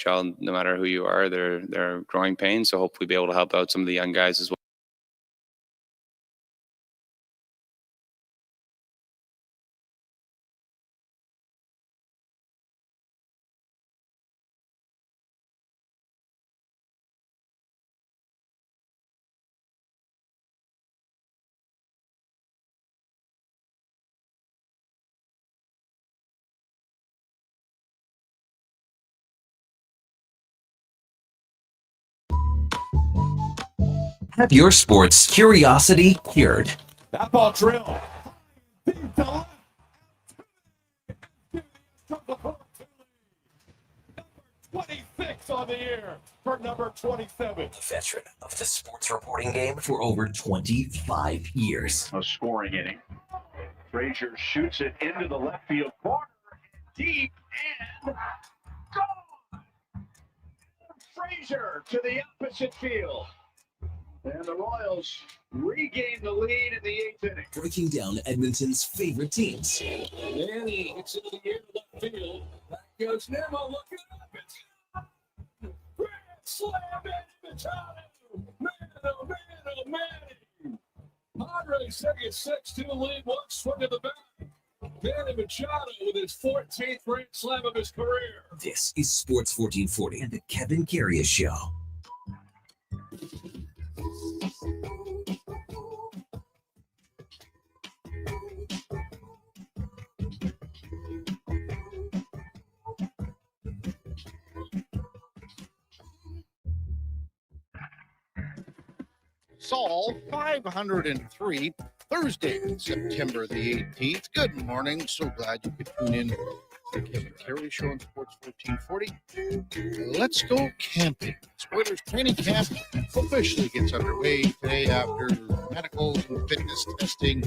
NHL, no matter who you are, they're growing pains. So hopefully be able to help out some of the young guys as well. Have your sports curiosity cured. That ball drill. 26 on the air for number 27. Veteran of the sports reporting game for over 25 years. A scoring inning. Frazier shoots it into the left field corner, deep, and gone! Frazier to the opposite field. And the Royals regain the lead in the 8th inning. Breaking down Edmonton's favorite teams. Manny hits it in the air left field. Back goes Nemo looking up. It's grand slam, Manny Machado. Man, oh man, oh man. Padres take a 6-2 lead. One swing of the bat. Manny Machado with his 14th grand slam of his career. This is Sports 1440 and the Kevin Karius Show. Saul 503, Thursday, September the 18th. Good morning. So glad you could tune in to the Kevin Karius Show on Sports 1440. Let's go camping. Spoilers training camp officially gets underway today after medical and fitness testing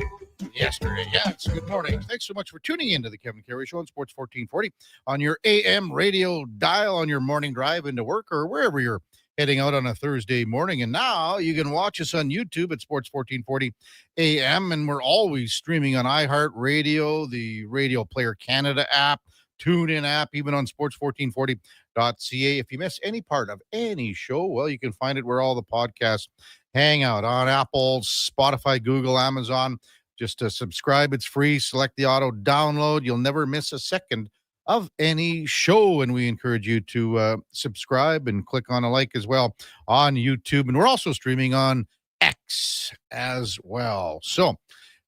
yesterday. Yes, good morning. Thanks so much for tuning in to the Kevin Karius Show on Sports 1440 on your AM radio dial on your morning drive into work or wherever you're heading out on a Thursday morning. And now you can watch us on YouTube at Sports 1440 AM. And we're always streaming on iHeartRadio, the Radio Player Canada app, TuneIn app, even on sports1440.ca. If you miss any part of any show, well, you can find it where all the podcasts hang out on Apple, Spotify, Google, Amazon. Just to subscribe, it's free. Select the auto download. You'll never miss a second of any show, and we encourage you to subscribe and click on a like as well on YouTube. And we're also streaming on X as well. So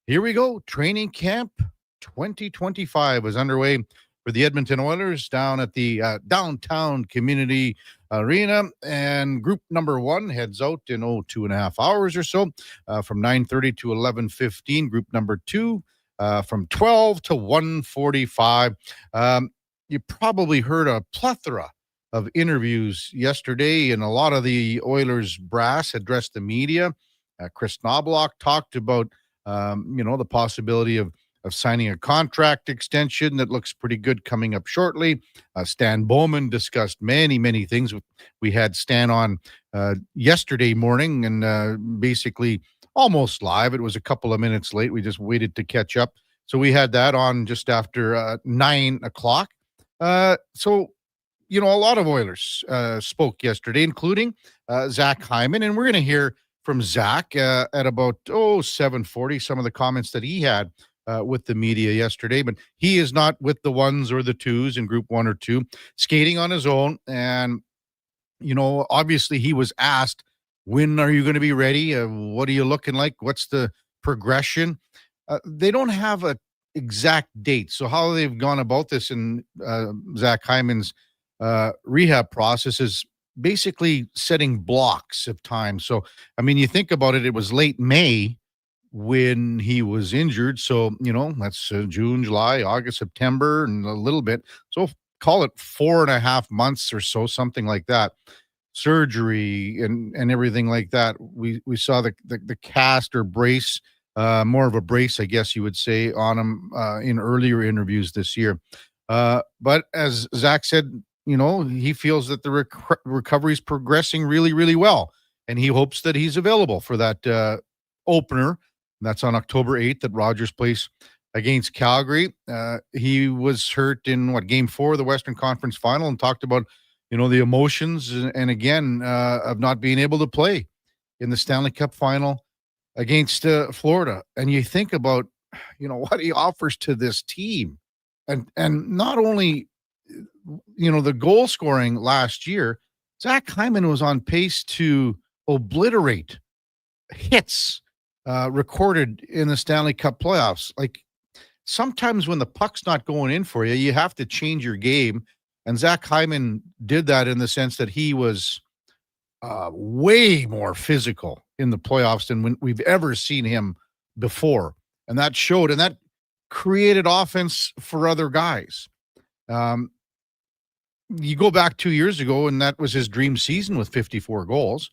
here we go. Training camp 2025 is underway for the Edmonton Oilers down at the downtown community arena, and group number 1 heads out in 2.5 hours or so from 9:30 to 11:15. Group number 2 from 12 to 1:45. You probably heard a plethora of interviews yesterday, and a lot of the Oilers brass addressed the media. Chris Knobloch talked about, the possibility of signing a contract extension that looks pretty good coming up shortly. Stan Bowman discussed many, many things. We had Stan on yesterday morning and basically almost live. It was a couple of minutes late. We just waited to catch up. So we had that on just after 9 o'clock. So, a lot of Oilers spoke yesterday, including Zach Hyman. And we're going to hear from Zach at about 7:40, some of the comments that he had with the media yesterday. But he is not with the ones or the twos in group 1 or 2, skating on his own. And, obviously he was asked, when are you going to be ready? What are you looking like? What's the progression? They don't have a exact date. So how they've gone about this in Zach Hyman's rehab process is basically setting blocks of time. So, you think about it, it was late May when he was injured. So, that's June, July, August, September, and a little bit. So call it 4.5 months or so, something like that. Surgery and everything like that. We saw the cast or brace, more of a brace, I guess you would say, on him in earlier interviews this year. But as Zach said, he feels that the recovery is progressing really, really well, and he hopes that he's available for that opener. That's on October 8th at Rogers Place against Calgary. He was hurt in Game 4 of the Western Conference Final and talked about the emotions and again, of not being able to play in the Stanley Cup final against Florida. And you think about, what he offers to this team. And not only, the goal scoring last year, Zach Hyman was on pace to obliterate hits recorded in the Stanley Cup playoffs. Like, sometimes when the puck's not going in for you, you have to change your game. And Zach Hyman did that in the sense that he was way more physical in the playoffs than we've ever seen him before. And that showed, and that created offense for other guys. You go back 2 years ago, and that was his dream season with 54 goals.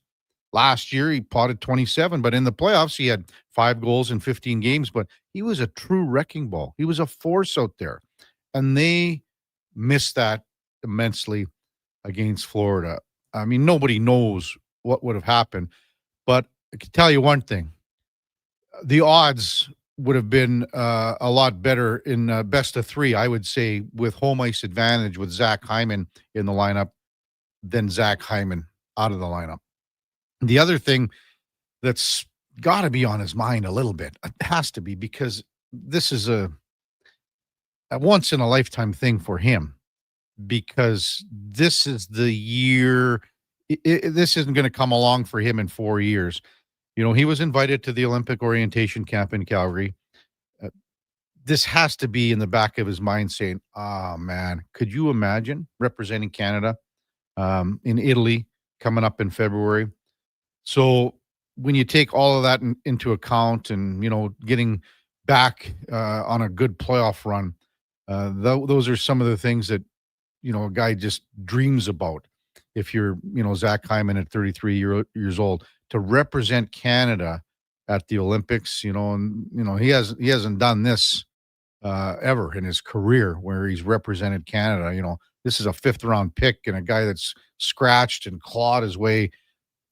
Last year, he potted 27, but in the playoffs, he had 5 goals in 15 games, but he was a true wrecking ball. He was a force out there, and they missed that immensely against Florida. I mean, nobody knows what would have happened, but I can tell you one thing. The odds would have been a lot better in best of 3, I would say, with home ice advantage with Zach Hyman in the lineup than Zach Hyman out of the lineup. The other thing that's got to be on his mind a little bit, it has to be, because this is a once-in-a-lifetime thing for him, because this is the year. This isn't going to come along for him in 4 years. He was invited to the Olympic orientation camp in Calgary. This has to be in the back of his mind saying, oh, man, could you imagine representing Canada in Italy coming up in February? So when you take all of that into account and, getting back on a good playoff run, those are some of the things that, a guy just dreams about. If you're, Zach Hyman at 33 years old, to represent Canada at the Olympics, and he hasn't done this ever in his career where he's represented Canada. This is a 5th round pick and a guy that's scratched and clawed his way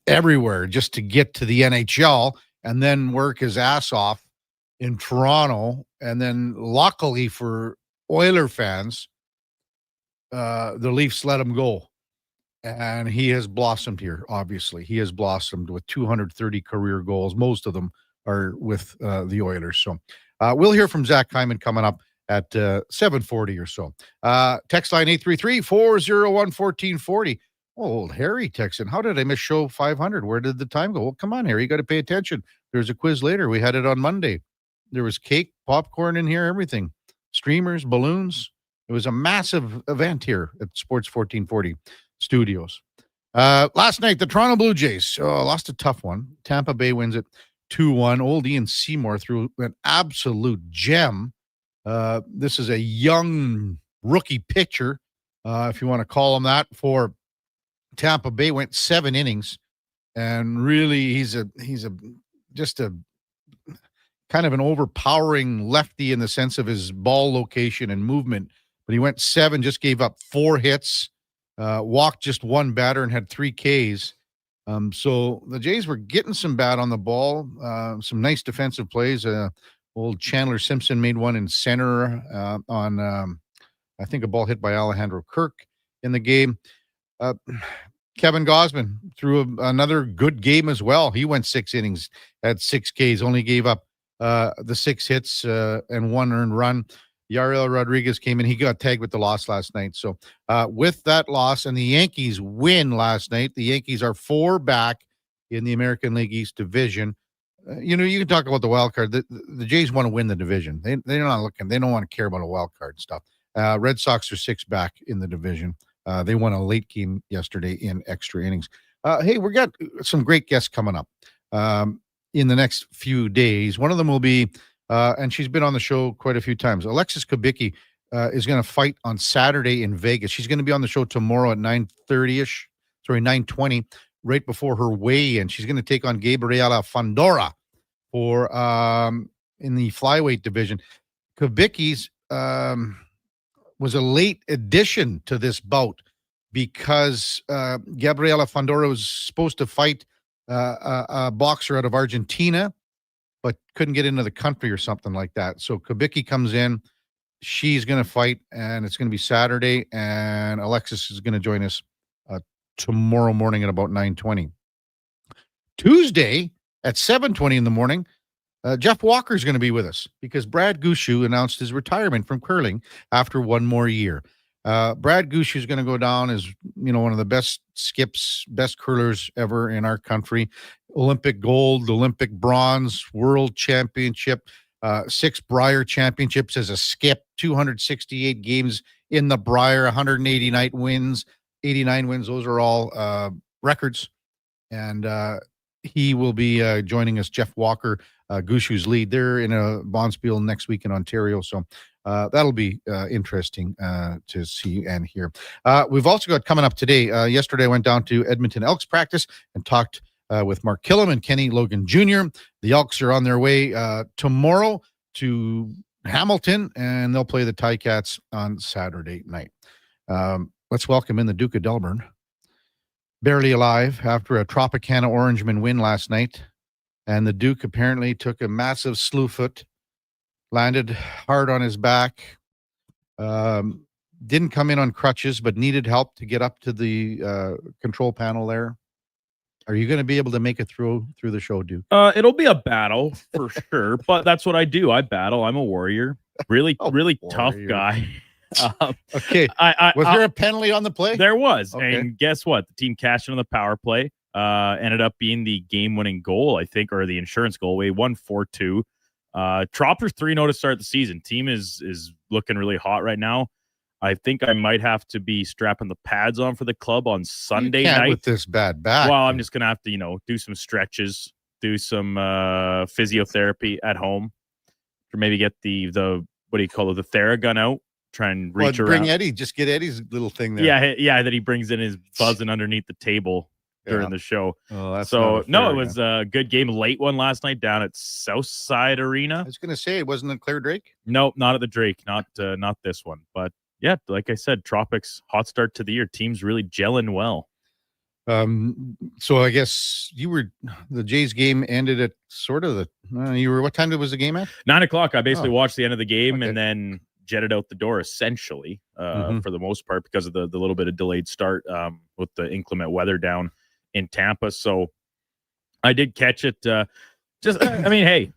everywhere just to get to the NHL and then work his ass off in Toronto. And then luckily for Oiler fans, the Leafs let him go. And he has blossomed here, obviously. He has blossomed with 230 career goals. Most of them are with the Oilers. So we'll hear from Zach Hyman coming up at 7:40 or so. Text line 833-401-1440. Oh, old Harry texting. How did I miss show 500? Where did the time go? Well, come on, Harry. You got to pay attention. There's a quiz later. We had it on Monday. There was cake, popcorn in here, everything. Streamers, balloons. It was a massive event here at Sports 1440 Studios. Last night, the Toronto Blue Jays lost a tough one. Tampa Bay wins it 2-1. Old Ian Seymour threw an absolute gem. This is a young rookie pitcher, if you want to call him that, for Tampa Bay. Went 7 innings, and really he's just a kind of an overpowering lefty in the sense of his ball location and movement. But he went 7, just gave up 4 hits. Walked just 1 batter and had 3 Ks. So the Jays were getting some bat on the ball, some nice defensive plays. Old Chandler Simpson made one in center on, I think, a ball hit by Alejandro Kirk in the game. Kevin Gausman threw another good game as well. He went 6 innings, had 6 Ks, only gave up the 6 hits and 1 earned run. Yariel Rodriguez came in. He got tagged with the loss last night. So with that loss and the Yankees win last night, the Yankees are 4 back in the American League East division. You can talk about the wild card. The Jays want to win the division. They're not looking. They don't want to care about a wild card stuff. Red Sox are 6 back in the division. They won a late game yesterday in extra innings. Hey, we got some great guests coming up in the next few days. One of them will be and she's been on the show quite a few times. Alexis Kubicki is going to fight on Saturday in Vegas. She's going to be on the show tomorrow at 9:20, right before her weigh-in. She's going to take on Gabriela Fandora for in the flyweight division. Kubicki's was a late addition to this bout because Gabriela Fandora was supposed to fight a boxer out of Argentina, but couldn't get into the country or something like that. So Kubicki comes in. She's going to fight, and it's going to be Saturday, and Alexis is going to join us tomorrow morning at about 9:20. Tuesday at 7:20 in the morning, Jeff Walker is going to be with us because Brad Gushu announced his retirement from curling after one more year. Brad Gushu is going to go down as, one of the best skips, best curlers ever in our country. Olympic gold, Olympic bronze, world championship, 6 Brier championships as a skip, 268 games in the Brier, 189 wins, 89 wins. Those are all records. And he will be joining us, Jeff Walker, Gushu's lead. They're in a Bonspiel next week in Ontario. So that'll be interesting to see and hear. We've also got coming up today. Yesterday, I went down to Edmonton Elks practice and talked with Mark Killam and Kenny Logan Jr. The Elks are on their way tomorrow to Hamilton, and they'll play the Ticats on Saturday night. Let's welcome in the Duke of Delburne. Barely alive after a Tropicana Orangeman win last night. And the Duke apparently took a massive slew foot, landed hard on his back, didn't come in on crutches, but needed help to get up to the control panel there. Are you going to be able to make it through the show, Duke? It'll be a battle for sure, but that's what I do. I battle. I'm a warrior. Really tough guy. Okay. Was there a penalty on the play? There was. Okay. And guess what? The team cashed in on the power play. Ended up being the game-winning goal, I think, or the insurance goal. We won 4-2. Tropper's 3-0 to start the season. Team is looking really hot right now. I think I might have to be strapping the pads on for the club on Sunday night with this bad back. Well, I'm just gonna have to, do some stretches, do some physiotherapy at home, or maybe get the what do you call it, the Theragun out. Try and reach around. Bring Eddie. Just get Eddie's little thing there. Yeah, that he brings in his buzzing underneath the table during the show. Oh, that's so it was a good game. Late one last night down at Southside Arena. I was going to say, it wasn't at Claire Drake. Nope, not at the Drake. Not this one. But yeah, like I said, Tropics hot start to the year. Team's really gelling well. So I guess the Jays game ended at sort of what time was the game at? 9:00. I basically watched the end of the game and then jetted out the door essentially for the most part because of the little bit of delayed start with the inclement weather down in Tampa. So I did catch it. Hey,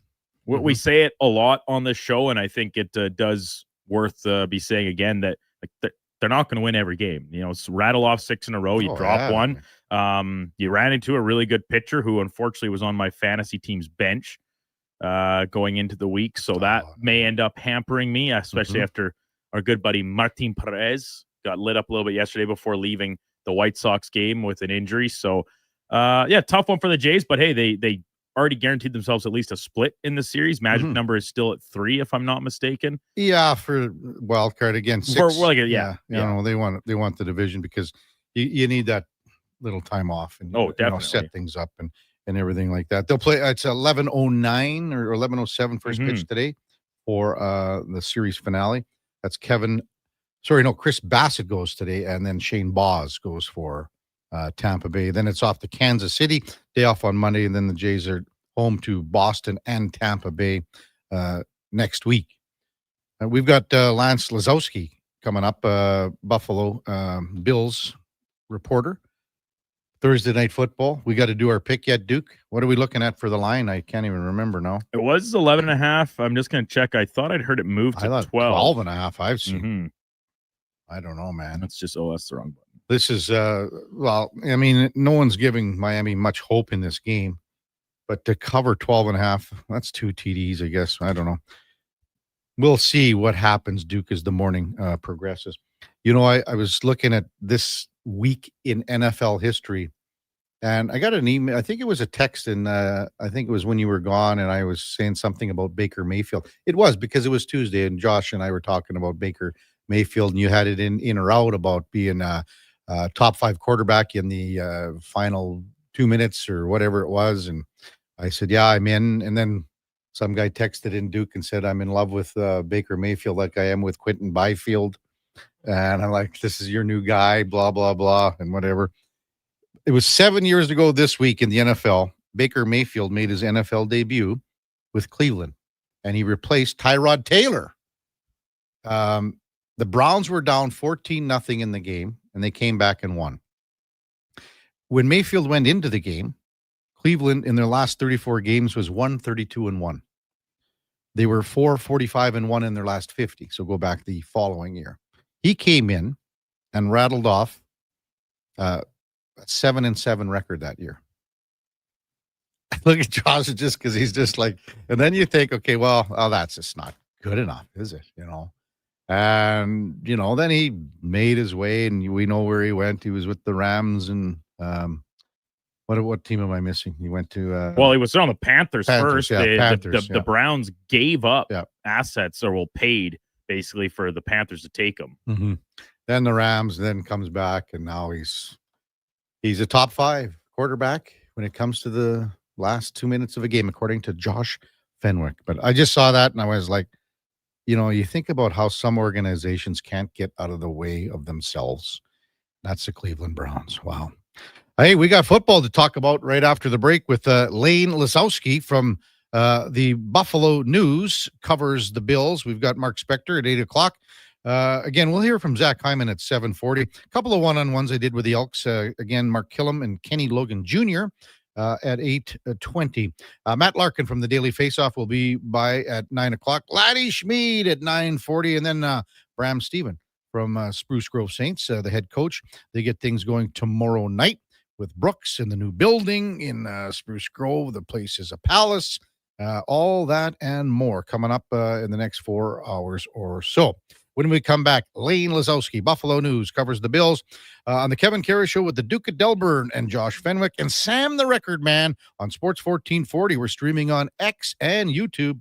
we say it a lot on this show, and I think it does worth be saying again that they're not going to win every game. Rattle off 6 in a row, you drop one. You ran into a really good pitcher who unfortunately was on my fantasy team's bench going into the week. So that may end up hampering me, especially after our good buddy Martin Perez got lit up a little bit yesterday before leaving the White Sox game with an injury. So, tough one for the Jays. But, hey, they already guaranteed themselves at least a split in the series. Magic number is still at 3, if I'm not mistaken. Yeah, for wild card again. 6. They want the division because you need that little time off and definitely set things up and everything like that. They'll play. It's 11:09 or 11:07 first pitch today for the series finale. That's Chris Bassett goes today, and then Shane Boz goes for Tampa Bay. Then it's off to Kansas City, day off on Monday, and then the Jays are home to Boston and Tampa Bay next week. We've got Lance Lazowski coming up, Buffalo Bills reporter. Thursday night football. We got to do our pick yet, Duke? What are we looking at for the line? I can't even remember now. It was 11.5. I'm just going to check. I thought I'd heard it move to 12. 12.5 I've seen. I don't know, man. That's the wrong button. This is, no one's giving Miami much hope in this game, but to cover 12.5, that's 2 TDs, I guess. I don't know. We'll see what happens, Duke, as the morning progresses. I was looking at this week in NFL history, and I got an email. I think it was a text, and I think it was when you were gone, and I was saying something about Baker Mayfield. It was because it was Tuesday, and Josh and I were talking about Baker Mayfield, and you had it in or out about being a top 5 quarterback in the final 2 minutes or whatever it was, and I said, yeah, I'm in. And then some guy texted in, Duke, and said, I'm in love with Baker Mayfield like I am with Quentin Byfield. And I'm like, this is your new guy, blah, blah, blah, and whatever. It was 7 years ago this week in the NFL. Baker Mayfield made his NFL debut with Cleveland, and he replaced Tyrod Taylor. The Browns were down 14-0 in the game, and they came back and won. When Mayfield went into the game, Cleveland in their last 34 games was 132-1. They were 445-1 in their last 50. So go back the following year. He came in and rattled off a 7-7 record that year. Look at Josh just because he's just like, and then you think, okay, well, that's just not good enough, is it? And then he made his way, and we know where he went. He was with the Rams, and what team am I missing? He went to well, he was on the Panthers first. Yeah, Panthers, the Browns gave up Yeah. assets or paid basically for the Panthers to take him. Mm-hmm. Then the Rams, then comes back, and now he's a top 5 quarterback when it comes to the last 2 minutes of a game, according to Josh Fenwick. But I just saw that, and I was like, you think about how some organizations can't get out of the way of themselves. That's the Cleveland Browns. Wow. Hey, we got football to talk about right after the break with Lane Lisowski from the Buffalo News, covers the Bills. We've got Mark Spector at 8 o'clock. Again, we'll hear from Zach Hyman at 7:40. A couple of one-on-ones I did with the Elks. Again, Mark Killam and Kenny Logan Jr. At 8:20. Matt Larkin from the Daily Faceoff will be by at 9 o'clock. Laddie Schmid at 9:40. And then Bram Stephen from Spruce Grove Saints, the head coach. They get things going tomorrow night with Brooks in the new building in Spruce Grove. The place is a palace. All that and more coming up in the next 4 hours or so. When we come back, Lane Lisowski, Buffalo News, covers the Bills on the Kevin Karius Show with the Duke of Delburne and Josh Fenwick and Sam the Record Man on Sports 1440. We're streaming on X and YouTube.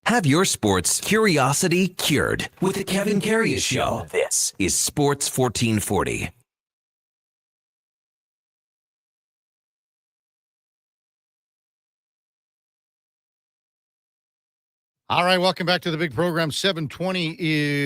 Have your sports curiosity cured with the Kevin Karius Show. This is Sports 1440. All right, welcome back to the big program, 720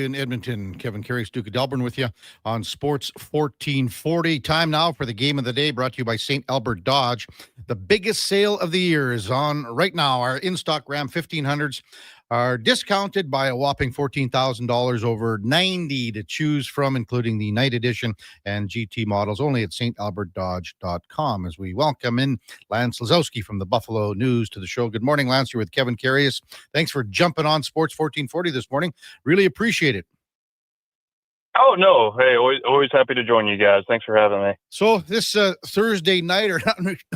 in Edmonton. Kevin Karius, Duke of Delburne with you on Sports 1440. Time now for the game of the day, brought to you by St. Albert Dodge. The biggest sale of the year is on right now. Our in-stock Ram 1500s are discounted by a whopping $14,000, over 90 to choose from, including the Night Edition and GT models, only at stalbertdodge.com. As we welcome in Lance Lazowski from the Buffalo News to the show. Good morning, Lance. You're with Kevin Karius. Thanks for jumping on Sports 1440 this morning. Really appreciate it. Oh, no. Hey, always happy to join you guys. Thanks for having me. So this Thursday night, or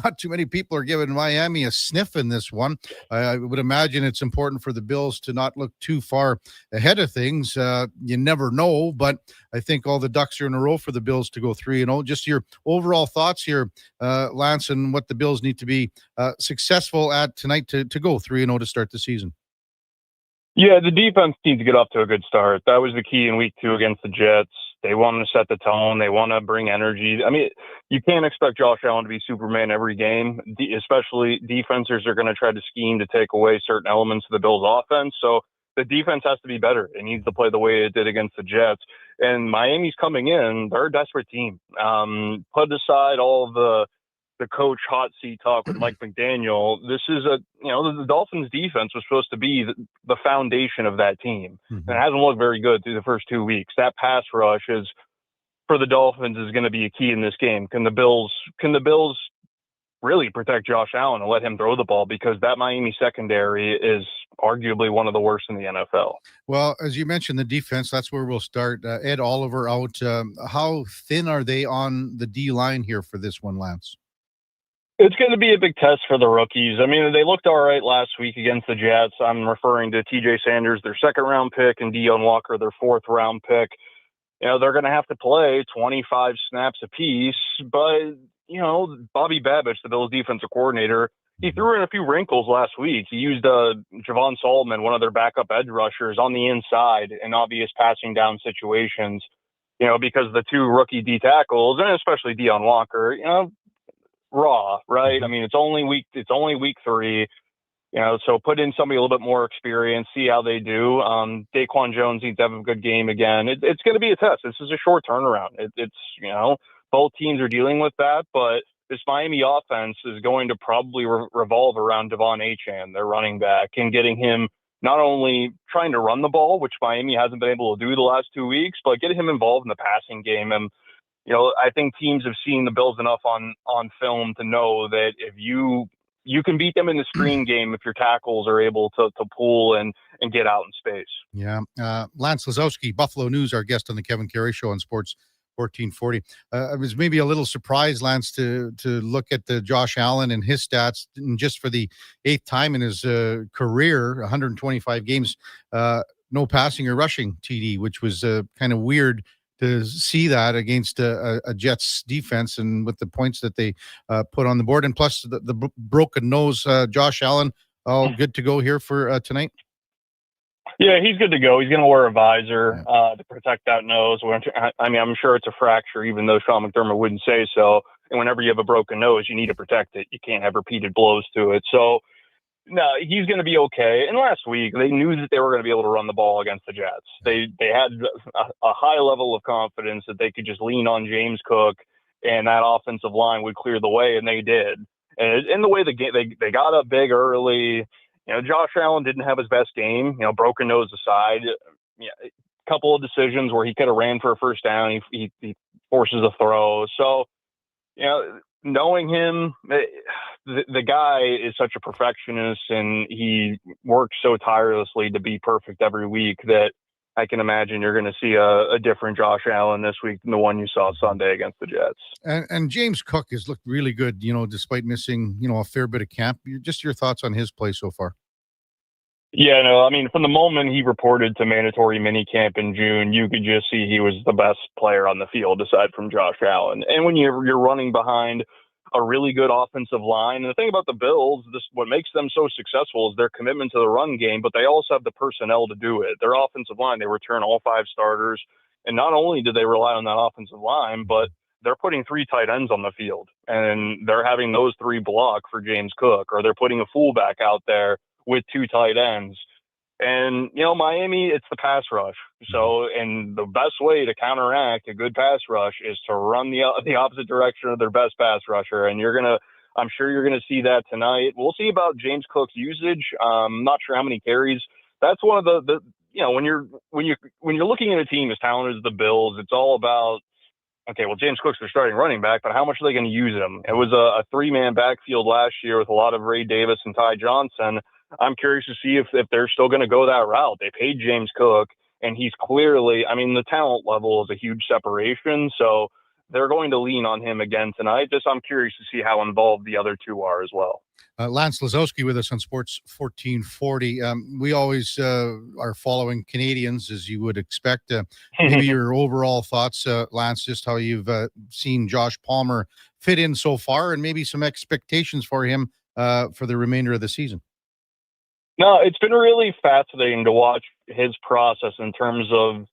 not too many people are giving Miami a sniff in this one. I would imagine it's important for the Bills to not look too far ahead of things. You never know, but I think all the ducks are in a row for the Bills to go 3-0. Just your overall thoughts here, Lance, and what the Bills need to be successful at tonight to go 3-0 to start the season. Yeah, the defense needs to get off to a good start. That was the key in week 2 against the Jets. They want to set the tone. They want to bring energy. I mean, you can't expect Josh Allen to be Superman every game, especially defenses are going to try to scheme to take away certain elements of the Bills' offense. So the defense has to be better. It needs to play the way it did against the Jets. And Miami's coming in. They're a desperate team. Put aside all of the coach hot seat talk with Mike McDaniel. This is the Dolphins defense was supposed to be the foundation of that team. And it hasn't looked very good through the first 2 weeks. That pass rush is for the Dolphins is going to be a key in this game. Can the Bills really protect Josh Allen and let him throw the ball? Because that Miami secondary is arguably one of the worst in the NFL. Well, as you mentioned, the defense, that's where we'll start. Ed Oliver out. How thin are they on the D line here for this one, Lance? It's going to be a big test for the rookies. I mean, they looked all right last week against the Jets. I'm referring to TJ Sanders, their 2nd-round pick, and Deon Walker, their 4th-round pick. They're going to have to play 25 snaps apiece. But, Bobby Babich, the Bills defensive coordinator, he threw in a few wrinkles last week. He used Javon Solomon, one of their backup edge rushers, on the inside in obvious passing down situations, because the 2 rookie D tackles, and especially Deon Walker, raw, right? I mean, it's only week 3, so put in somebody a little bit more experience, see how they do. Daquan Jones needs to have a good game again. It's going to be a test. This is a short turnaround. It's both teams are dealing with that, but this Miami offense is going to probably revolve around Devon Achane, their running back, and getting him not only trying to run the ball, which Miami hasn't been able to do the last 2 weeks, but getting him involved in the passing game. And I think teams have seen the Bills enough on film to know that if you can beat them in the screen game if your tackles are able to pull and get out in space. Yeah. Lance Lazowski, Buffalo News, our guest on the Kevin Karius Show on Sports 1440. I was maybe a little surprised, Lance, to look at the Josh Allen and his stats, and just for the 8th time in his career, 125 games, no passing or rushing TD, which was kind of weird to see that against a Jets defense and with the points that they put on the board. And plus the broken nose, Josh Allen, all good to go here for tonight? Yeah, he's good to go. He's going to wear a visor to protect that nose. I mean, I'm sure it's a fracture, even though Sean McDermott wouldn't say so. And whenever you have a broken nose, you need to protect it. You can't have repeated blows to it. So, no, he's going to be okay. And last week, they knew that they were going to be able to run the ball against the Jets. They had a high level of confidence that they could just lean on James Cook and that offensive line would clear the way, and they did. And in the way the game, they got up big early. Josh Allen didn't have his best game. Broken nose aside, a couple of decisions where he could have ran for a first down. He forces a throw. So, knowing him, the guy is such a perfectionist, and he works so tirelessly to be perfect every week that I can imagine you're going to see a different Josh Allen this week than the one you saw Sunday against the Jets. And James Cook has looked really good, despite missing, a fair bit of camp. Just your thoughts on his play so far. Yeah, no, I mean, from the moment he reported to mandatory minicamp in June, you could just see he was the best player on the field aside from Josh Allen. And when you're running behind a really good offensive line. And the thing about the Bills, what makes them so successful is their commitment to the run game, but they also have the personnel to do it. Their offensive line, they return all 5 starters. And not only do they rely on that offensive line, but they're putting 3 tight ends on the field, and they're having those 3 block for James Cook, or they're putting a fullback out there with 2 tight ends. And, Miami, it's the pass rush. So, and the best way to counteract a good pass rush is to run the opposite direction of their best pass rusher. And I'm sure you're going to see that tonight. We'll see about James Cook's usage. I'm not sure how many carries. That's one of the when you're looking at a team as talented as the Bills, it's all about, okay, well, James Cook's their starting running back, but how much are they going to use him? It was a 3-man backfield last year with a lot of Ray Davis and Ty Johnson. I'm curious to see if they're still going to go that route. They paid James Cook, and he's clearly, the talent level is a huge separation, so they're going to lean on him again tonight. I'm curious to see how involved the other 2 are as well. Lance Lazowski with us on Sports 1440. We always are following Canadians, as you would expect. Maybe your overall thoughts, Lance, just how you've seen Josh Palmer fit in so far, and maybe some expectations for him for the remainder of the season. No, it's been really fascinating to watch his process in terms of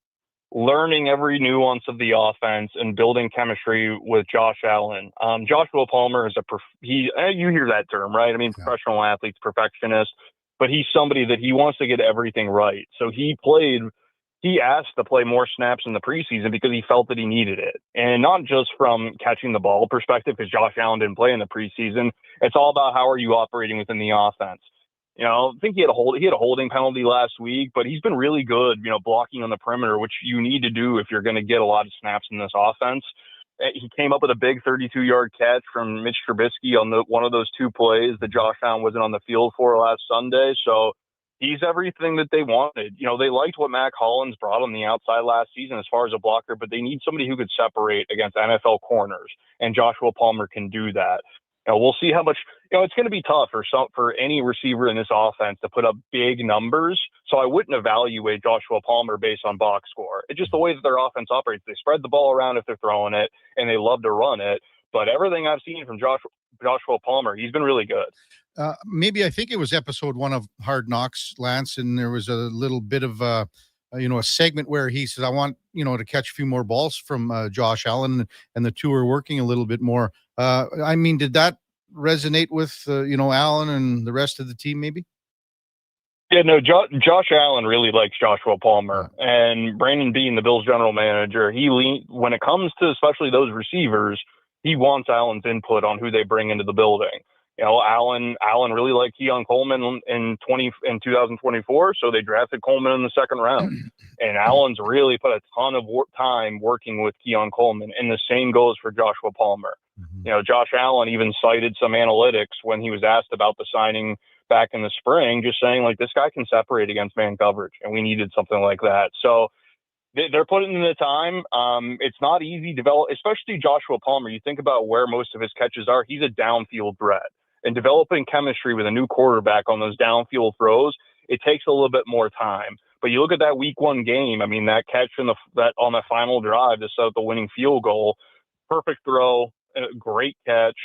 learning every nuance of the offense and building chemistry with Josh Allen. Joshua Palmer is you hear that term, right? Professional athletes, perfectionist, but he's somebody that he wants to get everything right. So he asked to play more snaps in the preseason because he felt that he needed it. And not just from catching the ball perspective, because Josh Allen didn't play in the preseason. It's all about how are you operating within the offense. I think he had a holding penalty last week, but he's been really good, blocking on the perimeter, which you need to do if you're going to get a lot of snaps in this offense. He came up with a big 32-yard catch from Mitch Trubisky on one of those 2 plays that Josh Allen wasn't on the field for last Sunday. So he's everything that they wanted. They liked what Mac Hollins brought on the outside last season as far as a blocker, but they need somebody who could separate against NFL corners, and Joshua Palmer can do that. We'll see how much, it's going to be tough for any receiver in this offense to put up big numbers. So I wouldn't evaluate Joshua Palmer based on box score. It's just the way that their offense operates. They spread the ball around if they're throwing it, and they love to run it. But everything I've seen from Joshua Palmer, he's been really good. Maybe I think it was episode 1 of Hard Knocks, Lance, and there was a little bit of a segment where he says, I want, to catch a few more balls from Josh Allen, and the 2 are working a little bit more. Did that resonate with, Allen and the rest of the team maybe? Yeah, no, Josh Allen really likes Joshua Palmer, and Brandon Beane, the Bills general manager, when it comes to especially those receivers, he wants Allen's input on who they bring into the building. Allen really liked Keon Coleman in 2024, so they drafted Coleman in the 2nd round. And Allen's really put a ton of time working with Keon Coleman, and the same goes for Joshua Palmer. Josh Allen even cited some analytics when he was asked about the signing back in the spring, just saying, this guy can separate against man coverage, and we needed something like that. So they're putting in the time. It's not easy to develop, especially Joshua Palmer. You think about where most of his catches are. He's a downfield threat. And developing chemistry with a new quarterback on those downfield throws, it takes a little bit more time. But you look at that week 1 game, that catch on the final drive to set up the winning field goal, perfect throw, great catch.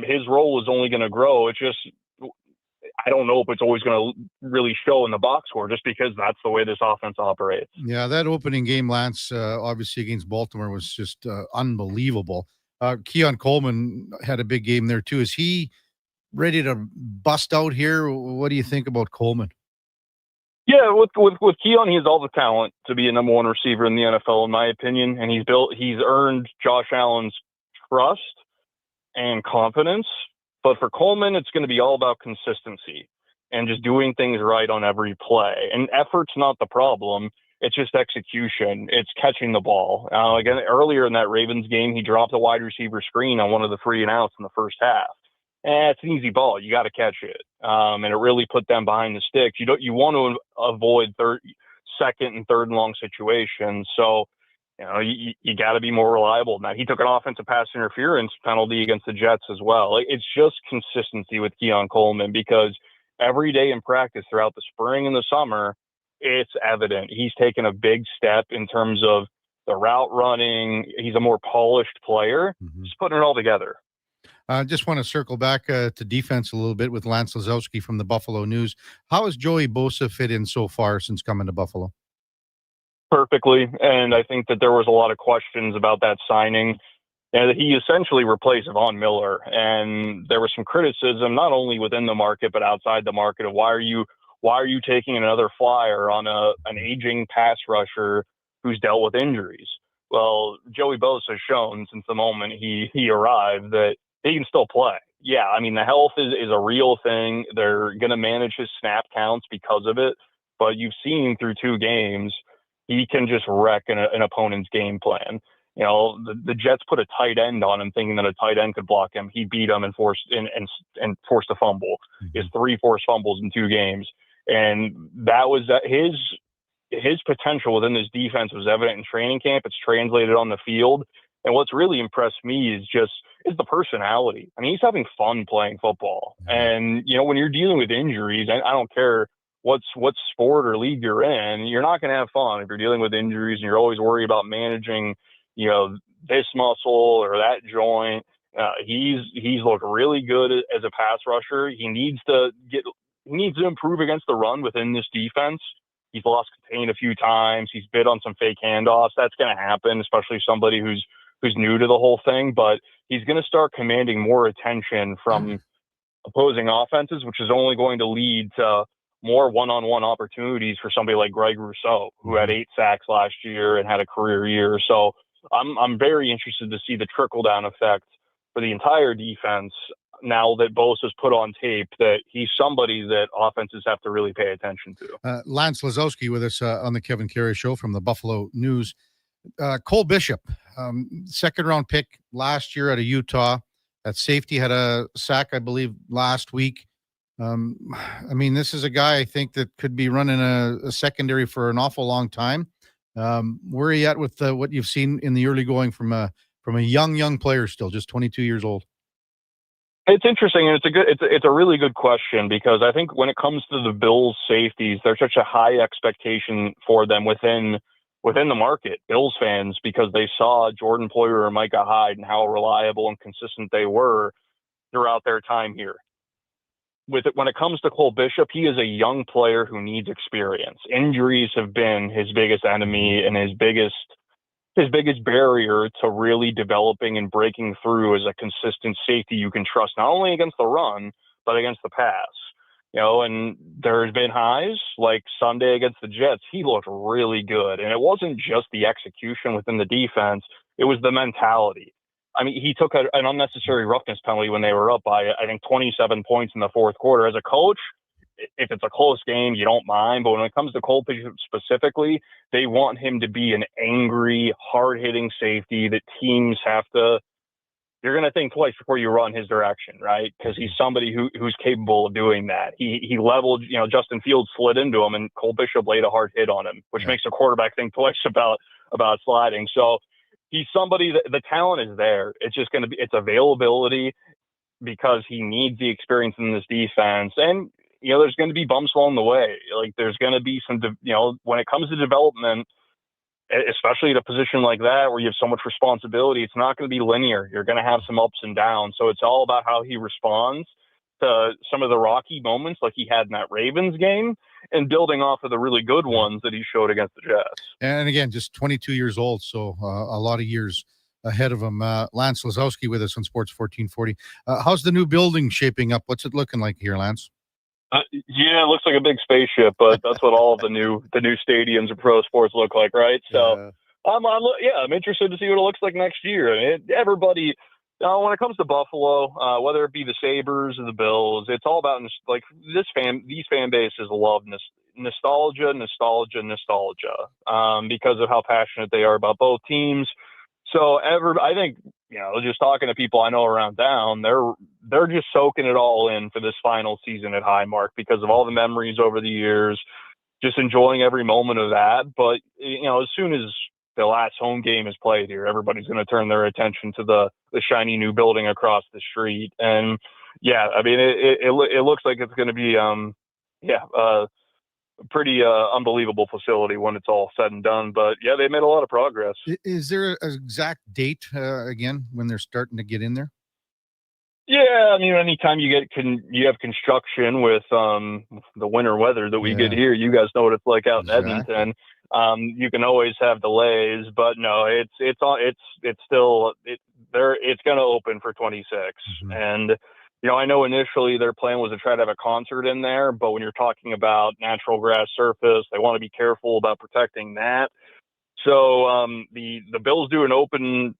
His role is only going to grow. It's just, I don't know if it's always going to really show in the box score, just because that's the way this offense operates. Yeah, that opening game, Lance, obviously against Baltimore, was just unbelievable. Keon Coleman had a big game there too. Is he ready to bust out here? What do you think about Coleman? Yeah, with Keon, he has all the talent to be a number 1 receiver in the NFL, in my opinion, and he's earned Josh Allen's trust and confidence. But for Coleman, it's going to be all about consistency and just doing things right on every play. And effort's not the problem. It's just execution. It's catching the ball. Again, earlier in that Ravens game, he dropped a wide receiver screen on one of the 3-and-outs in the first half. It's an easy ball. You got to catch it. And it really put them behind the sticks. You want to avoid 2nd and 3rd and long situations. So, you got to be more reliable. Now, he took an offensive pass interference penalty against the Jets as well. It's just consistency with Keon Coleman, because every day in practice throughout the spring and the summer, it's evident he's taken a big step in terms of the route running. He's a more polished player. Just putting it all together. I just want to circle back to defense a little bit with Lance Lazowski from the Buffalo News. How has Joey Bosa fit in so far since coming to Buffalo? Perfectly. And I think that there was a lot of questions about that signing. And he essentially replaced Von Miller. And there was some criticism, not only within the market, but outside the market, of why are you taking another flyer on an aging pass rusher who's dealt with injuries? Well, Joey Bosa has shown since the moment he arrived that he can still play. Yeah, I mean, the health is a real thing. They're going to manage his snap counts because of it. But you've seen through 2 games, he can just wreck an opponent's game plan. You know, the Jets put a tight end on him, thinking that a tight end could block him. He beat him and forced a fumble. He has 3 forced fumbles in 2 games, and that was his potential within this defense was evident in training camp. It's translated on the field, and what's really impressed me is the personality. I mean, he's having fun playing football, and you know, when you're dealing with injuries, I don't care what sport or league you're in, you're not going to have fun if you're dealing with injuries and you're always worried about managing, you know, this muscle or that joint. He's looked really good as a pass rusher. He needs to improve against the run within this defense. He's lost contain a few times. He's bid on some fake handoffs. That's going to happen, especially somebody who's new to the whole thing. But he's going to start commanding more attention from opposing offenses, which is only going to lead to more one-on-one opportunities for somebody like Greg Rousseau, who had 8 sacks last year and had a career year. So I'm very interested to see the trickle-down effect for the entire defense now that Bosa's put on tape that he's somebody that offenses have to really pay attention to. Lance Lazowski with us on the Kevin Karius Show from the Buffalo News. Cole Bishop, second-round pick last year out of Utah. At safety, had a sack, I believe, last week. I mean, this is a guy I think that could be running a secondary for an awful long time. Where are you at with what you've seen in the early going from a young player, still just 22 years old? It's interesting, and it's a really good question, because I think when it comes to the Bills safeties, there's such a high expectation for them within the market, Bills fans, because they saw Jordan Poyer or Micah Hyde and how reliable and consistent they were throughout their time here. When it comes to Cole Bishop, he is a young player who needs experience. Injuries have been his biggest enemy and his biggest barrier to really developing and breaking through as a consistent safety you can trust, not only against the run, but against the pass. You know, and there's been highs like Sunday against the Jets. He looked really good. And it wasn't just the execution within the defense. It was the mentality. I mean, he took an unnecessary roughness penalty when they were up by, I think, 27 points in the fourth quarter. As a coach, if it's a close game, you don't mind. But when it comes to Cole Bishop specifically, they want him to be an angry, hard-hitting safety that teams have to – you're going to think twice before you run his direction, right? Because he's somebody who's capable of doing that. He leveled – you know, Justin Fields slid into him, and Cole Bishop laid a hard hit on him, which makes a quarterback think twice about sliding. So – he's somebody that the talent is there. It's just going to be, it's availability, because he needs the experience in this defense. And, you know, there's going to be bumps along the way. Like, there's going to be some, you know, when it comes to development, especially at a position like that where you have so much responsibility, it's not going to be linear. You're going to have some ups and downs. So it's all about how he responds to some of the rocky moments like he had in that Ravens game, and building off of the really good ones that he showed against the Jets. And again, just 22 years old, so a lot of years ahead of him. Lance Lazowski with us on Sports 1440. How's the new building shaping up? What's it looking like here, Lance? Yeah, it looks like a big spaceship, but that's what all of the new stadiums of pro sports look like, right? So I'm interested to see what it looks like next year. I mean, everybody. When it comes to Buffalo, whether it be the Sabres or the Bills, it's all about like these fan bases love nostalgia, because of how passionate they are about both teams. So I think, you know, just talking to people I know around town, they're just soaking it all in for this final season at Highmark because of all the memories over the years, just enjoying every moment of that. But, you know, as soon as the last home game is played here, everybody's going to turn their attention to the shiny new building across the street. And yeah, I mean, it looks like it's going to be, a pretty unbelievable facility when it's all said and done. But yeah, they made a lot of progress. Is there an exact date again when they're starting to get in there? Yeah, I mean, anytime you have construction with the winter weather that we get here, you guys know what it's like out in Edmonton. You can always have delays, but no, it's still going to open for 26. And I know initially their plan was to try to have a concert in there, but when you're talking about natural grass surface, they want to be careful about protecting that. So the Bills do an open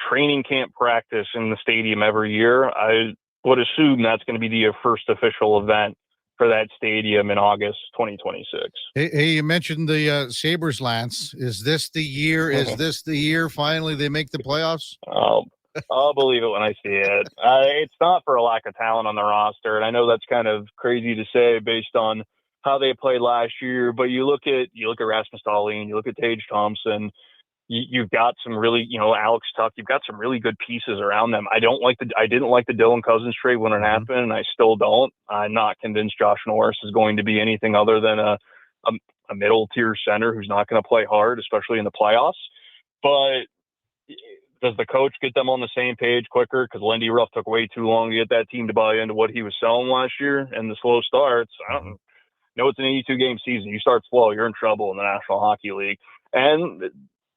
training camp practice in the stadium every year. I would assume that's going to be the first official event for that stadium in August 2026. Hey, you mentioned the Sabres, Lance. Is this the year? Is this the year finally they make the playoffs? I'll believe it when I see it. It's not for a lack of talent on the roster, and I know that's kind of crazy to say based on how they played last year. But you look at Rasmus Dahlin, you look at Tage Thompson. You've got some really, Alex Tuck. You've got some really good pieces around them. I didn't like the Dylan Cousins trade when it happened, and I still don't. I'm not convinced Josh Norris is going to be anything other than a middle tier center who's not going to play hard, especially in the playoffs. But does the coach get them on the same page quicker? Because Lindy Ruff took way too long to get that team to buy into what he was selling last year, and the slow starts. I don't know. It's an 82-game season. You start slow, you're in trouble in the National Hockey League. And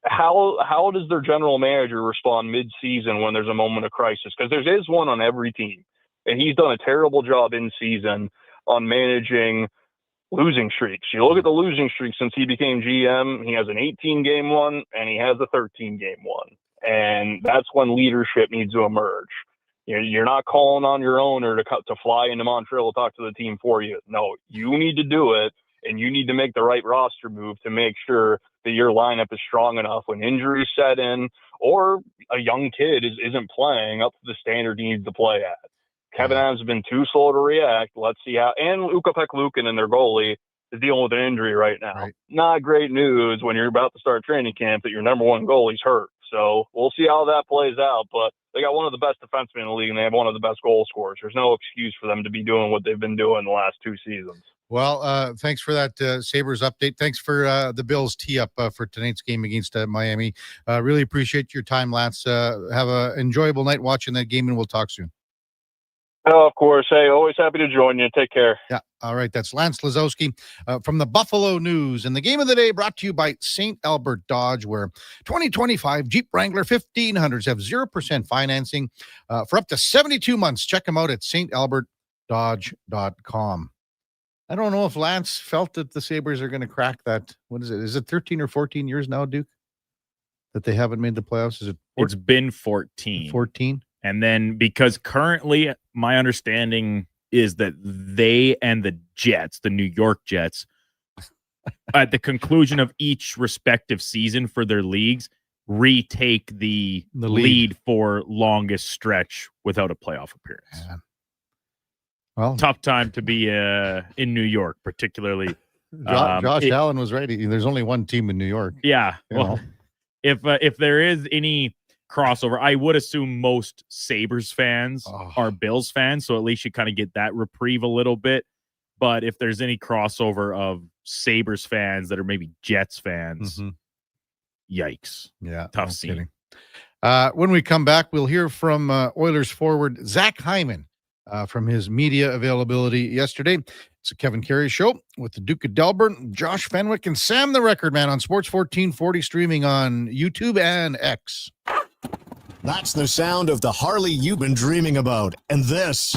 how does their general manager respond mid-season when there's a moment of crisis? Because there is one on every team, and he's done a terrible job in season on managing losing streaks. You look at the losing streak since he became GM, he has an 18-game one, and he has a 13-game one. And that's when leadership needs to emerge. You're not calling on your owner to fly into Montreal to talk to the team for you. No, you need to do it, and you need to make the right roster move to make sure that your lineup is strong enough when injuries set in or a young kid isn't playing up to the standard he needs to play at. Kevin Adams has been too slow to react. Let's see how. And Ukko-Pekka Luukkonen, their goalie, is dealing with an injury right now. Right. Not great news when you're about to start training camp that your number one goalie's hurt. So we'll see how that plays out. But they got one of the best defensemen in the league, and they have one of the best goal scorers. There's no excuse for them to be doing what they've been doing the last 2 seasons. Well, thanks for that Sabres update. Thanks for the Bills tee-up for tonight's game against Miami. Really appreciate your time, Lance. Have an enjoyable night watching that game, and we'll talk soon. Oh, of course. Hey, always happy to join you. Take care. Yeah. All right. That's Lance Lazowski from the Buffalo News. And the game of the day brought to you by St. Albert Dodge, where 2025 Jeep Wrangler 1500s have 0% financing for up to 72 months. Check them out at stalbertdodge.com. I don't know if Lance felt that the Sabres are going to crack that. What is it? Is it 13 or 14 years now, Duke, that they haven't made the playoffs? Is it? It's been 14. 14? And then because currently my understanding is that they and the Jets, the New York Jets, at the conclusion of each respective season for their leagues, retake the lead for longest stretch without a playoff appearance. Yeah. Well, tough time to be in New York, particularly. Josh Allen was right. There's only one team in New York. Yeah. Well, if there is any crossover, I would assume most Sabres fans are Bills fans, so at least you kind of get that reprieve a little bit. But if there's any crossover of Sabres fans that are maybe Jets fans, yikes. Yeah. Tough scene. When we come back, we'll hear from Oilers forward Zach Hyman from his media availability yesterday. It's a Kevin Karius show with the Duke of Delburne, Josh Fenwick, and Sam the Record Man on Sports 1440, streaming on YouTube and X. That's the sound of the Harley you've been dreaming about. And this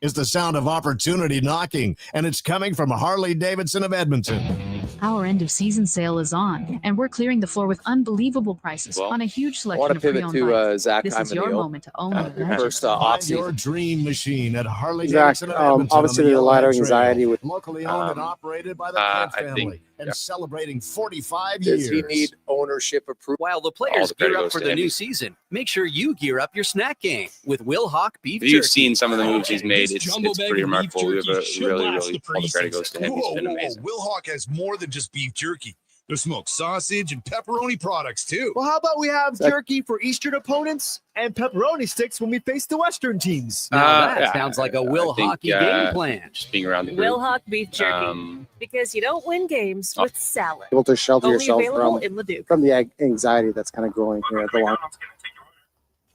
is the sound of opportunity knocking. And it's coming from Harley-Davidson of Edmonton. Our end-of-season sale is on, and we're clearing the floor with unbelievable prices on a huge selection of pre-owned bikes. Zach, this is your moment to own the First your dream machine at Harley-Davidson Zach, of Edmonton. obviously there's a lot of anxiety with locally owned and operated by the Kent family. And celebrating 45 years. Does he need ownership approval? While the players gear up for the new season, make sure you gear up your snack game with Will Hawk Beef Jerky. You've seen some of the moves he's made. It's pretty remarkable. We have a really, all the credit goes to him. He's been amazing. Will Hawk has more than just beef jerky. There's smoked sausage and pepperoni products, too. Well, how about we have jerky for Eastern opponents and pepperoni sticks when we face the Western teams? Now that sounds like a Will Hockey game plan. Just being around the group. Will Hawk Beef Jerky. Because you don't win games with salad. Able to shelter Only yourself available in Leduc. from the anxiety that's kind of growing here at the line.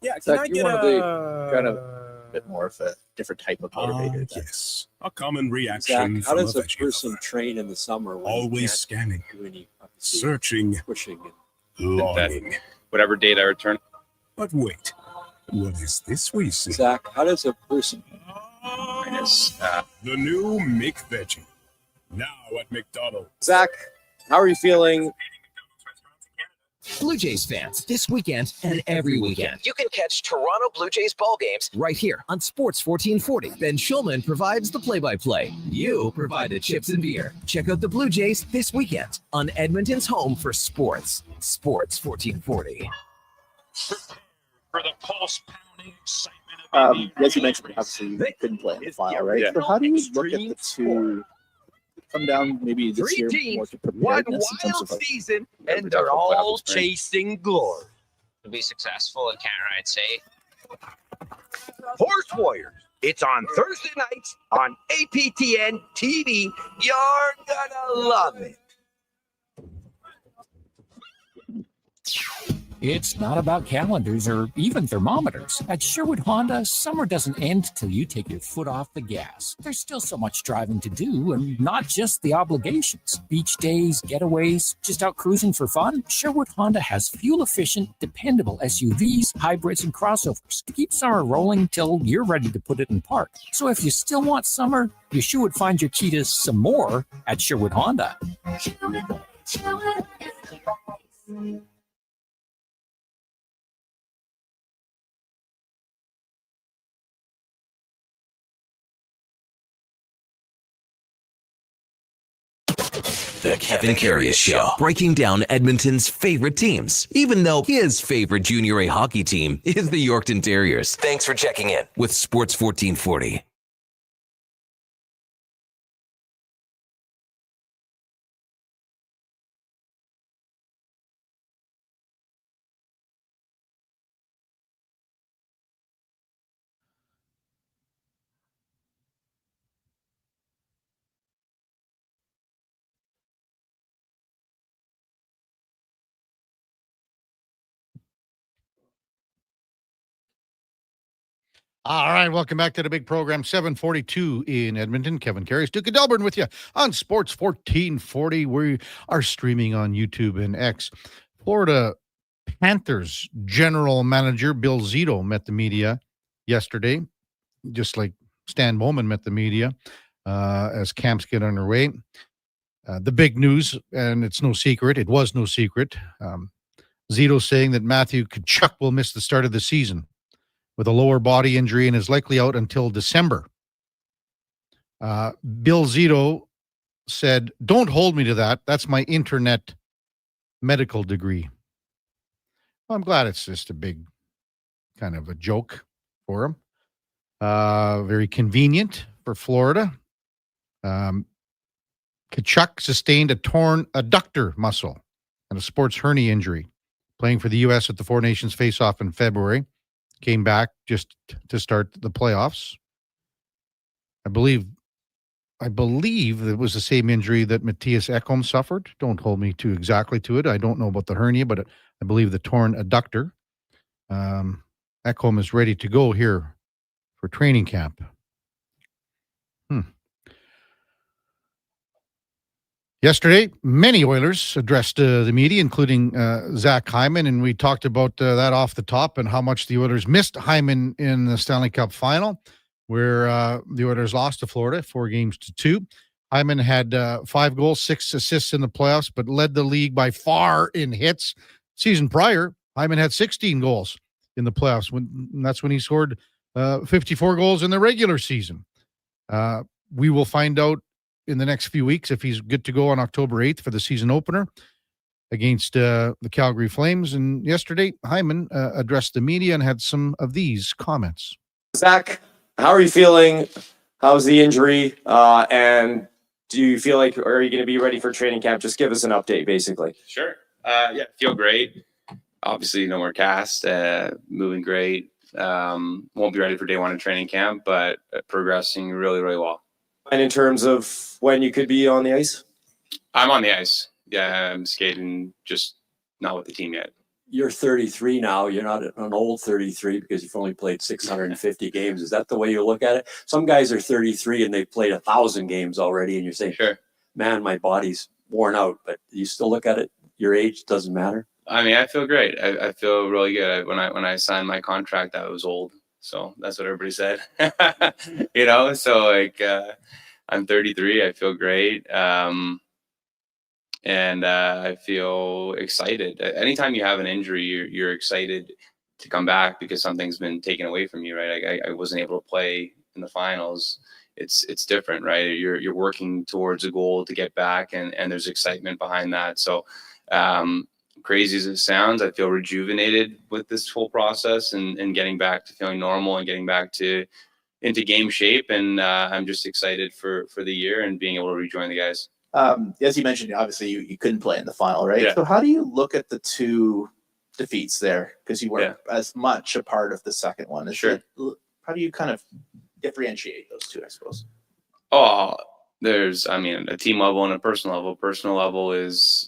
Yeah, can Zach, I you're get one of the kind of bit more of a different type of motivator. Yes, a common Zach, reaction how from does a vegetable person lover. train in the summer when Always you can't scanning, do any obviously searching, pushing? longing. Whatever date I return. But wait, what is this we see? Zach, how does a person? The new McVeggie, now at McDonald's. Zach, how are you feeling? Blue Jays fans, this weekend and every weekend, you can catch Toronto Blue Jays ball games right here on Sports 1440. Ben Schulman provides the play-by-play. You provide the chips and beer. Check out the Blue Jays this weekend on Edmonton's home for sports. Sports 1440. For the pulse-pounding excitement. As you mentioned, obviously you couldn't play in the final, right? Yeah. So how do you look at the two come down maybe this year more to preparedness in terms of like, season, and they're all chasing glory. To be successful at Canada, I'd say. Horse Warriors. It's on Thursday nights on APTN TV. You're gonna love it. It's not about calendars or even thermometers. At Sherwood Honda, summer doesn't end till you take your foot off the gas. There's still so much driving to do, and not just the obligations. Beach days, getaways, just out cruising for fun? Sherwood Honda has fuel-efficient, dependable SUVs, hybrids, and crossovers to keep summer rolling till you're ready to put it in park. So if you still want summer, you sure would find your key to some more at Sherwood Honda. The Kevin Karius Show, breaking down Edmonton's favorite teams, even though his favorite Junior A hockey team is the Yorkton Terriers. Thanks for checking in with Sports 1440. All right, welcome back to the big program, 742 in Edmonton. Kevin Karius, Duke of Delburne with you on Sports 1440. We are streaming on YouTube and X. Florida Panthers general manager Bill Zito met the media yesterday, just like Stan Bowman met the media as camps get underway. The big news, and it's no secret, it was no secret, Zito saying that Matthew Tkachuk will miss the start of the season with a lower body injury and is likely out until December. Bill Zito said, "Don't hold me to that. That's my internet medical degree." Well, I'm glad it's just a big kind of a joke for him. Very convenient for Florida. Tkachuk sustained a torn adductor muscle and a sports hernia injury, playing for the U.S. at the Four Nations face-off in February. Came back just to start the playoffs. I believe it was the same injury that Matthias Ekholm suffered. Don't hold me exactly to it. I don't know about the hernia, but I believe the torn adductor. Ekholm is ready to go here for training camp. Yesterday, many Oilers addressed the media, including Zach Hyman, and we talked about that off the top and how much the Oilers missed Hyman in the Stanley Cup final, where the Oilers lost to Florida 4-2. Hyman had 5 goals, 6 assists in the playoffs, but led the league by far in hits. Season prior, Hyman had 16 goals in the playoffs. And that's when he scored 54 goals in the regular season. We will find out in the next few weeks if he's good to go on October 8th for the season opener against the Calgary Flames. And yesterday, Hyman addressed the media and had some of these comments. Zach, how are you feeling? How's the injury? And do you feel like, are you going to be ready for training camp? Just give us an update, basically. Sure. Yeah, feel great. Obviously, no more cast. Moving great. Won't be ready for day one of training camp, but progressing really, really well. And in terms of when you could be on the ice? I'm on the ice. Yeah, I'm skating, just not with the team yet. you're 33 now. You're not an old 33 because you've only played 650 games. Is that the way you look at it? Some guys are 33 and they've played 1,000 games already, and you're saying, sure, man, my body's worn out. But you still look at it, your age doesn't matter. I mean, I feel great. I feel really good. When I signed my contract, I was old. So that's what everybody said. So like I'm 33. I feel great. And I feel excited. Anytime you have an injury, you're excited to come back because something's been taken away from you, right? Like I wasn't able to play in the finals. It's different, right? You're working towards a goal to get back, and there's excitement behind that. So crazy as it sounds, I feel rejuvenated with this whole process and getting back to feeling normal and getting back into game shape. And I'm just excited for the year and being able to rejoin the guys. As you mentioned, obviously you couldn't play in the final, right? Yeah. So how do you look at the two defeats there? Because you weren't as much a part of the second one. Sure. How do you kind of differentiate those two, I suppose? Oh, there's, a team level and a personal level. Personal level is,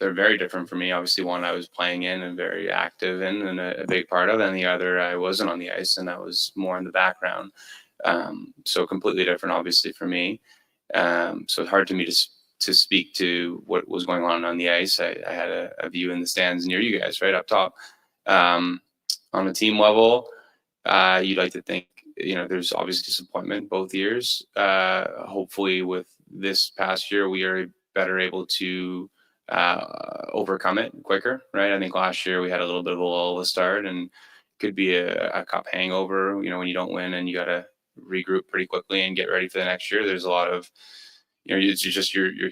they're very different for me. Obviously, one I was playing in and very active in and a big part of, and the other I wasn't on the ice and I was more in the background. So completely different, obviously, for me. So it's hard to me to speak to what was going on the ice. I had a view in the stands near you guys, right up top. On the team level, you'd like to think, there's obviously disappointment both years. Hopefully with this past year, we are better able to overcome it quicker, right? I think last year we had a little bit of a lull to start and could be a cup hangover, when you don't win and you got to regroup pretty quickly and get ready for the next year. There's a lot of, you're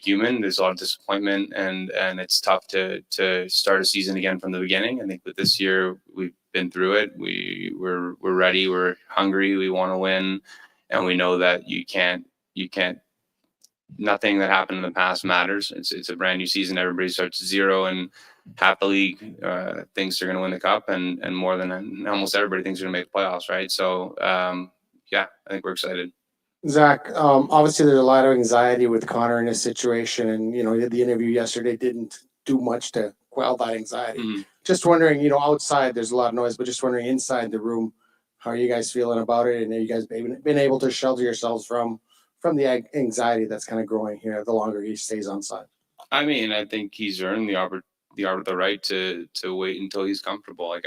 human. There's a lot of disappointment and it's tough to start a season again from the beginning. I think that this year we've been through it. We're ready. We're hungry. We want to win. And we know that you can't, nothing that happened in the past matters. It's a brand new season. Everybody starts at zero, and half the league thinks they're going to win the cup, and more than almost everybody thinks they're going to make the playoffs, right? So, I think we're excited. Zach, obviously there's a lot of anxiety with Connor in this situation, and the interview yesterday didn't do much to quell that anxiety. Mm-hmm. Just wondering, outside there's a lot of noise, but just wondering inside the room, how are you guys feeling about it? And have you guys been able to shelter yourselves from the anxiety that's kind of growing here the longer he stays on side? I think he's earned the right to wait until he's comfortable. Like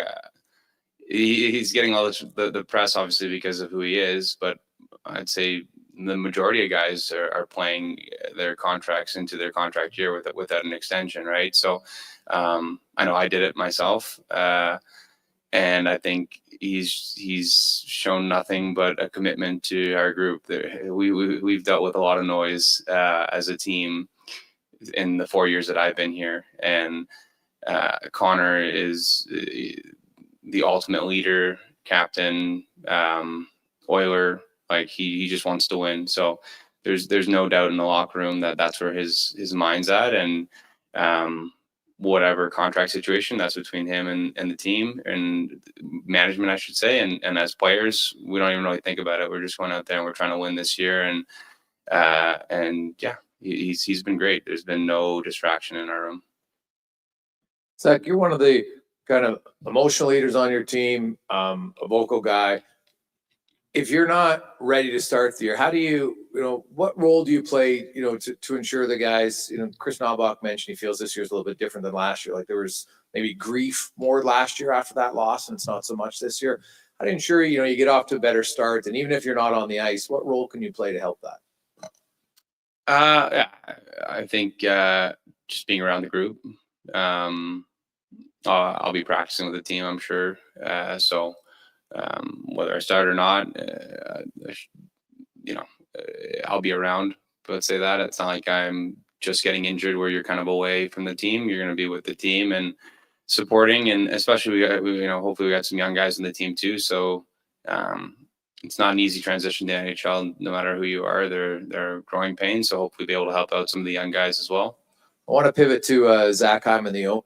he's getting all the press obviously because of who he is, but I'd say the majority of guys are playing their contracts into their contract year without an extension, right? So I know I did it myself, and I think he's shown nothing but a commitment to our group. We've dealt with a lot of noise as a team in the 4 years that I've been here, and Connor is the ultimate leader, captain, Oiler. Like he just wants to win. So there's no doubt in the locker room that that's where his mind's at, and whatever contract situation that's between him and the team and management, I should say. And as players, we don't even really think about it. We're just going out there and we're trying to win this year. And he's been great. There's been no distraction in our room. Zach, you're one of the kind of emotional leaders on your team, a vocal guy. If you're not ready to start the year, how do you, what role do you play, to ensure the guys, Chris Knobloch mentioned he feels this year's a little bit different than last year. Like there was maybe grief more last year after that loss, and it's not so much this year. How do you ensure, you get off to a better start? And even if you're not on the ice, what role can you play to help that? I think just being around the group. I'll be practicing with the team, I'm sure. So whether I start or not, I'll be around. But let's say that it's not like I'm just getting injured where you're kind of away from the team. You're going to be with the team and supporting, and especially hopefully we got some young guys in the team too. So it's not an easy transition to NHL. No matter who you are, they're growing pains. So hopefully be able to help out some of the young guys as well. I want to pivot to Zach Hyman, your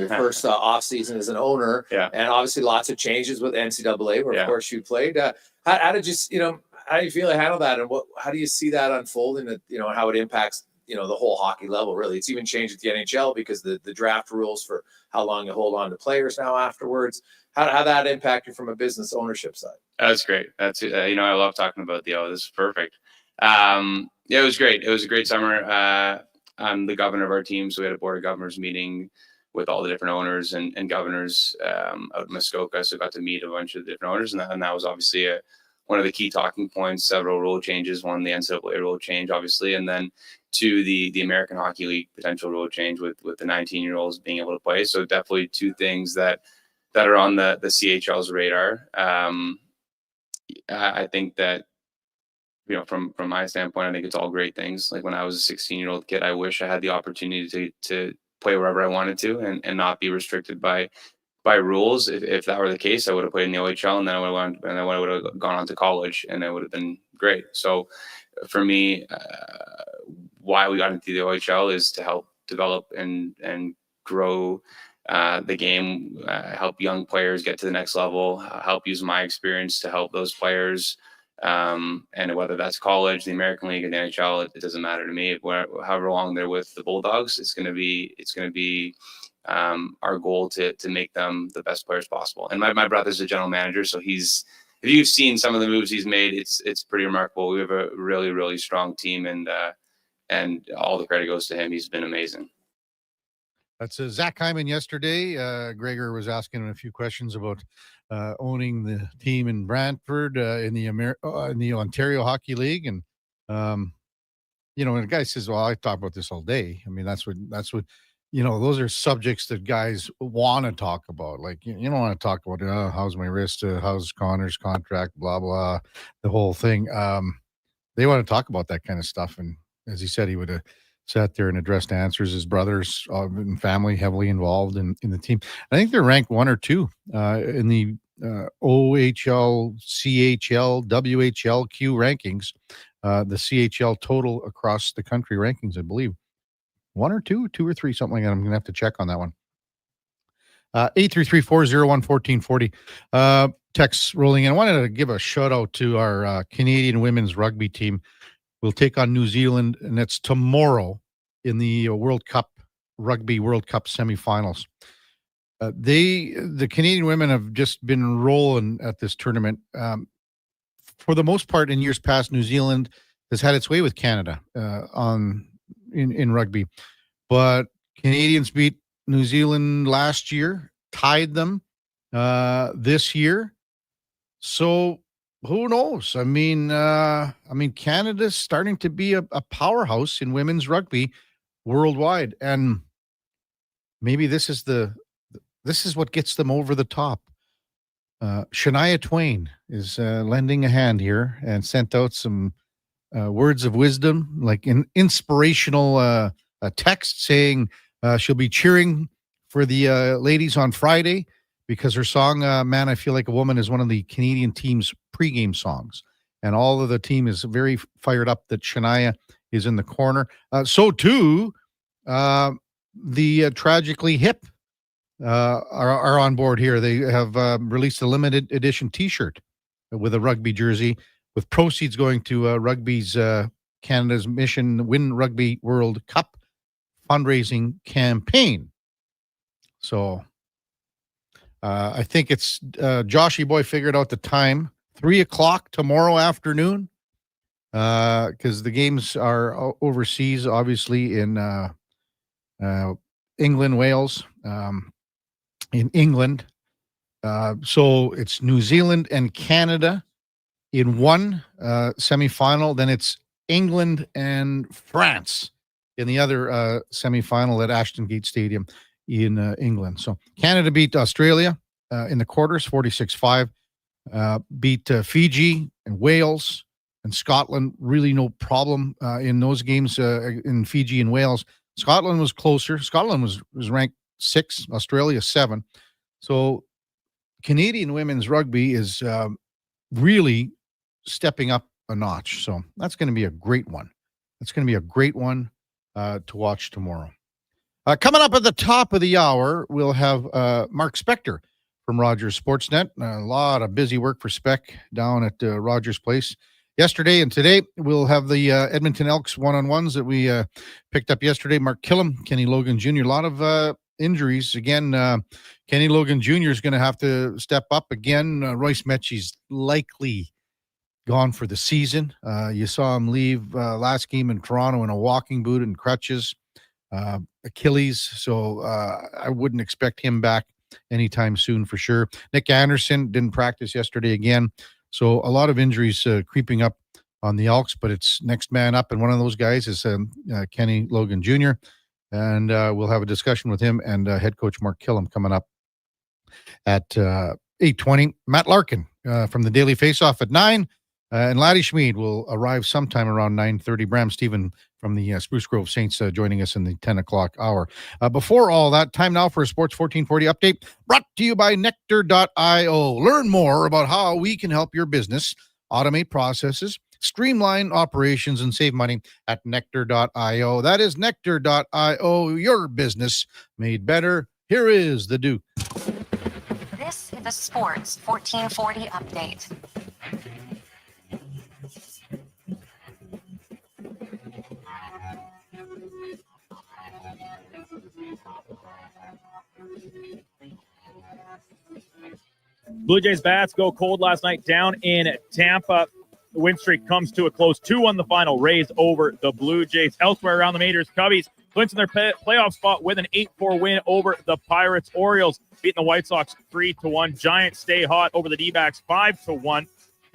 first off season as an owner, and obviously lots of changes with NCAA, where of course you played. How did you, how do you feel to handle that, and how do you see that unfolding? That how it impacts the whole hockey level, really. It's even changed at the NHL because the draft rules for how long you hold on to players now afterwards. How that impact you from a business ownership side? That's great. That's I love talking about the O. This is perfect. Yeah, it was great. It was a great summer. I'm the governor of our team, so we had a board of governors meeting with all the different owners and governors out in Muskoka. So got to meet a bunch of different owners, and that was obviously one of the key talking points. Several rule changes, one the NCAA rule change, obviously, and then two the American Hockey League potential rule change with the 19-year-olds being able to play. So definitely two things that are on the CHL's radar. I think that, from my standpoint, I think it's all great things. Like when I was a 16-year-old kid, I wish I had the opportunity to play wherever I wanted to and not be restricted by rules. If that were the case, I would have played in the OHL, and then I would have gone on to college, and it would have been great. So for me, why we got into the OHL is to help develop and grow the game, help young players get to the next level, help use my experience to help those players. And whether that's college, the American League, or the NHL, it doesn't matter to me. However long they're with the Bulldogs, it's going to be our goal to make them the best players possible. And my brother's a general manager, so if you've seen some of the moves he's made, it's pretty remarkable. We have a really, really strong team, and all the credit goes to him. He's been amazing. That's Zach Hyman yesterday. Gregor was asking him a few questions about owning the team in Brantford in the Ontario Hockey League, and when a guy says, "Well, I talk about this all day," I mean, that's what those are subjects that guys want to talk about. Like you don't want to talk about how's my wrist, how's Connor's contract, blah blah, the whole thing. They want to talk about that kind of stuff, and as he said, he would have sat there and addressed answers. His brothers and family heavily involved in the team. I think they're ranked 1 or 2 in the OHL, CHL, WHLQ rankings, the CHL total across the country rankings, I believe. 1 or 2 or 3, something like that. I'm going to have to check on that one. 833-401-1440. Texts rolling in. I wanted to give a shout out to our Canadian women's rugby team. We'll take on New Zealand, and it's tomorrow in the Rugby World Cup semifinals. The Canadian women have just been rolling at this tournament. For the most part, in years past, New Zealand has had its way with Canada in rugby, but Canadians beat New Zealand last year, tied them this year. So who knows? I mean, Canada's starting to be a powerhouse in women's rugby worldwide, and maybe this is what gets them over the top. Shania Twain is lending a hand here and sent out some words of wisdom, like an inspirational text saying she'll be cheering for the ladies on Friday because her song, Man, I Feel Like a Woman, is one of the Canadian team's pregame songs. And all of the team is very fired up that Shania is in the corner. So too, the Tragically Hip are on board here. They have released a limited edition T-shirt with a rugby jersey, with proceeds going to Rugby's Canada's Mission Win Rugby World Cup fundraising campaign. So I think it's Joshy Boy figured out the time, 3:00 tomorrow afternoon, because the games are overseas, obviously in England, Wales, in England. So it's New Zealand and Canada in one semifinal. Then it's England and France in the other semifinal at Ashton Gate Stadium in England. So Canada beat Australia in the quarters, 46-5. Beat Fiji and Wales and Scotland. Really no problem in those games in Fiji and Wales. Scotland was closer. Scotland was ranked 6, Australia 7. So Canadian women's rugby is really stepping up a notch. So that's going to be a great one. That's going to be a great one to watch tomorrow. Coming up at the top of the hour, we'll have Mark Spector from Rogers Sportsnet. A lot of busy work for Spec down at Rogers Place yesterday and today. We'll have the Edmonton Elks one-on-ones that we picked up yesterday. Mark Killam, Kenny Logan Jr., a lot of injuries. Again, Kenny Logan Jr. is going to have to step up again. Royce Mechie's likely gone for the season. You saw him leave last game in Toronto in a walking boot and crutches, Achilles. So I wouldn't expect him back anytime soon for sure. Nick Anderson didn't practice yesterday again. So a lot of injuries creeping up on the Elks, but it's next man up. And one of those guys is Kenny Logan Jr. And we'll have a discussion with him and head coach Mark Killam coming up at 8:20. Matt Larkin from the Daily Faceoff at 9. And Laddie Schmid will arrive sometime around 9:30. Bram Stephen from the Spruce Grove Saints joining us in the 10 o'clock hour. Before all that, time now for a Sports 1440 update brought to you by Nectar.io. Learn more about how we can help your business automate processes, streamline operations, and save money at Nectar.io. That is Nectar.io, your business made better. Here is the Duke. This is the Sports 1440 update. Blue Jays bats go cold last night down in Tampa. The win streak comes to a close. 2-1 the final. Rays over the Blue Jays. Elsewhere around the majors, Cubbies clinching their playoff spot with an 8-4 win over the Pirates. Orioles beating the White Sox 3-1. Giants stay hot over the D-backs 5-1.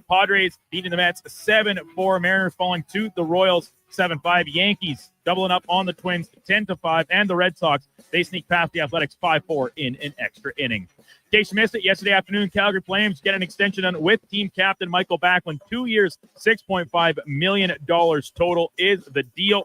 Padres beating the Mets 7-4. Mariners falling to the Royals 7-5. Yankees doubling up on the Twins 10-5. And the Red Sox, they sneak past the Athletics 5-4 in an extra inning. In case you missed it, yesterday afternoon, Calgary Flames get an extension done with team captain Michael Backlund. 2 years, $6.5 million total is the deal.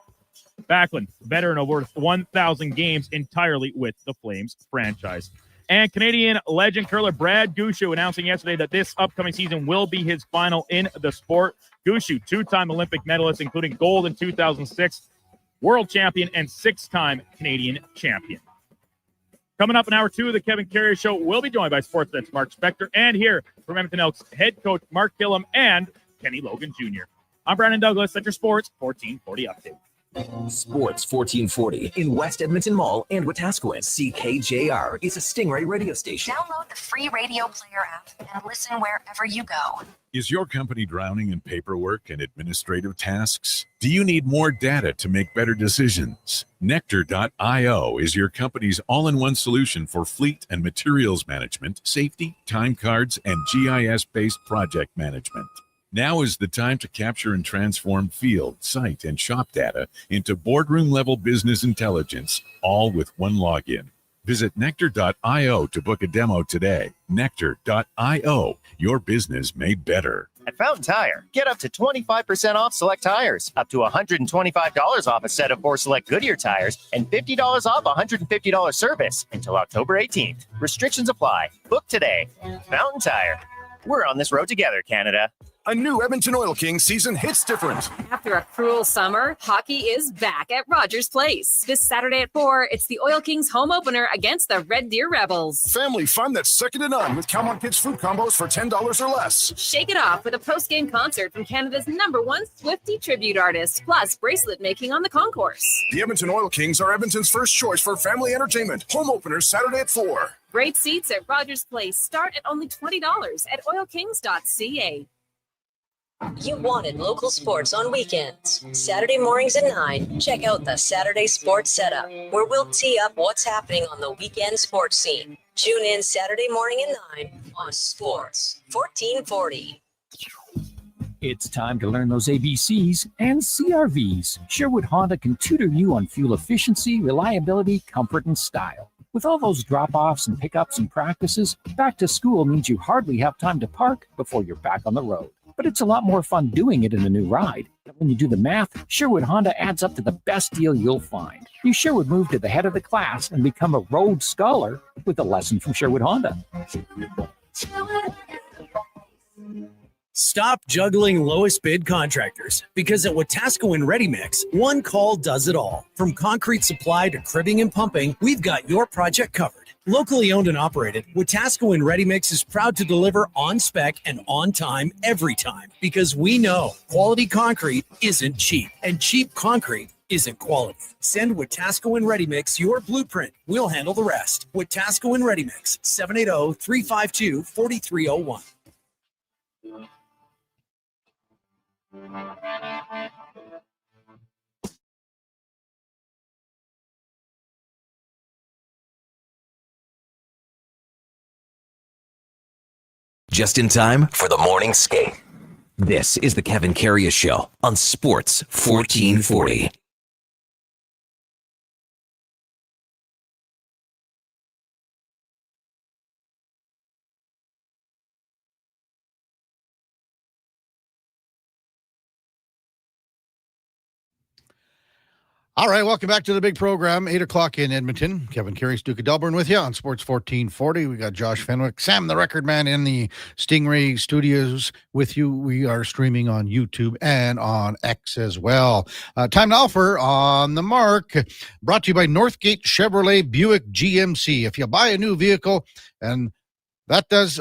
Backlund, veteran of over 1,000 games entirely with the Flames franchise. And Canadian legend curler Brad Gushue announcing yesterday that this upcoming season will be his final in the sport. Gushue, two-time Olympic medalist, including gold in 2006, world champion, and six-time Canadian champion. Coming up in hour 2 of the Kevin Karius Show, we'll be joined by Sportsnet's Mark Spector and here from Edmonton Elks head coach Mark Killam and Kenny Logan Jr. I'm Brandon Douglas at your Sports 1440 update. Sports 1440 in West Edmonton Mall and Wetaskiwin. CKJR is a Stingray radio station. Download the free radio player app and listen wherever you go. Is your company drowning in paperwork and administrative tasks? Do you need more data to make better decisions? Nectar.io is your company's all-in-one solution for fleet and materials management, safety, time cards, and GIS-based project management. Now is the time to capture and transform field, site, and shop data into boardroom-level business intelligence, all with one login. Visit Nectar.io to book a demo today. Nectar.io, your business made better. At Fountain Tire, get up to 25% off select tires, up to $125 off a set of 4 select Goodyear tires, and $50 off $150 service until October 18th. Restrictions apply. Book today. Fountain Tire. We're on this road together, Canada. A new Edmonton Oil Kings season hits different. After a cruel summer, hockey is back at Rogers Place. This Saturday at 4, it's the Oil Kings home opener against the Red Deer Rebels. Family fun that's second to none with Calmont Kids food combos for $10 or less. Shake it off with a post-game concert from Canada's #1 Swiftie tribute artist, plus bracelet making on the concourse. The Edmonton Oil Kings are Edmonton's first choice for family entertainment. Home opener Saturday at 4. Great seats at Rogers Place start at only $20 at oilkings.ca. You wanted local sports on weekends. Saturday mornings at 9, check out the Saturday Sports Setup, where we'll tee up what's happening on the weekend sports scene. Tune in Saturday morning at 9 on Sports 1440. It's time to learn those ABCs and CRVs. Sherwood Honda can tutor you on fuel efficiency, reliability, comfort, and style. With all those drop-offs and pickups and practices, back to school means you hardly have time to park before you're back on the road. But it's a lot more fun doing it in a new ride. When you do the math, Sherwood Honda adds up to the best deal you'll find. You sure would move to the head of the class and become a road scholar with a lesson from Sherwood Honda. Stop juggling lowest bid contractors, because at Wetaskiwin Ready Mix, one call does it all. From concrete supply to cribbing and pumping, we've got your project covered. Locally owned and operated, Wetaskiwin Ready Mix is proud to deliver on spec and on time every time because we know quality concrete isn't cheap and cheap concrete isn't quality. Send Wetaskiwin Ready Mix your blueprint. We'll handle the rest. Wetaskiwin Ready Mix, 780-352-4301. Just in time for the morning skate. This is the Kevin Karius Show on Sports 1440. All right, welcome back to the big program, 8 o'clock in Edmonton. Kevin Karius, Duke of Delburne with you on Sports 1440. We got Josh Fenwick, Sam the Record Man in the Stingray studios with you. We are streaming on YouTube and on X as well. Time now for On the Mark, brought to you by Northgate Chevrolet Buick GMC. If you buy a new vehicle, and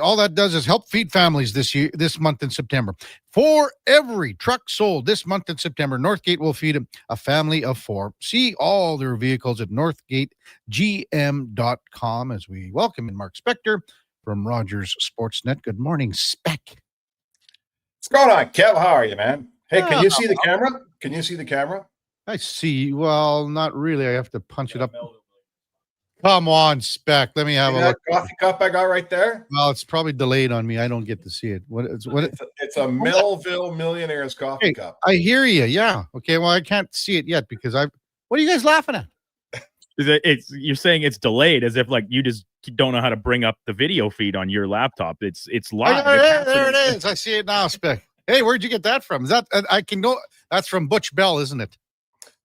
all that does is help feed families this month in September. For every truck sold this month in September, Northgate will feed a family of 4. See all their vehicles at northgategm.com as we welcome in Mark Spector from Rogers Sportsnet. Good morning, Spec. What's going on, Kev? How are you, man? Hey, can you see the camera? Can you see the camera? I see. Well, not really. I have to punch it up. Come on, Spec. Let me have a look. Coffee cup I got right there. Well, it's probably delayed on me. I don't get to see it. It's a Melville Millionaires coffee cup. I hear you. Yeah. Okay. Well, I can't see it yet because what are you guys laughing at? You're saying it's delayed as if like you just don't know how to bring up the video feed on your laptop. It's live. There it is. I see it now, Spec. Hey, where'd you get that from? Is that I can know that's from Butch Bell, isn't it?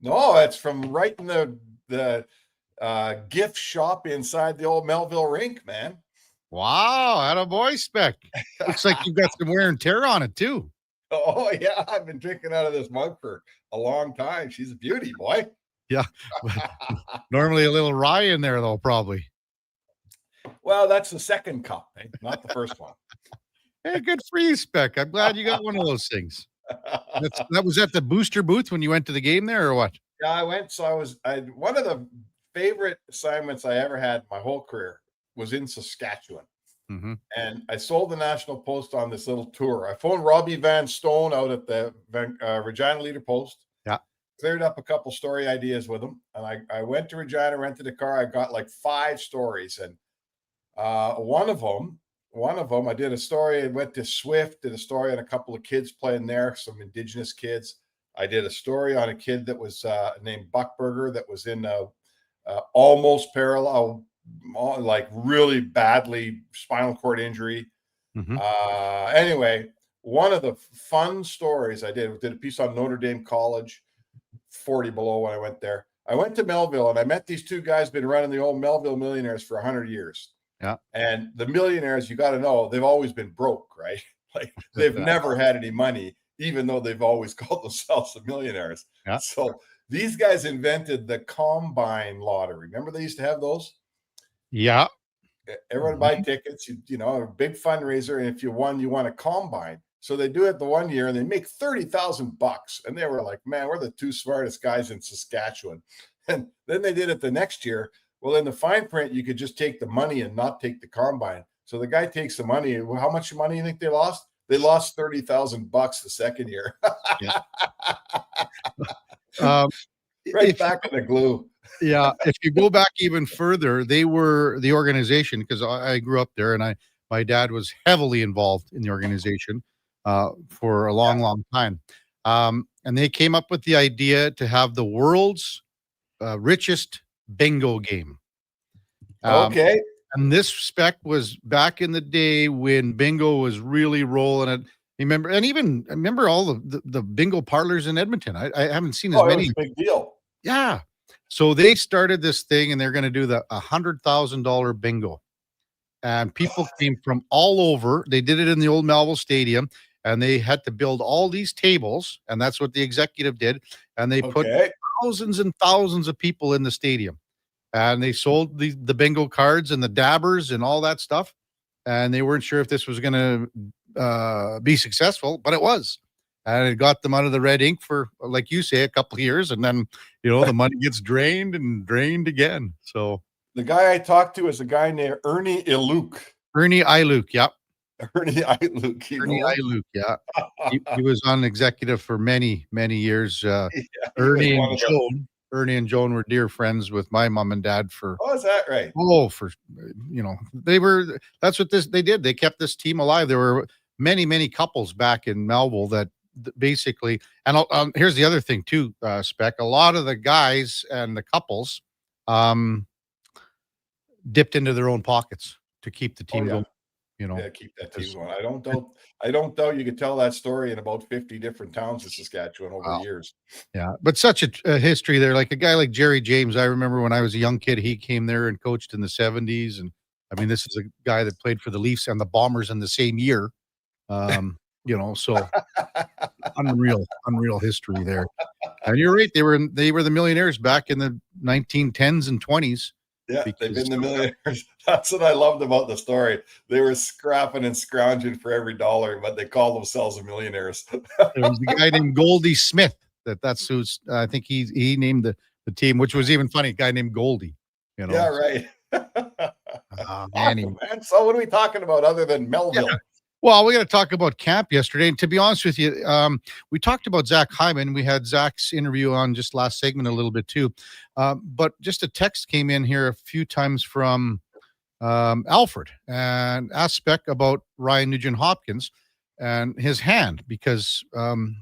No, it's from right in the gift shop inside the old Melville rink, man. Wow, attaboy, Spec. Looks like you've got some wear and tear on it too. Oh yeah, I've been drinking out of this mug for a long time. She's a beauty, boy. Yeah. Normally a little rye in there though, probably. Well, that's the second cup, not the first one. Hey, good for you, Spec. I'm glad you got one of those things. That was at the booster booth when you went to the game there or what? Yeah, I went. So one of the favorite assignments I ever had my whole career was in Saskatchewan. Mm-hmm. And I sold the National Post on this little tour. I phoned Robbie Van Stone out at the Regina Leader Post. Yeah. Cleared up a couple story ideas with him. And I went to Regina, rented a car. I got like 5 stories. And one of them, I did a story. I went to Swift, did a story on a couple of kids playing there, some Indigenous kids. I did a story on a kid that was named Buckberger that was in almost parallel, like really badly spinal cord injury. Mm-hmm. Anyway, one of the fun stories I did a piece on Notre Dame College, 40 below when I went there. I went to Melville and I met these 2 guys been running the old Melville Millionaires for 100 years. Yeah. And the Millionaires, you got to know, they've always been broke, right? Like they've never had any money, even though they've always called themselves the Millionaires. Yeah. So these guys invented the combine lottery. Remember they used to have those? Yeah. Everyone buy tickets, you know, a big fundraiser. And if you won, you won a combine. So they do it the one year and they make $30,000. And they were like, man, we're the 2 smartest guys in Saskatchewan. And then they did it the next year. Well, in the fine print, you could just take the money and not take the combine. So the guy takes the money. How much money do you think they lost? They lost $30,000 the second year. Right back in the glue. Yeah. If you go back even further, they were the organization, because I grew up there and my dad was heavily involved in the organization for a long time. And they came up with the idea to have the world's richest bingo game. Okay. And this Spec was back in the day when bingo was really rolling it. I remember all the bingo parlors in Edmonton. I haven't seen as many. It was a big deal. Yeah. So they started this thing and they're going to do the $100,000 bingo. And people came from all over. They did it in the old Melville Stadium and they had to build all these tables. And that's what the executive did. And they put thousands and thousands of people in the stadium. and they sold the bingo cards and the dabbers and all that stuff, and they weren't sure if this was going to be successful, but it was. And it got them out of the red ink for, like you say, a couple of years, and then the money gets drained and drained again. So the guy I talked to is a guy named Ernie Iluk. Ernie Iluk, yeah. Ernie Iluk. Ernie Iluk, yeah. He was on executive for many, many years. Ernie and Joan were dear friends with my mom and dad for. Oh, is that right? Oh, that's what they did. They kept this team alive. There were many, many couples back in Melville that basically, and here's the other thing too, Spec. A lot of the guys and the couples dipped into their own pockets to keep the team going. Keep that team going. I don't doubt you could tell that story in about 50 different towns in Saskatchewan over years. Yeah, but such a history there. Like a guy like Jerry James, I remember when I was a young kid, he came there and coached in the 70s. And I mean, this is a guy that played for the Leafs and the Bombers in the same year. So unreal history there. And you're right, they were the millionaires back in the 1910s and 20s. Yeah, they've been the millionaires. That's what I loved about the story. They were scrapping and scrounging for every dollar, but they call themselves the millionaires. There was a guy named Goldie Smith. That's who's I think he named the team, which was even funny. A guy named Goldie. Yeah, right. Man. So what are we talking about other than Melville? Yeah. Well, we got to talk about camp yesterday. And to be honest with you, we talked about Zach Hyman. We had Zach's interview on just last segment a little bit too. But just a text came in here a few times from Alfred and asked Spec about Ryan Nugent-Hopkins and his hand, because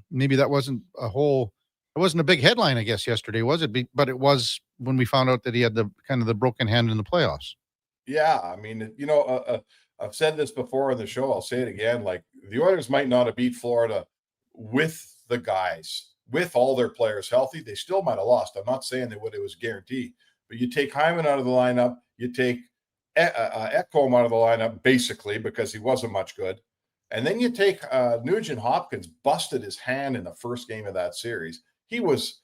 maybe that wasn't a big headline, I guess, yesterday, was it? But it was when we found out that he had the broken hand in the playoffs. Yeah, I mean, I've said this before on the show. I'll say it again. Like, the Oilers might not have beat Florida with the guys, with all their players healthy. They still might have lost. I'm not saying it was guaranteed. But you take Hyman out of the lineup. You take Ekholm out of the lineup, basically, because he wasn't much good. And then you take Nugent-Hopkins, busted his hand in the first game of that series. He was,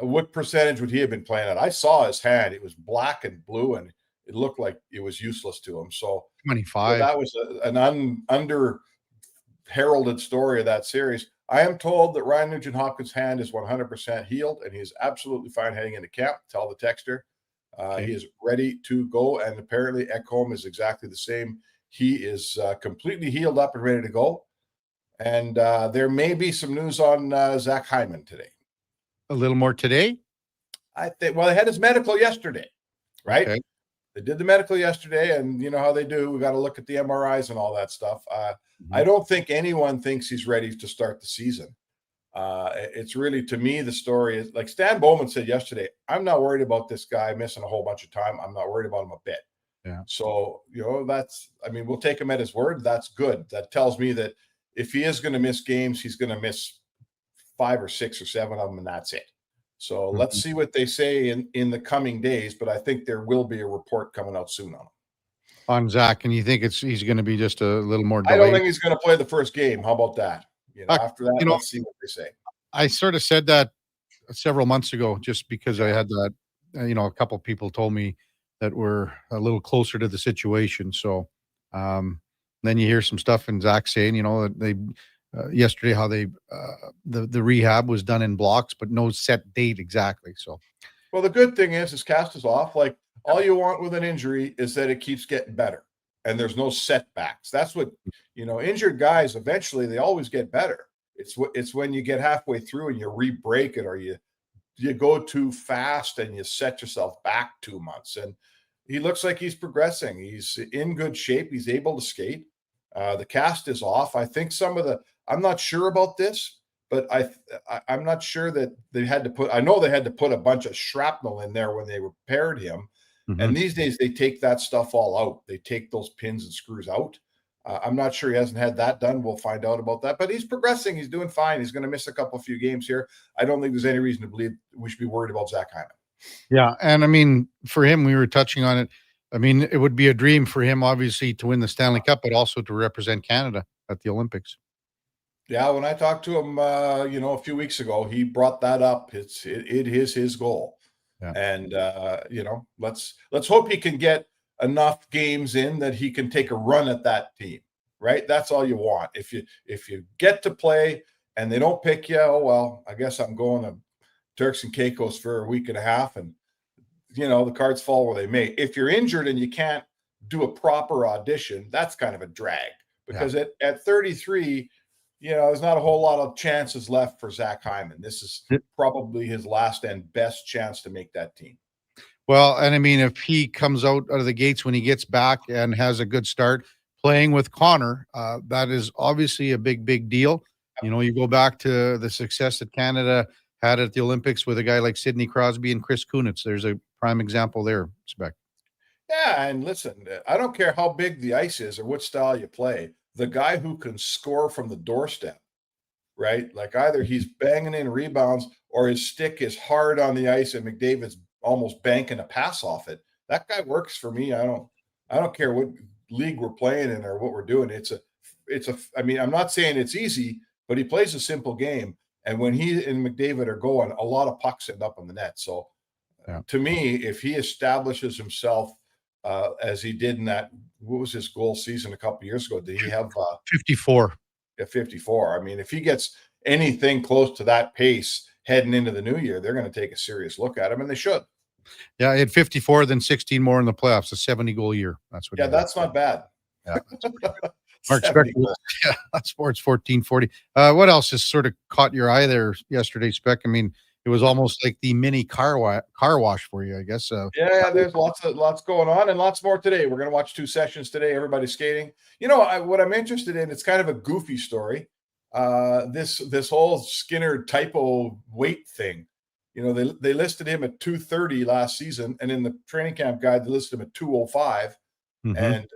what percentage would he have been playing at? I saw his hand. It was black and blue, and it looked like it was useless to him. So 25. So that was an under-heralded story of that series. I am told that Ryan Nugent-Hopkins' hand is 100% healed, and he's absolutely fine heading into camp. Tell the texter. He is ready to go, and apparently Ekholm is exactly the same. He is completely healed up and ready to go. And there may be some news on Zach Hyman today. A little more today? I think. Well, they had his medical yesterday, right? Okay. They did the medical yesterday, and you know how they do. We got to look at the MRIs and all that stuff. I don't think anyone thinks he's ready to start the season. It's really, to me, the story is like Stan Bowman said yesterday, I'm not worried about this guy missing a whole bunch of time. I'm not worried about him a bit. Yeah. So, we'll take him at his word. That's good. That tells me that if he is going to miss games, he's going to miss 5 or 6 or 7 of them, and that's it. So let's see what they say in the coming days, but I think there will be a report coming out soon on him. On Zach, and you think he's going to be just a little more delayed? I don't think he's going to play the first game. How about that? After that, let's see what they say. I sort of said that several months ago, just because I had that, a couple of people told me that we're a little closer to the situation. So then you hear some stuff in Zach saying, that they yesterday how they the rehab was done in blocks, but no set date exactly. So, well, the good thing is his cast is off. Like, all you want with an injury is that it keeps getting better and there's no setbacks. That's what, injured guys, eventually they always get better. It's when you get halfway through and you re-break it, or you go too fast and you set yourself back 2 months. And he looks like he's progressing. He's in good shape. He's able to skate. The cast is off. I think I'm not sure about this, but I'm not sure that they had to put, I know they had to put a bunch of shrapnel in there when they repaired him. Mm-hmm. And these days they take that stuff all out. They take those pins and screws out. I'm not sure he hasn't had that done. We'll find out about that, but he's progressing. He's doing fine. He's going to miss a few games here. I don't think there's any reason to believe we should be worried about Zach Hyman. Yeah. And I mean, for him, we were touching on it. I mean, it would be a dream for him, obviously, to win the Stanley Cup, but also to represent Canada at the Olympics. Yeah, when I talked to him, a few weeks ago, he brought that up. It is his goal. Yeah. And let's hope he can get enough games in that he can take a run at that team, right? That's all you want. If you get to play and they don't pick you, oh well, I guess I'm going to Turks and Caicos for a week and a half, and the cards fall where they may. If you're injured and you can't do a proper audition, that's kind of a drag, because at 33, there's not a whole lot of chances left for Zach Hyman. This is probably his last and best chance to make that team. Well, and I mean, if he comes out of the gates when he gets back and has a good start playing with Connor, that is obviously a big, big deal. You go back to the success that Canada had at the Olympics with a guy like Sidney Crosby and Chris Kunitz. There's a prime example there, Spec. Yeah, and listen, I don't care how big the ice is or what style you play. The guy who can score from the doorstep, right? Like either he's banging in rebounds or his stick is hard on the ice and McDavid's almost banking a pass off it. That guy works for me. I don't care what league we're playing in or what we're doing. I mean, I'm not saying it's easy, but he plays a simple game. And when he and McDavid are going, a lot of pucks end up on the net. So to me, if he establishes himself as he did in that, what was his goal season a couple of years ago? Did he have 54? Yeah, 54. I mean, if he gets anything close to that pace heading into the new year, they're going to take a serious look at him, and they should. Yeah, he had 54, then 16 more in the playoffs, a 70-goal year. That's what. Yeah, that's not bad. Yeah. Mark Speck, Sports 1440. What else has sort of caught your eye there yesterday, Speck? I mean, it was almost like the mini car wash for you, I guess. Yeah, there's lots going on, and lots more today. We're going to watch 2 sessions today. Everybody's skating. What I'm interested in, it's kind of a goofy story. This whole Skinner typo weight thing. They listed him at 230 last season, and in the training camp guide, they listed him at 205. And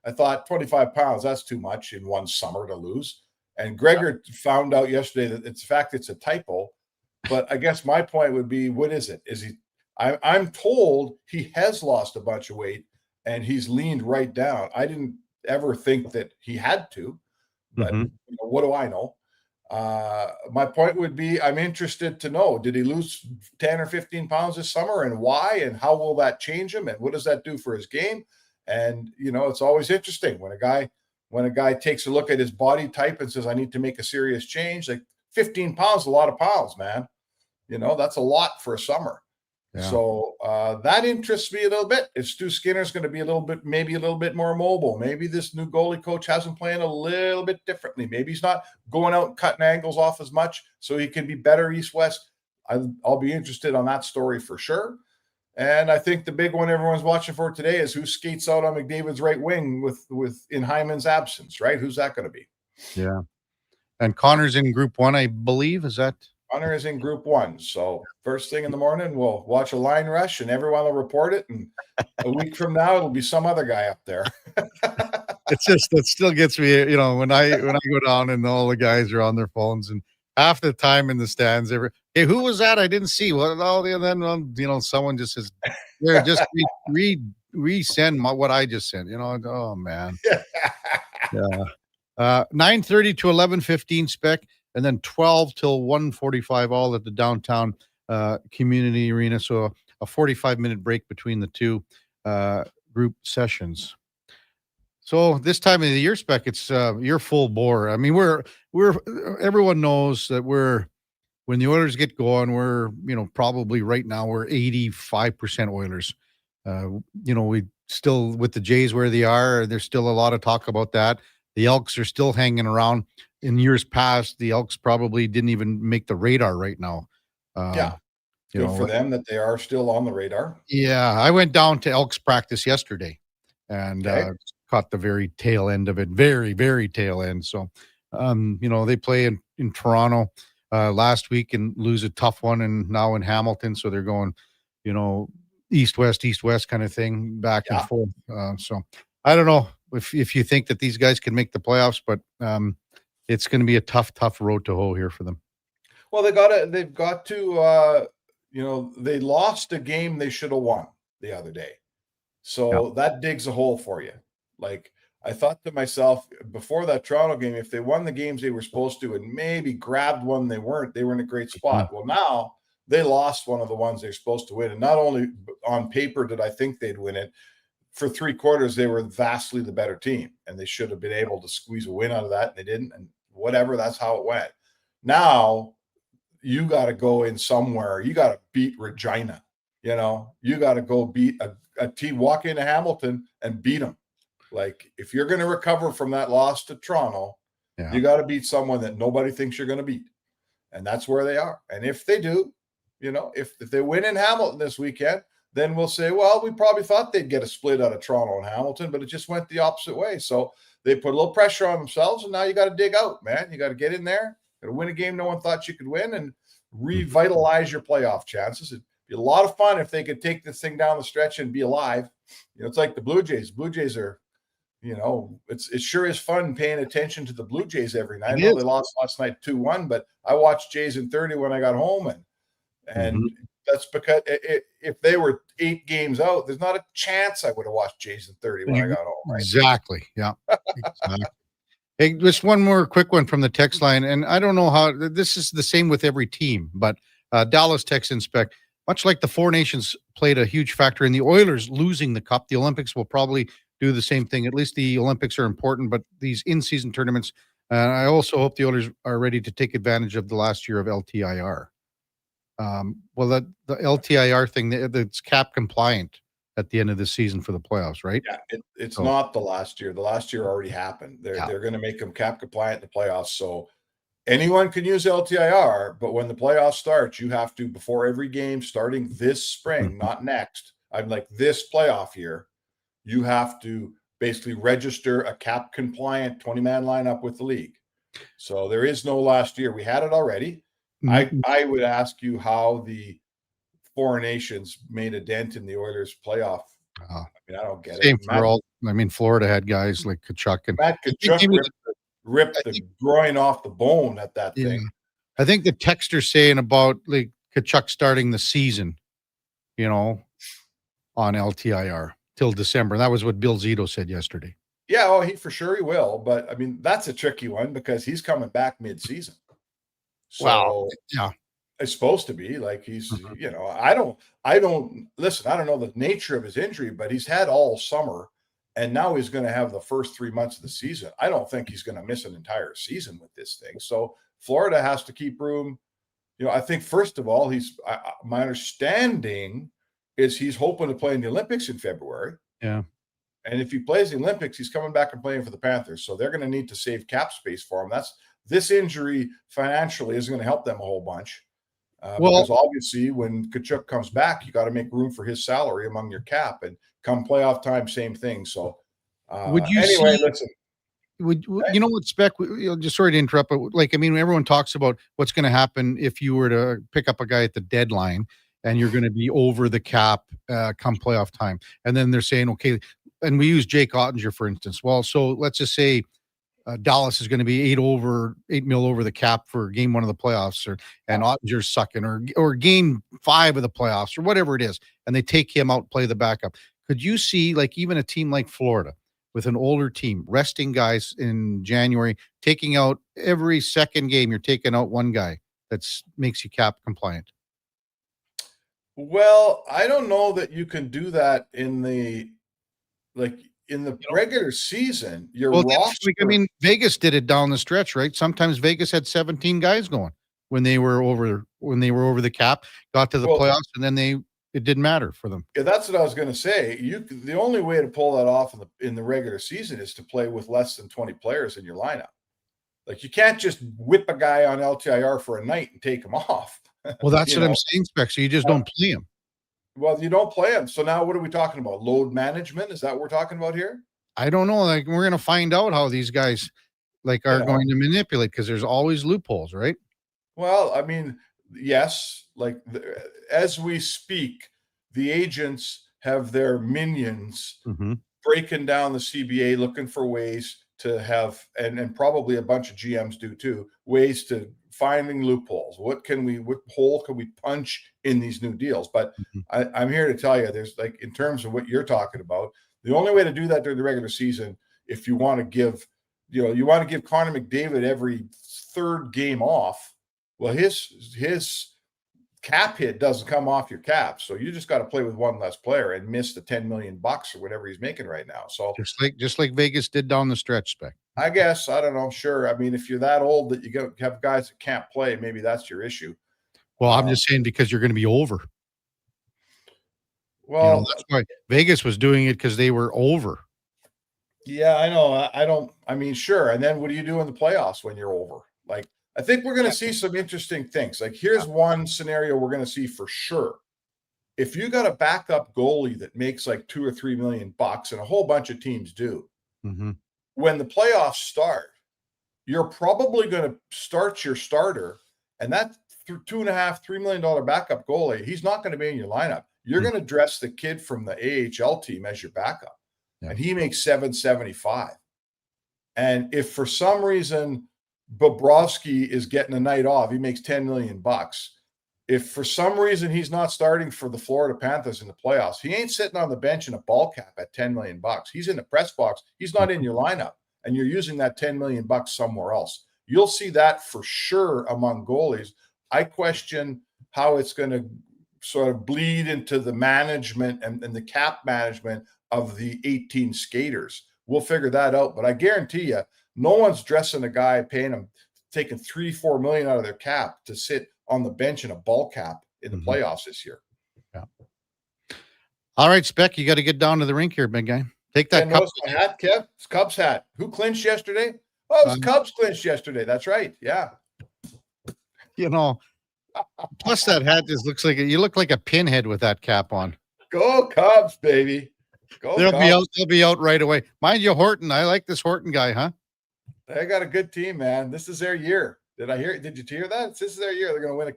I thought 25 pounds, that's too much in one summer to lose. And Gregor found out yesterday that it's a typo. But I guess my point would be, what is it? I'm told he has lost a bunch of weight and he's leaned right down. I didn't ever think that he had to, but what do I know? My point would be, I'm interested to know, did he lose 10 or 15 pounds this summer, and why, and how will that change him, and what does that do for his game? And, it's always interesting when a guy takes a look at his body type and says, I need to make a serious change. Like 15 pounds, a lot of pounds, man. That's a lot for a summer. Yeah. So that interests me a little bit. If Stu Skinner's going to be maybe a little bit more mobile, maybe this new goalie coach has him playing a little bit differently. Maybe he's not going out and cutting angles off as much, so he can be better east-west. I'll be interested on that story for sure. And I think the big one everyone's watching for today is who skates out on McDavid's right wing with in Hyman's absence, right? Who's that going to be? Yeah. And Connor's in Group 1, I believe. Is that? Connor is in Group 1. So first thing in the morning, we'll watch a line rush and everyone will report it. And a week from now, it'll be some other guy up there. It still gets me, when I go down and all the guys are on their phones, and half the time in the stands, hey, who was that? I didn't see. What? And then someone just says, "There, just resend what I just sent." Oh man. Yeah. 9:30 to 11:15 Spec, and then 12 till 1:45, all at the downtown community arena. So a 45-minute break between the two group sessions. So this time of the year, Spec, it's you're full bore. I mean, we're everyone knows that when the Oilers get going, we're probably right now we're 85% Oilers. We still, with the Jays where they are, there's still a lot of talk about that. The Elks are still hanging around. In years past, the Elks probably didn't even make the radar right now. Good for them that they are still on the radar. Yeah, I went down to Elks practice yesterday and caught the very tail end of it. Very, very tail end. So, they play in Toronto last week and lose a tough one, and now in Hamilton. So they're going, east-west kind of thing, back and forth. So I don't know if you think that these guys can make the playoffs, but it's going to be a tough road to hoe here for them. Well, they've got to, they lost a game they should have won the other day. So that digs a hole for you. Like, I thought to myself before that Toronto game, if they won the games they were supposed to and maybe grabbed one they weren't, they were in a great spot. Well, they lost one of the ones they're supposed to win. And not only on paper did I think they'd win it, for 3 quarters, they were vastly the better team, and they should have been able to squeeze a win out of that, and they didn't. And whatever, that's how it went. Now you got to go in somewhere. You got to beat Regina. You know, you got to go beat a team, walk into Hamilton and beat them. Like, if you're going to recover from that loss to Toronto, you got to beat someone that nobody thinks you're going to beat. And that's where they are. And if they do, you know, if they win in Hamilton this weekend, then we'll say, well, we probably thought they'd get a split out of Toronto and Hamilton, but it just went the opposite way. So they put a little pressure on themselves, and now you got to dig out, man. You got to get in there, got to win a game no one thought you could win, and revitalize your playoff chances. It'd be a lot of fun if they could take this thing down the stretch and be alive. You know, it's like the Blue Jays. Blue Jays are, you know, it sure is fun paying attention to the Blue Jays every night. I know they lost last night 2-1, but I watched Jays in 30 when I got home, and that's because if they were 8 games out, there's not a chance I would have watched Jays in 30 when I got home. Right? Exactly. Yeah. Exactly. Hey, just one more quick one from the text line, and I don't know how this is the same with every team, but Dallas text inspect, much like the Four Nations played a huge factor in the Oilers losing the cup, the Olympics will probably do the same thing. At least the Olympics are important, but these in-season tournaments, I also hope the Oilers are ready to take advantage of the last year of LTIR. Well, the LTIR thing, that's cap compliant at the end of the season for the playoffs, right? Yeah, it's not the last year. The last year already happened. They're going to make them cap compliant in the playoffs. So anyone can use LTIR, but when the playoffs start, you have to, before every game starting this spring, not next, I'm like this playoff year, you have to basically register a cap compliant 20-man lineup with the league. So there is no last year. We had it already. I would ask you how the Four Nations made a dent in the Oilers playoff. I mean, I don't get it. Same for all. I mean, Florida had guys like Kachuk and Matt Kachuk ripped the groin off the bone at that thing. I think the texter's saying about like Kachuk starting the season, you know, on LTIR till December. That was what Bill Zito said yesterday. Yeah, oh, he for sure he will. But I mean, that's a tricky one because he's coming back mid-season. So, wow. Yeah. It's supposed to be like he's, you know, I don't listen. I don't know the nature of his injury, but he's had all summer and now he's going to have the first 3 months of the season. I don't think he's going to miss an entire season with this thing. So Florida has to keep room. You know, I think first of all, my understanding is he's hoping to play in the Olympics in February. Yeah. And if he plays the Olympics, he's coming back and playing for the Panthers. So they're going to need to save cap space for him. This injury financially isn't going to help them a whole bunch. Because obviously when Kachuk comes back, you got to make room for his salary among your cap, and come playoff time, same thing. So would you listen. Would you know what, Spec? Just sorry to interrupt, but like, I mean, everyone talks about what's going to happen if you were to pick up a guy at the deadline and you're going to be over the cap come playoff time. And then they're saying, okay, and we use Jake Ottinger, for instance. Well, so let's just say Dallas is going to be 8 mil over the cap for game 1 of the playoffs, and Ottinger's sucking, or game 5 of the playoffs, or whatever it is, and they take him out, play the backup. Could you see, like, even a team like Florida with an older team resting guys in January, taking out every second game, you're taking out one guy that makes you cap compliant? Well, I don't know that you can do that in the regular season. Your roster, I mean, Vegas did it down the stretch, right? Sometimes Vegas had 17 guys going when they were over the cap, got to the playoffs, and then it didn't matter for them. Yeah, that's what I was going to say. The only way to pull that off in the regular season is to play with less than 20 players in your lineup. Like, you can't just whip a guy on LTIR for a night and take him off. Well, that's what I'm saying, Spec. So you just don't play him. Well, you don't play him. So now what are we talking about? Load management? Is that what we're talking about here? I don't know. Like, we're going to find out how these guys are going to manipulate, because there's always loopholes, right? Well, I mean, yes. Like, as we speak, the agents have their minions breaking down the CBA, looking for ways to have, and probably a bunch of GMs do too, ways to finding loopholes. What hole can we punch in these new deals? But I'm here to tell you, there's, like, in terms of what you're talking about, the only way to do that during the regular season, if you want to give, you want to give Connor McDavid every third game off. Well, his cap hit doesn't come off your cap. So you just got to play with one less player and miss the $10 million or whatever he's making right now. So just like Vegas did down the stretch, Spec. I guess, I don't know. Sure. I mean, if you're that old that you have guys that can't play, maybe that's your issue. Well, I'm just saying because you're going to be over. Well, that's why Vegas was doing it, because they were over. Yeah, I know. I mean, sure. And then what do you do in the playoffs when you're over? Like, I think we're going to see some interesting things. Like, here's one scenario we're going to see for sure. If you got a backup goalie that makes like $2 or $3 million, and a whole bunch of teams do, when the playoffs start, you're probably going to start your starter, and that $2.5, $3 million backup goalie, he's not going to be in your lineup. You're going to dress the kid from the AHL team as your backup, and he makes $775. And if for some reason Bobrovsky is getting a night off, he makes $10 million. If for some reason he's not starting for the Florida Panthers in the playoffs, he ain't sitting on the bench in a ball cap at $10 million. He's in the press box. He's not in your lineup, and you're using that $10 million somewhere else. You'll see that for sure among goalies. I question how it's going to sort of bleed into the management and the cap management of the 18 skaters. We'll figure that out. But I guarantee you, no one's dressing a guy, paying him, taking $3-4 million out of their cap to sit on the bench in a ball cap in the playoffs this year. Yeah. All right, Spec, you got to get down to the rink here, big guy. Take that cup. My hat, Kev. It's Cubs hat. Who clinched yesterday? Oh, it was Cubs clinched yesterday. That's right. Yeah. Plus that hat just looks like you look like a pinhead with that cap on. Go Cubs, baby. Go Cubs. They'll be out right away. Mind you, Horton. I like this Horton guy, huh? They got a good team, man. This is their year. Did you hear that? This is their year. They're going to win a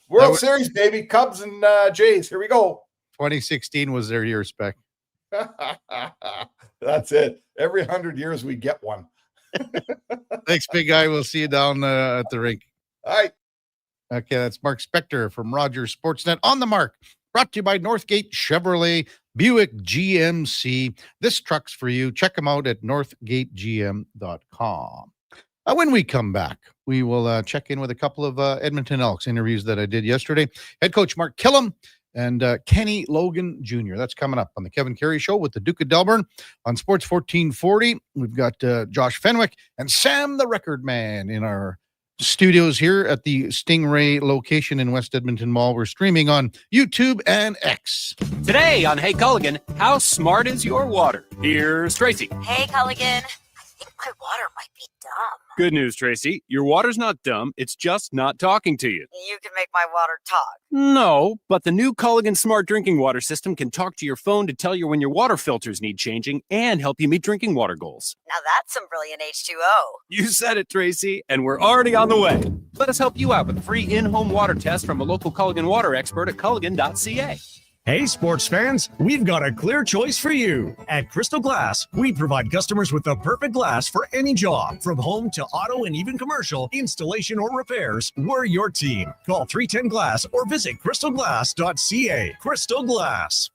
World Series, baby. Cubs and Jays. Here we go. 2016 was their year, Spec. That's it. Every 100 years we get one. Thanks, big guy. We'll see you down at the rink. All right. Okay, that's Mark Spector from Rogers Sportsnet. On the Mark, brought to you by Northgate Chevrolet Buick GMC. This truck's for you. Check them out at northgategm.com. When we come back, we will check in with a couple of Edmonton Elks interviews that I did yesterday. Head coach Mark Killam and Kenny Logan Jr. That's coming up on the Kevin Karius Show with the Duke of Delburne on Sports 1440. We've got Josh Fenwick and Sam the Record Man in our studios here at the Stingray location in West Edmonton Mall. We're streaming on YouTube and X. Today on Hey Culligan, how smart is your water? Here's Tracy. Hey, Culligan. I think my water might be dumb. Good news, Tracy. Your water's not dumb. It's just not talking to you. You can make my water talk. No, but the new Culligan Smart Drinking Water System can talk to your phone to tell you when your water filters need changing and help you meet drinking water goals. Now that's some brilliant H2O. You said it, Tracy, and we're already on the way. Let us help you out with a free in-home water test from a local Culligan water expert at culligan.ca. Hey, sports fans, we've got a clear choice for you. At Crystal Glass, we provide customers with the perfect glass for any job. From home to auto and even commercial, installation or repairs, we're your team. Call 310 Glass or visit crystalglass.ca. Crystal Glass.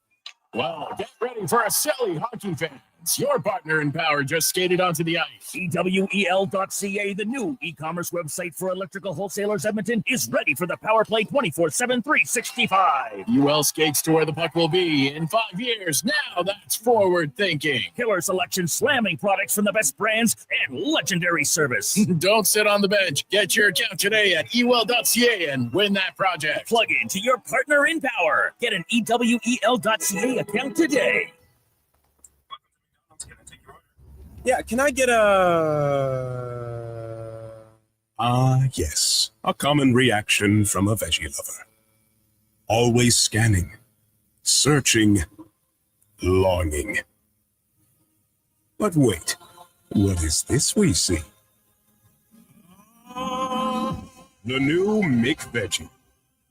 Well, get ready for a silly hockey fans. Your partner in power just skated onto the ice. EWEL.ca, the new e-commerce website for electrical wholesalers Edmonton, is ready for the power play 24/7, 365. UL skates to where the puck will be in 5 years. Now that's forward thinking. Killer selection, slamming products from the best brands, and legendary service. Don't sit on the bench. Get your account today at EWEL.ca and win that project. Plug into your partner in power. Get an EWEL.ca account today. Yeah, can I get a... yes. A common reaction from a veggie lover. Always scanning, searching, longing. But wait, what is this we see? The new McVeggie.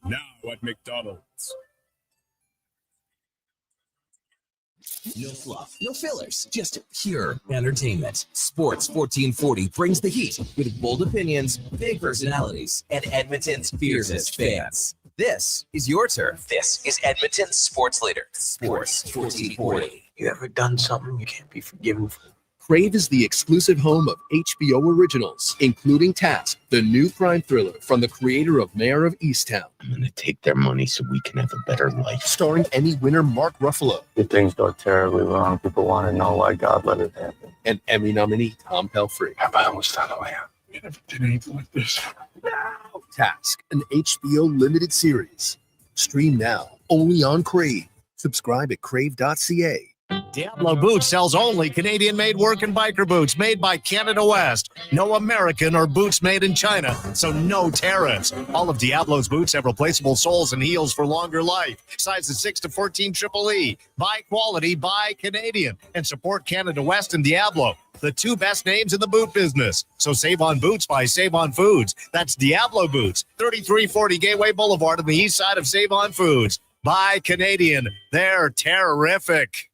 Now at McDonald's. No fluff, no fillers, just pure entertainment. Sports 1440 brings the heat with bold opinions, big personalities, and Edmonton's fiercest fans. This is your turf. This is Edmonton's sports leader, Sports 1440. You ever done something you can't be forgiven for? Crave is the exclusive home of HBO originals, including Task, the new crime thriller from the creator of Mayor of Easttown. I'm going to take their money so we can have a better life. Starring Emmy winner Mark Ruffalo. If things go terribly wrong, people want to know why God let it happen. And Emmy nominee Tom Pelfrey. Have I almost found a way out? You never did anything like this. Task, an HBO limited series. Stream now, only on Crave. Subscribe at crave.ca. Diablo Boots sells only Canadian-made work and biker boots made by Canada West. No American or boots made in China, so no tariffs. All of Diablo's boots have replaceable soles and heels for longer life. Sizes 6 to 14 Triple E. Buy quality, buy Canadian. And support Canada West and Diablo, the two best names in the boot business. So save on boots by Save On Foods. That's Diablo Boots, 3340 Gateway Boulevard on the east side of Save On Foods. Buy Canadian. They're terrific.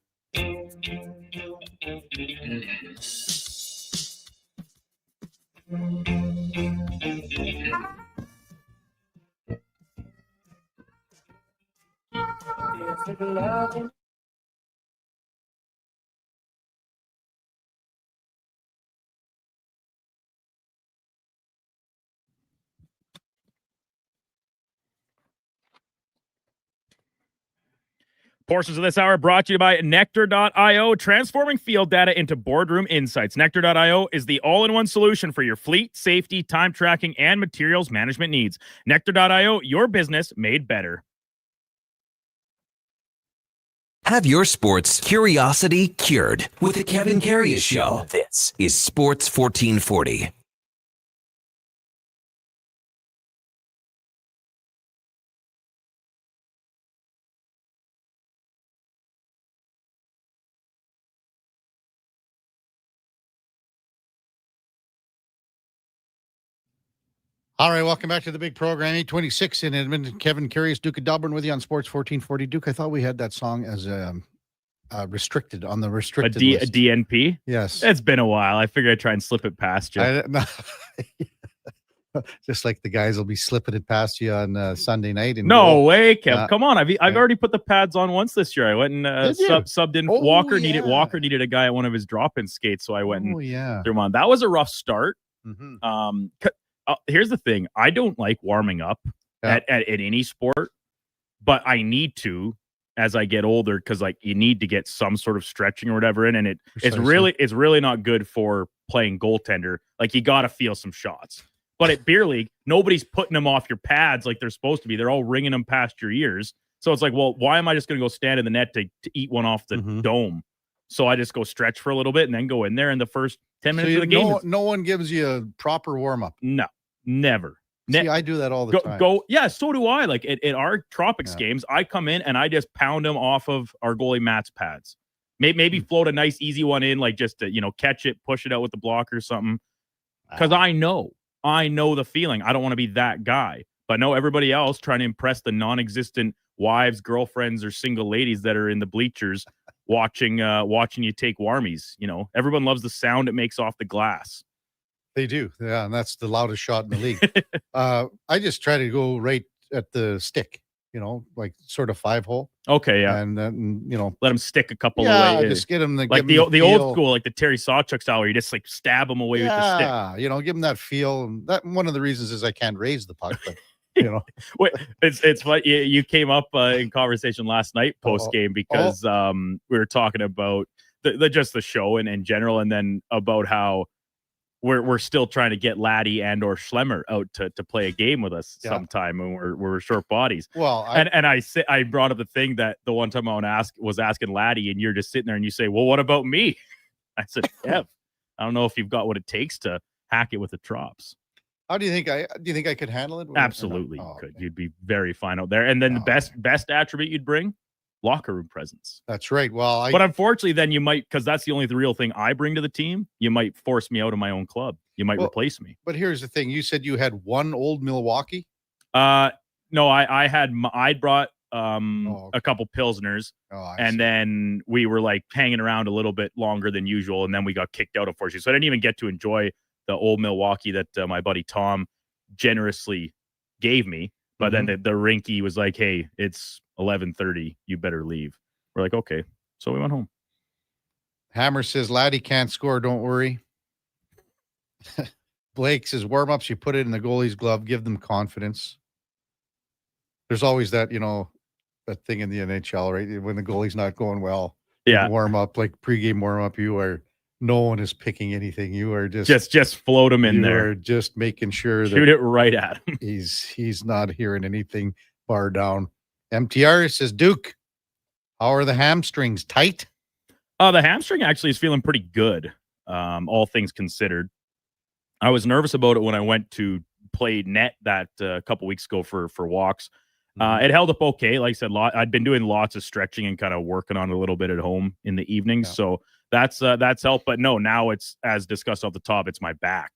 Portions of this hour brought to you by Nectar.io, transforming field data into boardroom insights. Nectar.io is the all-in-one solution for your fleet, safety, time tracking, and materials management needs. Nectar.io, your business made better. Have your sports curiosity cured with the Kevin Karius Show. This is Sports 1440. All right, welcome back to the big program. 826 in Edmonton. Kevin Karius, Duke of Delburne with you on Sports 1440. Duke, I thought we had that song as restricted on the restricted list. A DNP? Yes. It's been a while. I figured I'd try and slip it past you. Just like the guys will be slipping it past you on Sunday night. And No way, Kev. Come on. I've already put the pads on once this year. I went and subbed in. Walker needed a guy at one of his drop-in skates, so I went and threw him on. That was a rough start. Mm-hmm. Here's the thing. I don't like warming up at any sport, but I need to as I get older because like you need to get some sort of stretching or whatever in, and it's really not good for playing goaltender. Like you got to feel some shots. But at beer league, nobody's putting them off your pads like they're supposed to be. They're all ringing them past your ears. So it's like, well, why am I just going to go stand in the net to eat one off the dome? So I just go stretch for a little bit and then go in there in the first 10 minutes of the game. No one gives you a proper warm-up. No, never. See, I do that all the time. Yeah, so do I. Like at our Tropics games, I come in and I just pound them off of our goalie Matt's pads. Maybe float a nice, easy one in, like just to, catch it, push it out with the block or something. Because I know the feeling. I don't want to be that guy. But no, everybody else trying to impress the non-existent wives, girlfriends, or single ladies that are in the bleachers watching you take warmies. Everyone loves the sound it makes off the glass. They do. Yeah, and that's the loudest shot in the league. I just try to go right at the stick, like sort of 5-hole. Okay, yeah. And then, let them stick a couple away. Just get them like the old school, like the Terry Sawchuk style, where you just like stab them away with the stick. Yeah, give them that feel. And that one of the reasons is I can't raise the puck, but Wait, it's what you came up in conversation last night post game because we were talking about just the show and in general, and then about how we're still trying to get Laddie and or Schlemmer out to play a game with us sometime when we're short bodies. Well, I brought up the thing that the one time I was asking Laddie, and you're just sitting there and you say, well, what about me? I said, Kev, I don't know if you've got what it takes to hack it with the Trops. How do you think I could handle it? Absolutely, you could. Okay. You'd be very fine out there. And then the best attribute you'd bring, locker room presence. That's right. Well, but unfortunately, then you might, because that's the only real thing I bring to the team. You might force me out of my own club. You might replace me. But here's the thing: you said you had one old Milwaukee. No, I brought a couple Pilsners, and then we were like hanging around a little bit longer than usual, and then we got kicked out, unfortunately. So I didn't even get to enjoy the old Milwaukee that my buddy Tom generously gave me. But then the rinky was like, hey, it's 11:30. You better leave. We're like, okay. So we went home. Hammer says, Laddie can't score. Don't worry. Blake says, warm-ups, you put it in the goalie's glove. Give them confidence. There's always that, that thing in the NHL, right? When the goalie's not going well. Yeah. Warm-up, like pregame warm-up, no one is picking anything. You are just float him in there. You are just making sure shoot it right at him. He's not hearing anything. Bar down. MTR says, Duke, how are the hamstrings? Tight? The hamstring actually is feeling pretty good, all things considered. I was nervous about it when I went to play net that a couple weeks ago for walks. It held up okay. Like I said, I'd been doing lots of stretching and kind of working on it a little bit at home in the evenings. Yeah. So that's helped. But no, now it's, as discussed off the top, it's my back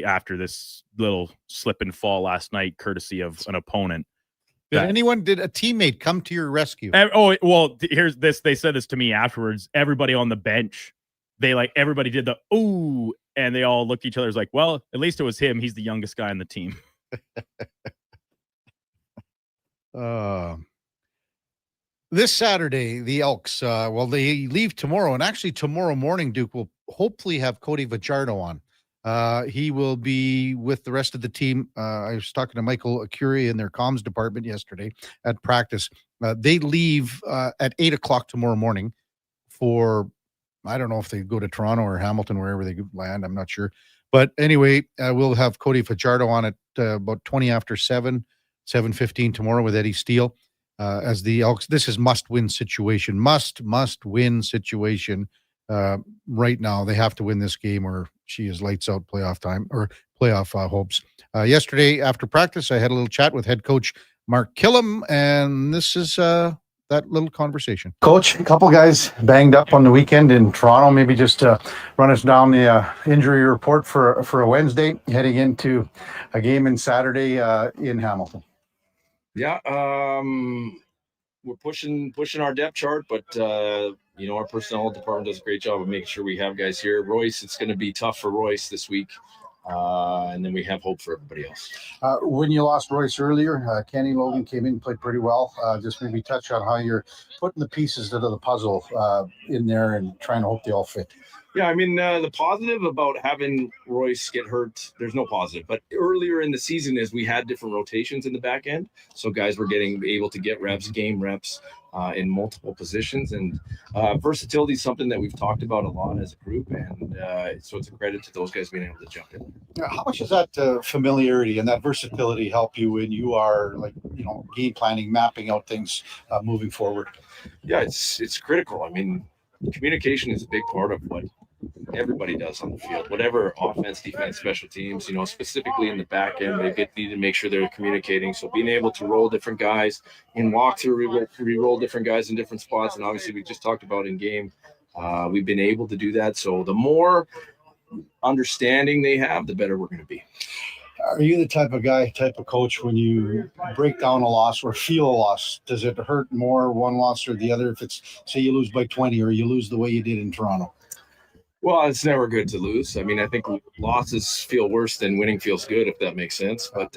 after this little slip and fall last night, courtesy of an opponent. Did a teammate come to your rescue? Oh, well, here's this. They said this to me afterwards. Everybody on the bench, everybody did the, ooh, and they all looked at each other as like, well, at least it was him. He's the youngest guy on the team. This Saturday, the Elks, they leave tomorrow. And actually tomorrow morning, Duke will hopefully have Cody Fajardo on. He will be with the rest of the team. I was talking to Michael Acuri in their comms department yesterday at practice. They leave at 8 o'clock tomorrow morning for, I don't know if they go to Toronto or Hamilton, wherever they land. I'm not sure. But anyway, we'll have Cody Fajardo on at about 20 after 7, 7:15 tomorrow with Eddie Steele. As the Elks, this is must-win situation. Must-win situation. Right now, they have to win this game or she is lights out playoff time or playoff hopes. Yesterday after practice, I had a little chat with head coach Mark Killam, and this is that little conversation. Coach, a couple guys banged up on the weekend in Toronto. Maybe just run us down the injury report for a Wednesday, heading into a game in Saturday in Hamilton. Yeah, we're pushing our depth chart, but our personnel department does a great job of making sure we have guys here. Royce, it's going to be tough for Royce this week, and then we have hope for everybody else. When you lost Royce earlier, Kenny Logan came in and played pretty well. Just maybe touch on how you're putting the pieces of the puzzle in there and trying to hope they all fit. Yeah, I mean, the positive about having Royce get hurt, there's no positive. But earlier in the season is we had different rotations in the back end. So guys were able to get reps, game reps in multiple positions. And versatility is something that we've talked about a lot as a group. And so it's a credit to those guys being able to jump in. How much does that familiarity and that versatility help you when you are game planning, mapping out things moving forward? Yeah, it's critical. I mean, communication is a big part of what everybody does on the field, whatever offense, defense, special teams, specifically in the back end, they need to make sure they're communicating. So being able to roll different guys in walkthrough, we roll different guys in different spots. And obviously we just talked about in game, we've been able to do that. So the more understanding they have, the better we're going to be. Are you the type of coach, when you break down a loss or feel a loss, does it hurt more one loss or the other? If it's, say, you lose by 20 or you lose the way you did in Toronto? Well, it's never good to lose. I mean, I think losses feel worse than winning feels good, if that makes sense. But,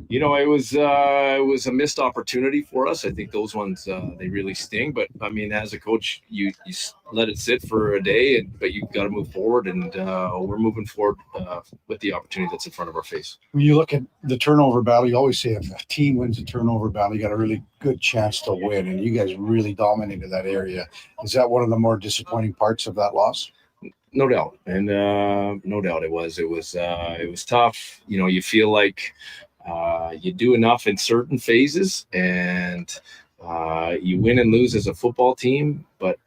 it was a missed opportunity for us. I think those ones, they really sting. But, I mean, as a coach, you let it sit for a day, but you've got to move forward. And we're moving forward with the opportunity that's in front of our face. When you look at the turnover battle, you always say if a team wins a turnover battle, you got a really good chance to win. And you guys really dominated that area. Is that one of the more disappointing parts of that loss? No doubt. And no doubt it was tough. You feel like you do enough in certain phases and you win and lose as a football team. But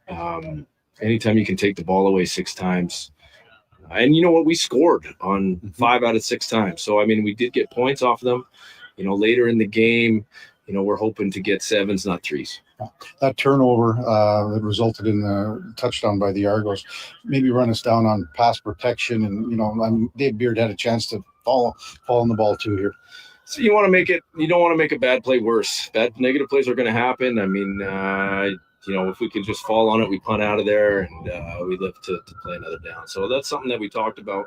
anytime you can take the ball away 6 times, and you know what, we scored on 5 out of 6 times. So, I mean, we did get points off of them, later in the game, we're hoping to get 7s, not 3s. That turnover that resulted in the touchdown by the Argos, maybe run us down on pass protection. And, Dave Beard had a chance to fall on the ball too here. So you don't want to make a bad play worse. Bad negative plays are going to happen. I mean, if we can just fall on it, we punt out of there and we live to play another down. So that's something that we talked about.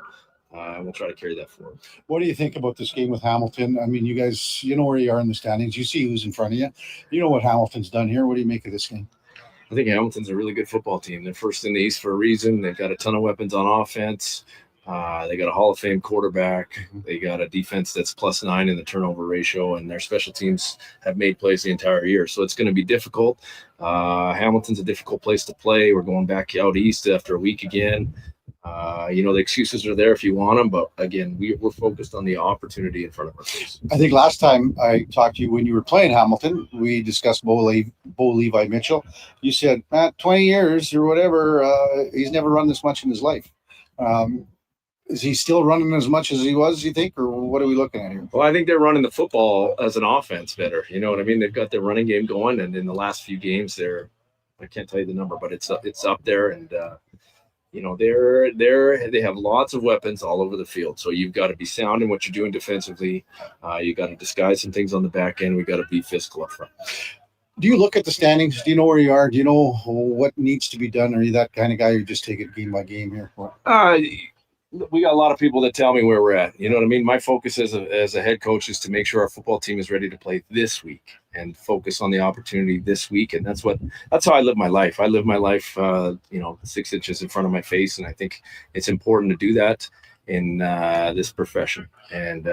We'll try to carry that forward. What do you think about this game with Hamilton? I mean, you guys, where you are in the standings. You see who's in front of you. You know what Hamilton's done here. What do you make of this game? I think Hamilton's a really good football team. They're first in the East for a reason. They've got a ton of weapons on offense. They got a Hall of Fame quarterback. They got a defense that's +9 in the turnover ratio, and their special teams have made plays the entire year. So it's going to be difficult. Hamilton's a difficult place to play. We're going back out east after a week again. The excuses are there if you want them, but again, we're focused on the opportunity in front of our face. I think last time I talked to you when you were playing Hamilton, we discussed Bo Levi Mitchell. You said, 20 years or whatever, he's never run this much in his life. Is he still running as much as he was, you think, or what are we looking at here? Well, I think they're running the football as an offense better. You know what I mean? They've got their running game going, and in the last few games, I can't tell you the number, but it's up there, and they have lots of weapons all over the field. So you've got to be sound in what you're doing defensively. You got to disguise some things on the back end. We got to be physical up front. Do you look at the standings? Do you know where you are? Do you know what needs to be done? Are you that kind of guy who just take it game by game here? We got a lot of people that tell me where we're at. You know what I mean? My focus as a head coach is to make sure our football team is ready to play this week and focus on the opportunity this week. And that's how I live my life. I live my life, 6 inches in front of my face. And I think it's important to do that in this profession and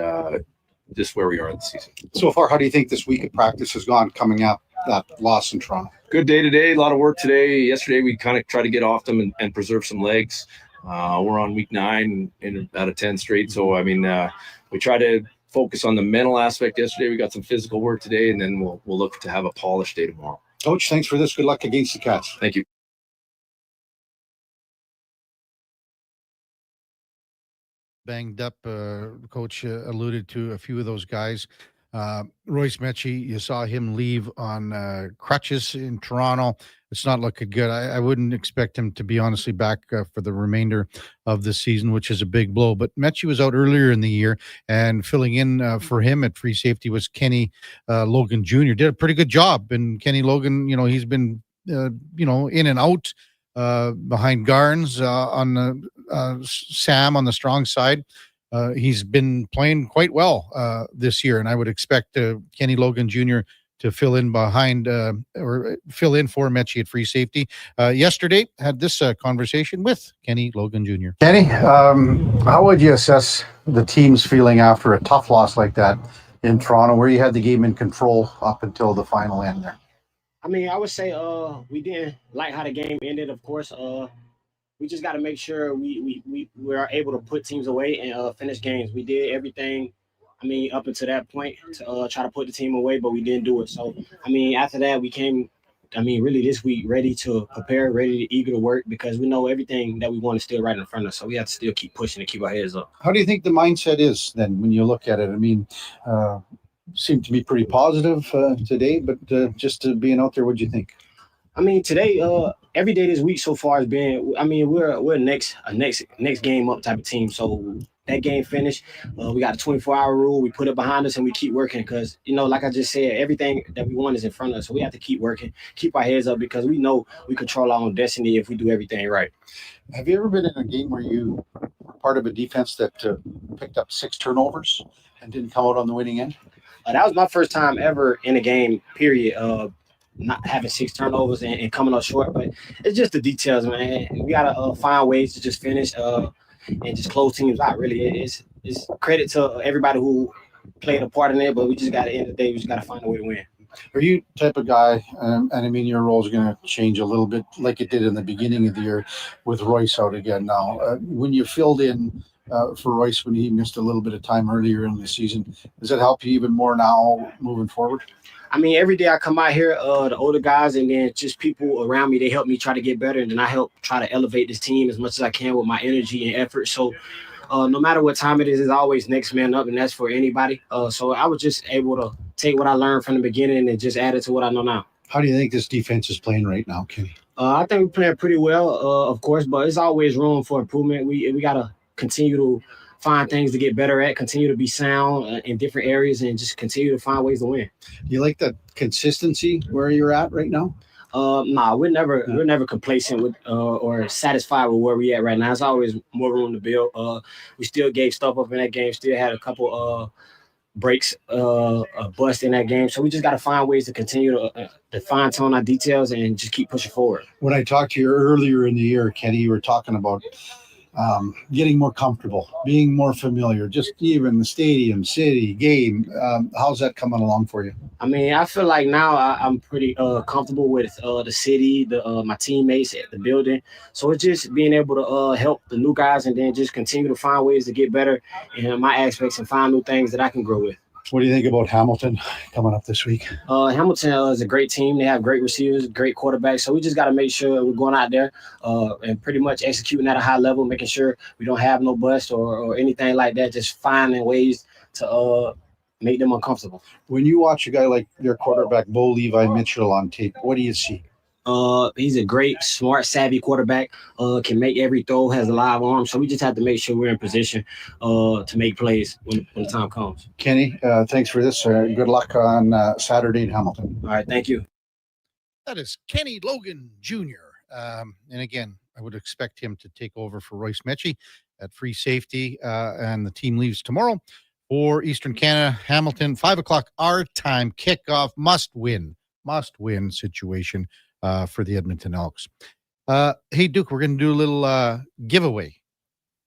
just where we are in the season. So far, how do you think this week of practice has gone coming up that loss in Toronto? Good day today. A lot of work today. Yesterday, we kind of tried to get off them and preserve some legs. We're on week 9 out of 10 straight. So, we try to focus on the mental aspect yesterday. We got some physical work today, and then we'll look to have a polished day tomorrow. Coach, thanks for this. Good luck against the Cats. Thank you. Banged up, Coach alluded to a few of those guys. Royce Mechie, you saw him leave on crutches in Toronto. It's not looking good. I wouldn't expect him to be honestly back for the remainder of the season, which is a big blow. But Mechie was out earlier in the year, and filling in for him at free safety was Kenny Logan Jr. Did a pretty good job. And Kenny Logan, he's been, in and out behind Garnes on Sam on the strong side. He's been playing quite well this year, and I would expect Kenny Logan Jr. to fill in or fill in for Mechie at free safety. Yesterday, had this conversation with Kenny Logan Jr. Kenny, how would you assess the team's feeling after a tough loss like that in Toronto, where you had the game in control up until the final end there? I would say we didn't like how the game ended, of course. We just got to make sure we are able to put teams away and finish games. We did everything, up until that point to try to put the team away, but we didn't do it. So, after that, we came, really this week ready to prepare, eager to work, because we know everything that we want is still right in front of us. So we have to still keep pushing and keep our heads up. How do you think the mindset is then when you look at it? Seemed to be pretty positive today, but just being out there, what do you think? Today, every day this week so far has been. We're a next game up type of team. So that game finished. We got a 24-hour rule. We put it behind us and we keep working because like I just said, everything that we want is in front of us. So we have to keep working, keep our heads up, because we know we control our own destiny if we do everything right. Have you ever been in a game where you were part of a defense that picked up 6 turnovers and didn't come out on the winning end? That was my first time ever in a game, period, not having 6 turnovers and coming up short. But it's just the details, man. We got to find ways to just finish and just close teams out, really. It's credit to everybody who played a part in it, but we just got to, at the end of the day, we just got to find a way to win. Are you type of guy, your role is going to change a little bit like it did in the beginning of the year with Royce out again now. When you filled in for Royce when he missed a little bit of time earlier in the season, does it help you even more now moving forward? Every day I come out here, the older guys and then just people around me, they help me try to get better, and then I help try to elevate this team as much as I can with my energy and effort. So no matter what time it is, it's always next man up, and that's for anybody. So I was just able to take what I learned from the beginning and just add it to what I know now. How do you think this defense is playing right now, Kenny? I think we're playing pretty well, of course, but it's always room for improvement. We got to continue to find things to get better at, continue to be sound in different areas, and just continue to find ways to win. Do you like that consistency where you're at right now? We're never complacent with or satisfied with where we at right now. There's always more room to build. We still gave stuff up in that game. Still had a couple breaks a bust in that game. So we just got to find ways to continue to fine tune our details and just keep pushing forward. When I talked to you earlier in the year, Kenny, you were talking about getting more comfortable, being more familiar, just even the stadium, city, game. How's that coming along for you? I mean, I feel like now I'm pretty comfortable with the city, my teammates at the building. So it's just being able to help the new guys and then just continue to find ways to get better in my aspects and find new things that I can grow with. What do you think about Hamilton coming up this week? Hamilton is a great team. They have great receivers, great quarterbacks. So we just got to make sure we're going out there and pretty much executing at a high level, making sure we don't have no bust or anything like that, just finding ways to make them uncomfortable. When you watch a guy like their quarterback, Bo Levi Mitchell, on tape, what do you see? He's a great, smart, savvy quarterback. Can make every throw, has a live arm. So we just have to make sure we're in position to make plays when the time comes. Kenny, thanks for this. Good luck on Saturday in Hamilton. All right, thank you. That is Kenny Logan Jr. And again, I would expect him to take over for Royce Mechie at free safety. And the team leaves tomorrow for Eastern Canada. Hamilton, 5 o'clock our time kickoff. Must win situation for the Edmonton Elks. Hey, Duke, we're going to do a little giveaway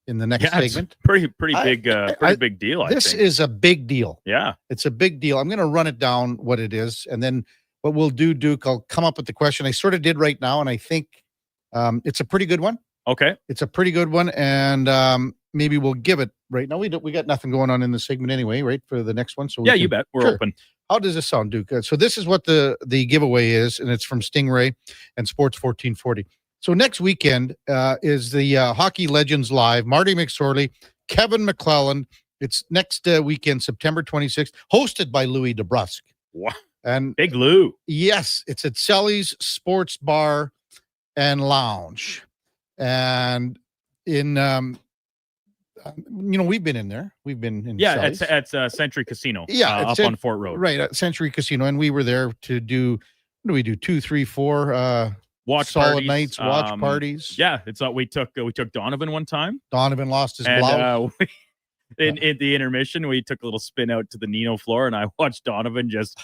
in the next segment. Pretty big deal. This is a big deal. Yeah, it's a big deal. I'm going to run it down what it is, and then what we'll do, Duke, I'll come up with the question. I sort of did right now, and I think it's a pretty good one. Okay, it's a pretty good one, and maybe we'll give it right now. We got nothing going on in the segment anyway, right? For the next one, so yeah, you bet. We're open. How does this sound, Duke? So this is what the giveaway is, and it's from Stingray and Sports 1440. So next weekend is the Hockey Legends Live. Marty McSorley, Kevin McClelland. It's next weekend, September 26th, hosted by Louis DeBrusque. Wow. And Big Lou. Yes, it's at Selly's Sports Bar and Lounge. And in we've been in there. We've been in Sally's. At Century Casino. Up on Fort Road. Right, at Century Casino. And we were there to do, what do we do? 2, 3, 4 watch solid parties. Nights, watch parties. Yeah, it's we took Donovan one time. Donovan lost his blouse. In the intermission, we took a little spin out to the Nino floor, and I watched Donovan just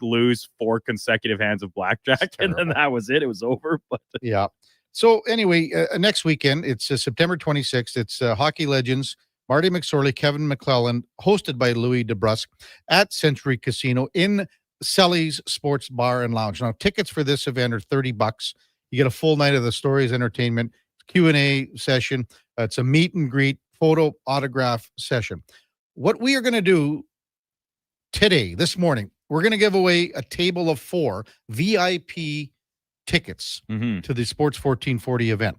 lose 4 consecutive hands of blackjack, and then that was it. It was over. But yeah. So anyway, next weekend, it's September 26th. It's Hockey Legends, Marty McSorley, Kevin McClelland, hosted by Louis DeBrusque at Century Casino in Selly's Sports Bar and Lounge. Now, tickets for this event are $30. You get a full night of the stories, entertainment, Q&A session. It's a meet and greet, photo autograph session. What we are going to do today, this morning, we're going to give away a table of 4 VIP tickets to the Sports 1440 event.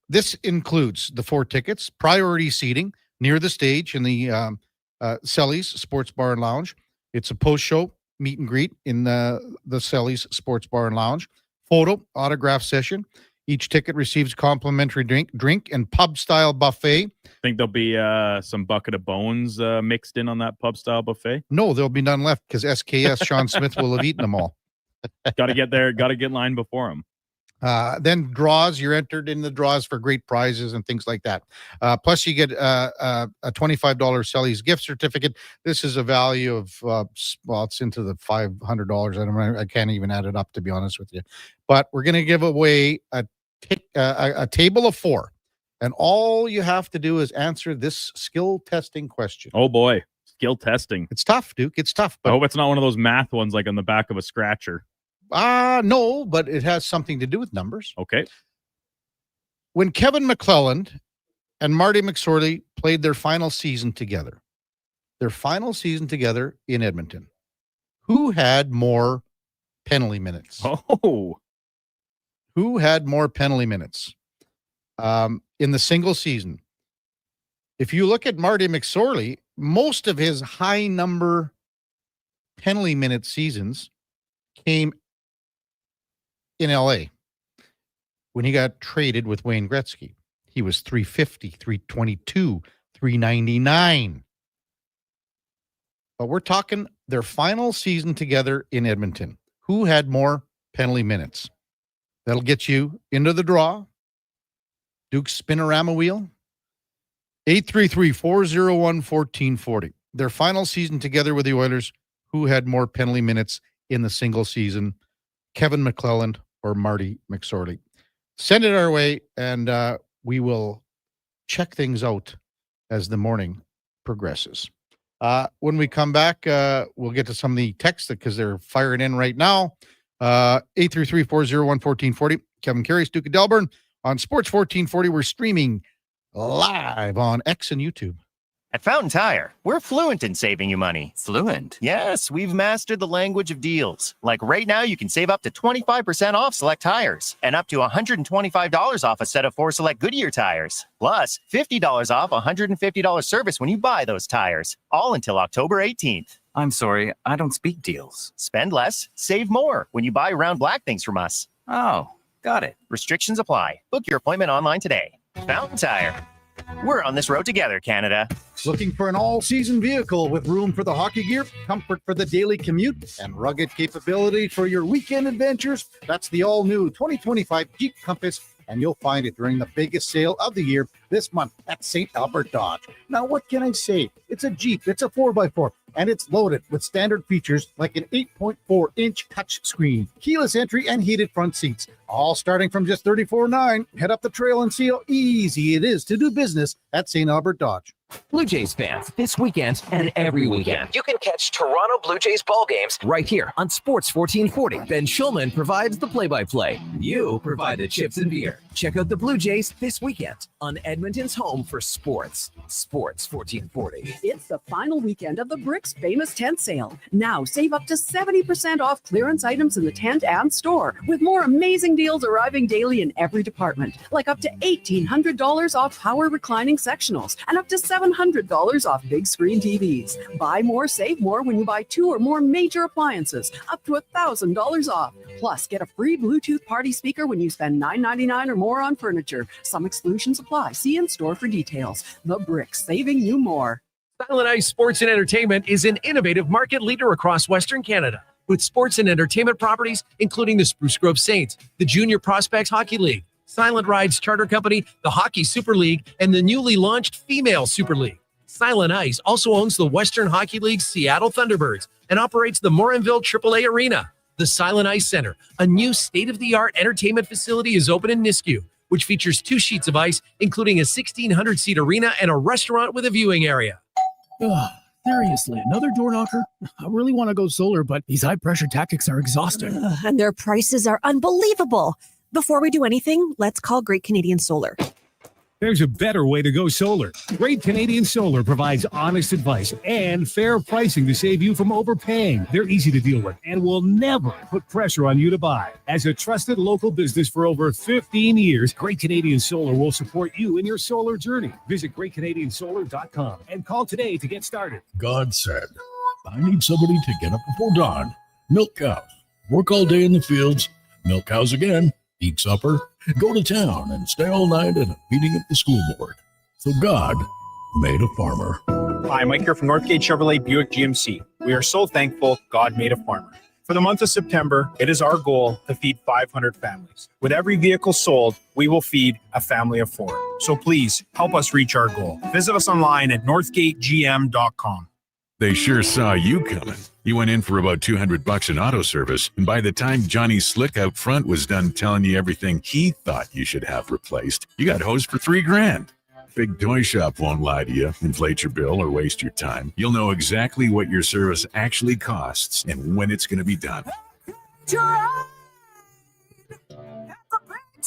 This includes the 4 tickets, priority seating near the stage in the Selly's Sports Bar and Lounge. It's a post-show meet and greet in the Selly's Sports Bar and Lounge. Photo autograph session. Each ticket receives complimentary drink and pub-style buffet. Think there'll be some bucket of bones mixed in on that pub-style buffet? No, there'll be none left because SKS Sean Smith will have eaten them all. Got to get there. Got to get in line before him. Then draws. You're entered in the draws for great prizes and things like that. Plus, you get a $25 Selly's gift certificate. This is a value of, it's into the $500. I can't even add it up, to be honest with you. But we're going to give away a table of 4. And all you have to do is answer this skill testing question. Oh, boy. Skill testing. It's tough, Duke. It's tough. But I hope it's not one of those math ones like on the back of a scratcher. No, but it has something to do with numbers. Okay. When Kevin McClelland and Marty McSorley played their final season together in Edmonton, who had more penalty minutes? Oh. Who had more penalty minutes in the single season? If you look at Marty McSorley, most of his high number penalty minute seasons came in LA when he got traded with Wayne Gretzky. He was 350, 322, 399. But we're talking their final season together in Edmonton. Who had more penalty minutes? That'll get you into the draw. Duke's Spinorama Wheel. 833-401-1440. Their final season together with the Oilers, who had more penalty minutes in the single season, Kevin McClelland or Marty McSorley? Send it our way, and we will check things out as the morning progresses. When we come back, we'll get to some of the texts because they're firing in right now. 833-401-1440. Kevin Karius, Duke of Delburne on Sports 1440. We're streaming live on X and YouTube. At Fountain Tire, we're fluent in saving you money. Fluent? Yes, we've mastered the language of deals. Like right now, you can save up to 25% off select tires and up to $125 off a set of 4 select Goodyear tires. Plus, $50 off $150 service when you buy those tires. All until October 18th. I'm sorry, I don't speak deals. Spend less, save more when you buy round black things from us. Oh, got it. Restrictions apply. Book your appointment online today. Fountain Tire. We're on this road together, Canada. Looking for an all-season vehicle with room for the hockey gear, comfort for the daily commute, and rugged capability for your weekend adventures? That's the all-new 2025 Jeep Compass, and you'll find it during the biggest sale of the year this month at St. Albert Dodge. Now, what can I say? It's a Jeep. It's a 4x4, and it's loaded with standard features like an 8.4-inch touchscreen, keyless entry, and heated front seats. All starting from just $34,900. Head up the trail and see how easy it is to do business at St. Albert Dodge. Blue Jays fans, this weekend and every weekend, you can catch Toronto Blue Jays ball games right here on Sports 1440. Ben Schulman provides the play-by-play. You provide the chips and beer. Check out the Blue Jays this weekend on Edmonton's home for sports. Sports 1440. It's the final weekend of the Bricks Famous Tent Sale. Now save up to 70% off clearance items in the tent and store, with more amazing deals arriving daily in every department, like up to $1,800 off power reclining sectionals and up to $700 off big screen TVs. Buy more, save more when you buy 2 or more major appliances, up to $1,000 off. Plus, get a free Bluetooth party speaker when you spend $9.99 or more on furniture. Some exclusions apply. See in store for details. The Bricks, saving you more. Silent Ice Sports and Entertainment is an innovative market leader across Western Canada, with sports and entertainment properties including the Spruce Grove Saints, the Junior Prospects Hockey League, Silent Rides Charter Company, the Hockey Super League, and the newly launched Female Super League. Silent Ice also owns the Western Hockey League's Seattle Thunderbirds and operates the Morinville AAA Arena. The Silent Ice Center, a new state-of-the-art entertainment facility, is open in Nisku, which features 2 sheets of ice, including a 1,600-seat arena and a restaurant with a viewing area. Seriously, another door knocker? I really want to go solar, but these high-pressure tactics are exhausting. And their prices are unbelievable. Before we do anything, let's call Great Canadian Solar. There's a better way to go solar. Great Canadian Solar provides honest advice and fair pricing to save you from overpaying. They're easy to deal with and will never put pressure on you to buy. As a trusted local business for over 15 years, Great Canadian Solar will support you in your solar journey. Visit greatcanadiansolar.com and call today to get started. God said, I need somebody to get up before dawn, milk cows, work all day in the fields, milk cows again, eat supper, go to town, and stay all night at a meeting at the school board. So God made a farmer. Hi, Mike here from Northgate Chevrolet Buick GMC. We are so thankful God made a farmer. For the month of September, it is our goal to feed 500 families. With every vehicle sold, we will feed a family of 4. So please help us reach our goal. Visit us online at northgategm.com. They sure saw you coming. You went in for about $200 in auto service, and by the time Johnny Slick out front was done telling you everything he thought you should have replaced, you got hosed for $3,000. Big Toy Shop won't lie to you, inflate your bill, or waste your time. You'll know exactly what your service actually costs and when it's going to be done.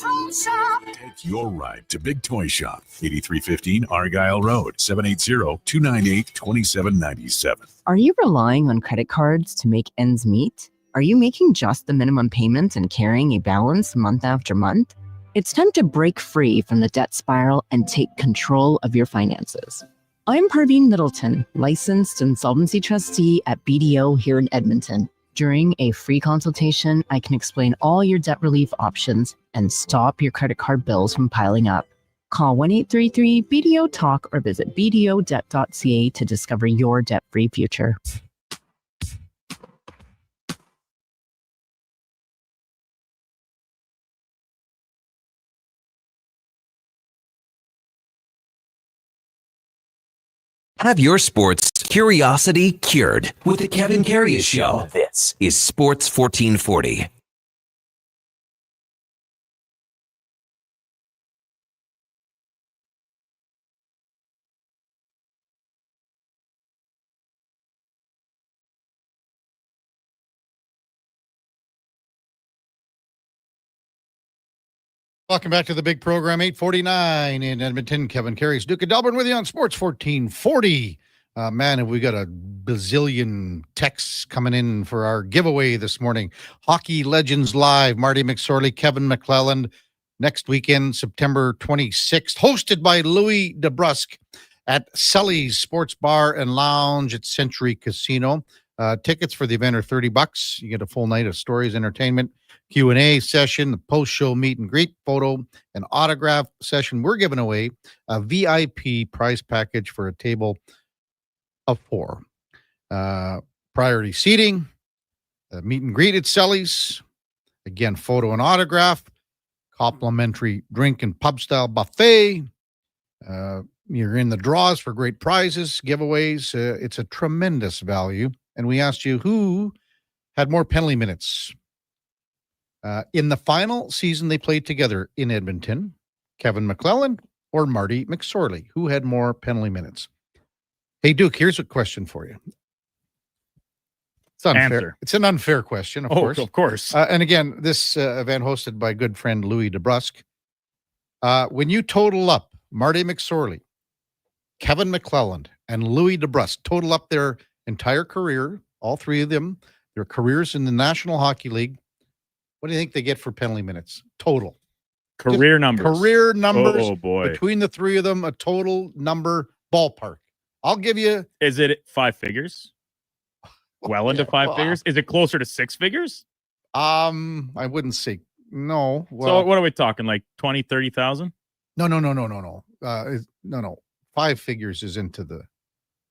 Take your ride to Big Toy Shop, 8315 Argyle Road, 780-298-2797. Are you relying on credit cards to make ends meet? Are you making just the minimum payments and carrying a balance month after month? It's time to break free from the debt spiral and take control of your finances. I'm Parveen Middleton, licensed insolvency trustee at BDO here in Edmonton. During a free consultation, I can explain all your debt relief options and stop your credit card bills from piling up. Call 1-833-BDO-TALK or visit bdodebt.ca to discover your debt-free future. Have your sports curiosity cured with the Kevin Karius Show. This is Sports 1440. Welcome back to the big program, 849 in Edmonton. Kevin Karius, Duke of Delburne with you on Sports 1440. Man, have we got a bazillion texts coming in for our giveaway this morning. Hockey Legends Live, Marty McSorley, Kevin McClelland, next weekend, September 26th, hosted by Louis DeBrusque at Sully's Sports Bar and Lounge at Century Casino. Tickets for the event are $30. You get a full night of stories, entertainment, Q&A session, the post-show meet and greet, photo, and autograph session. We're giving away a VIP prize package for a table of 4. Priority seating, meet and greet at Sully's. Again, photo and autograph, complimentary drink and pub-style buffet. You're in the draws for great prizes, giveaways. It's a tremendous value. And we asked you who had more penalty minutes. In the final season they played together in Edmonton, Kevin McClelland or Marty McSorley, who had more penalty minutes? Hey, Duke, here's a question for you. It's unfair. Answer. It's an unfair question, of course. Of course. And again, this event hosted by good friend Louis DeBrusque. When you total up Marty McSorley, Kevin McClelland, and Louis DeBrusque, total up their entire career, all three of them, their careers in the National Hockey League, what do you think they get for penalty minutes? Total. Career numbers. Career numbers. Oh, boy. Between the three of them, a total number ballpark. I'll give you. Is it 5 figures? Well into 5 figures? Is it closer to 6 figures? I wouldn't say no. So what are we talking? Like 20, 30,000? No. No. 5 figures is into the.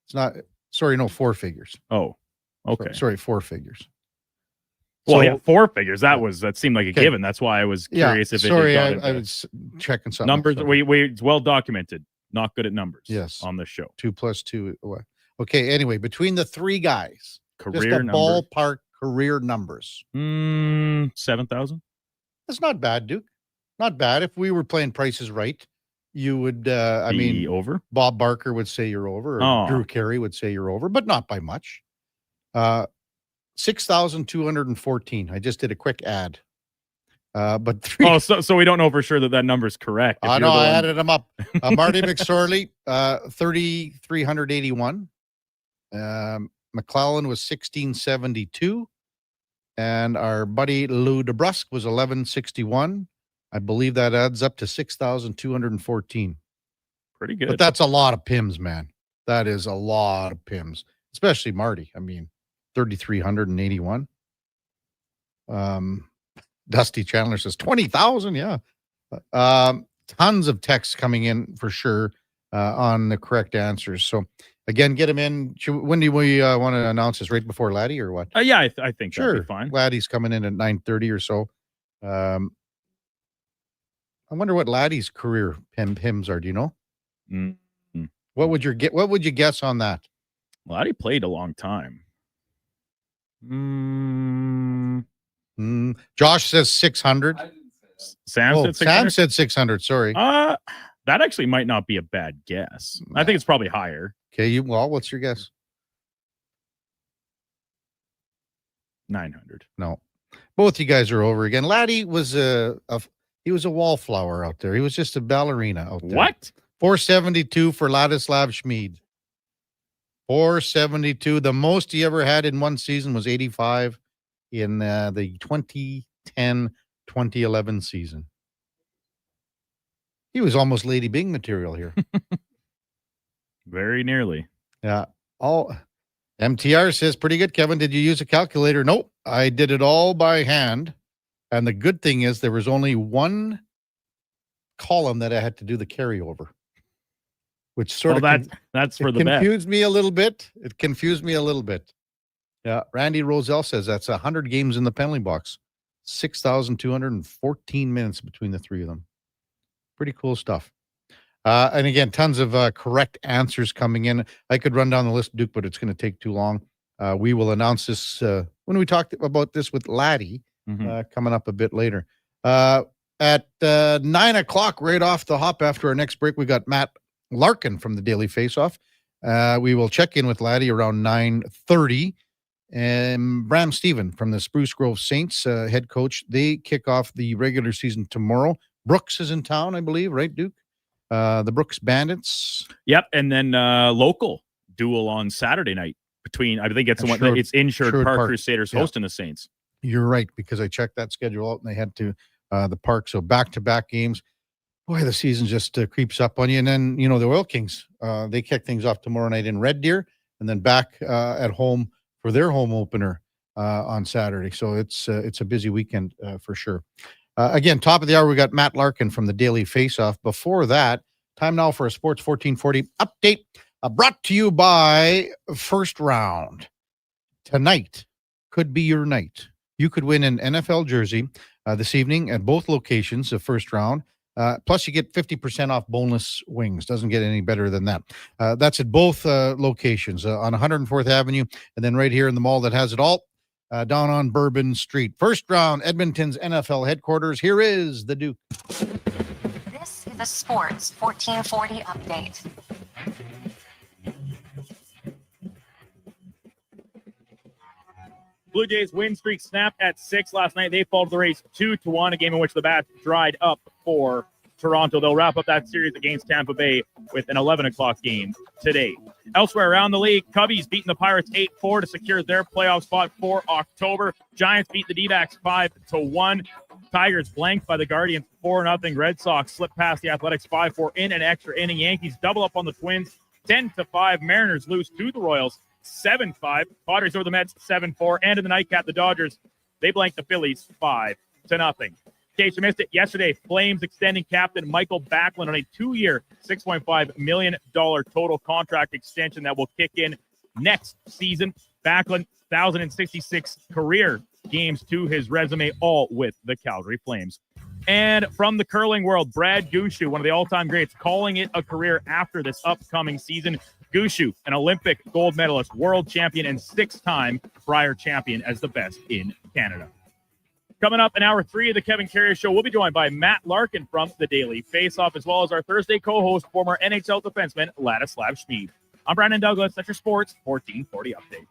It's not. Sorry, no, 4 figures. Oh, okay. Sorry, 4 figures. Well, yeah, 4 figures. That seemed like a given. That's why I was curious if it. Sorry, I was checking something. Numbers. It's well documented. Not good at numbers. Yes, on this show. 2 + 2. Okay. Anyway, between the 3 guys, career just a ballpark career numbers. 7,000. That's not bad, Duke. Not bad. If we were playing Prices Right, you would. I mean, over. Bob Barker would say you're over. Or Drew Carey would say you're over, but not by much. 6,214. I just did a quick add. But 3. Oh, so we don't know for sure that number's correct. I know. I added them up. Marty McSorley, 3,381. McClelland was 1,672. And our buddy Lou DeBrusque was 1,161. I believe that adds up to 6,214. Pretty good. But that's a lot of PIMs, man. That is a lot of PIMs, especially Marty. I mean, 3,381. Dusty Chandler says 20,000. Yeah. Tons of texts coming in for sure on the correct answers. So again, get them in. When do we want to announce this? Right before Laddie or what? Yeah, I think sure. That'd be fine. Laddie's coming in at 9:30 or so. I wonder what Laddie's career PIMs are. Do you know? Mm-hmm. What would you guess on that? Laddie played a long time. Josh says 600. Sam said 600. Sorry. That actually might not be a bad guess. I think it's probably higher. Okay. What's your guess? 900. No, both you guys are over again. Laddie was he was a wallflower out there. He was just a ballerina out there. What? 472 for Ladislav Schmid. 472. The most he ever had in one season was 85 in the 2010-2011 season. He was almost Lady Bing material here. Very nearly. Yeah. MTR says, pretty good, Kevin. Did you use a calculator? Nope. I did it all by hand. And the good thing is there was only one column that I had to do the carryover, which sort of that's for the confused me a little bit. It confused me a little bit. Yeah. Randy Roselle says that's 100 games in the penalty box. 6,214 minutes between the three of them. Pretty cool stuff. And again, tons of correct answers coming in. I could run down the list, Duke, but it's going to take too long. We will announce this when we talked about this with Laddie coming up a bit later. At 9 o'clock, right off the hop after our next break, we got Matt Larkin from the Daily Faceoff. We will check in with Laddie around 9:30. And Bram Stephen from the Spruce Grove Saints, head coach, they kick off the regular season tomorrow. Brooks is in town, I believe, right, Duke? The Brooks Bandits. Yep, and then local duel on Saturday night between, I think it's the one that it's Insured Park Crusaders hosting the Saints. You're right, because I checked that schedule out and they head to the park. So back-to-back games. Boy, the season just creeps up on you. And then, the Oil Kings, they kick things off tomorrow night in Red Deer and then back at home for their home opener on Saturday. So it's a busy weekend for sure. Again, top of the hour, we got Matt Larkin from the Daily Faceoff. Before that, time now for a Sports 1440 update brought to you by First Round. Tonight could be your night. You could win an NFL jersey this evening at both locations of First Round. Plus, you get 50% off boneless wings. Doesn't get any better than that. That's at both locations on 104th Avenue and then right here in the mall that has it all down on Bourbon Street. First Round, Edmonton's NFL headquarters. Here is the Duke. This is a Sports 1440 update. Blue Jays win streak snapped at 6 last night. They followed the race 2-1, a game in which the bats dried up for Toronto. They'll wrap up that series against Tampa Bay with an 11 o'clock game today. Elsewhere around the league, Cubbies beating the Pirates 8-4 to secure their playoff spot for October. Giants beat the D-backs 5-1. Tigers blanked by the Guardians 4-0. Red Sox slipped past the Athletics 5-4 in an extra inning. Yankees double up on the Twins 10-5. Mariners lose to the Royals 7-5. Padres over the Mets 7-4. And in the nightcap, the Dodgers, they blanked the Phillies 5-0. In case you missed it, yesterday, Flames extending captain Michael Backlund on a 2-year, $6.5 million total contract extension that will kick in next season. Backlund, 1,066 career games to his resume, all with the Calgary Flames. And from the curling world, Brad Gushue, one of the all-time greats, calling it a career after this upcoming season. Gushue, an Olympic gold medalist, world champion, and 6-time prior champion as the best in Canada. Coming up in hour 3 of the Kevin Karius Show, we'll be joined by Matt Larkin from the Daily Faceoff, as well as our Thursday co-host, former NHL defenseman Ladislav Schmid. I'm Brandon Douglas. That's your Sports 1440 update.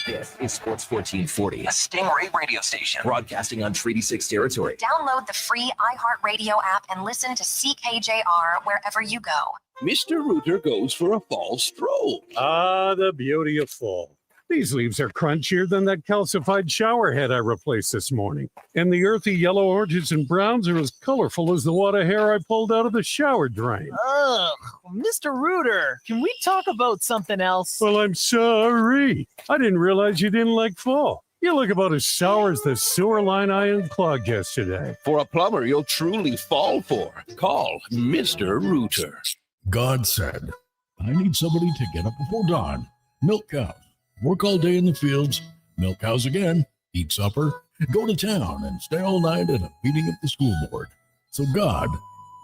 This is Sports 1440, a Stingray radio station broadcasting on Treaty 6 territory. Download the free iHeartRadio app and listen to CKJR wherever you go. Mr. Rooter goes for a fall stroll. Ah, the beauty of fall. These leaves are crunchier than that calcified shower head I replaced this morning. And the earthy yellow oranges and browns are as colorful as the wad of hair I pulled out of the shower drain. Ugh, Mr. Rooter, can we talk about something else? Well, I'm sorry. I didn't realize you didn't like fall. You look about as sour as the sewer line I unclogged yesterday. For a plumber you'll truly fall for. Call Mr. Rooter. God said, I need somebody to get up before dawn, milk cows, work all day in the fields, milk cows again, eat supper, go to town, and stay all night at a meeting of the school board. So God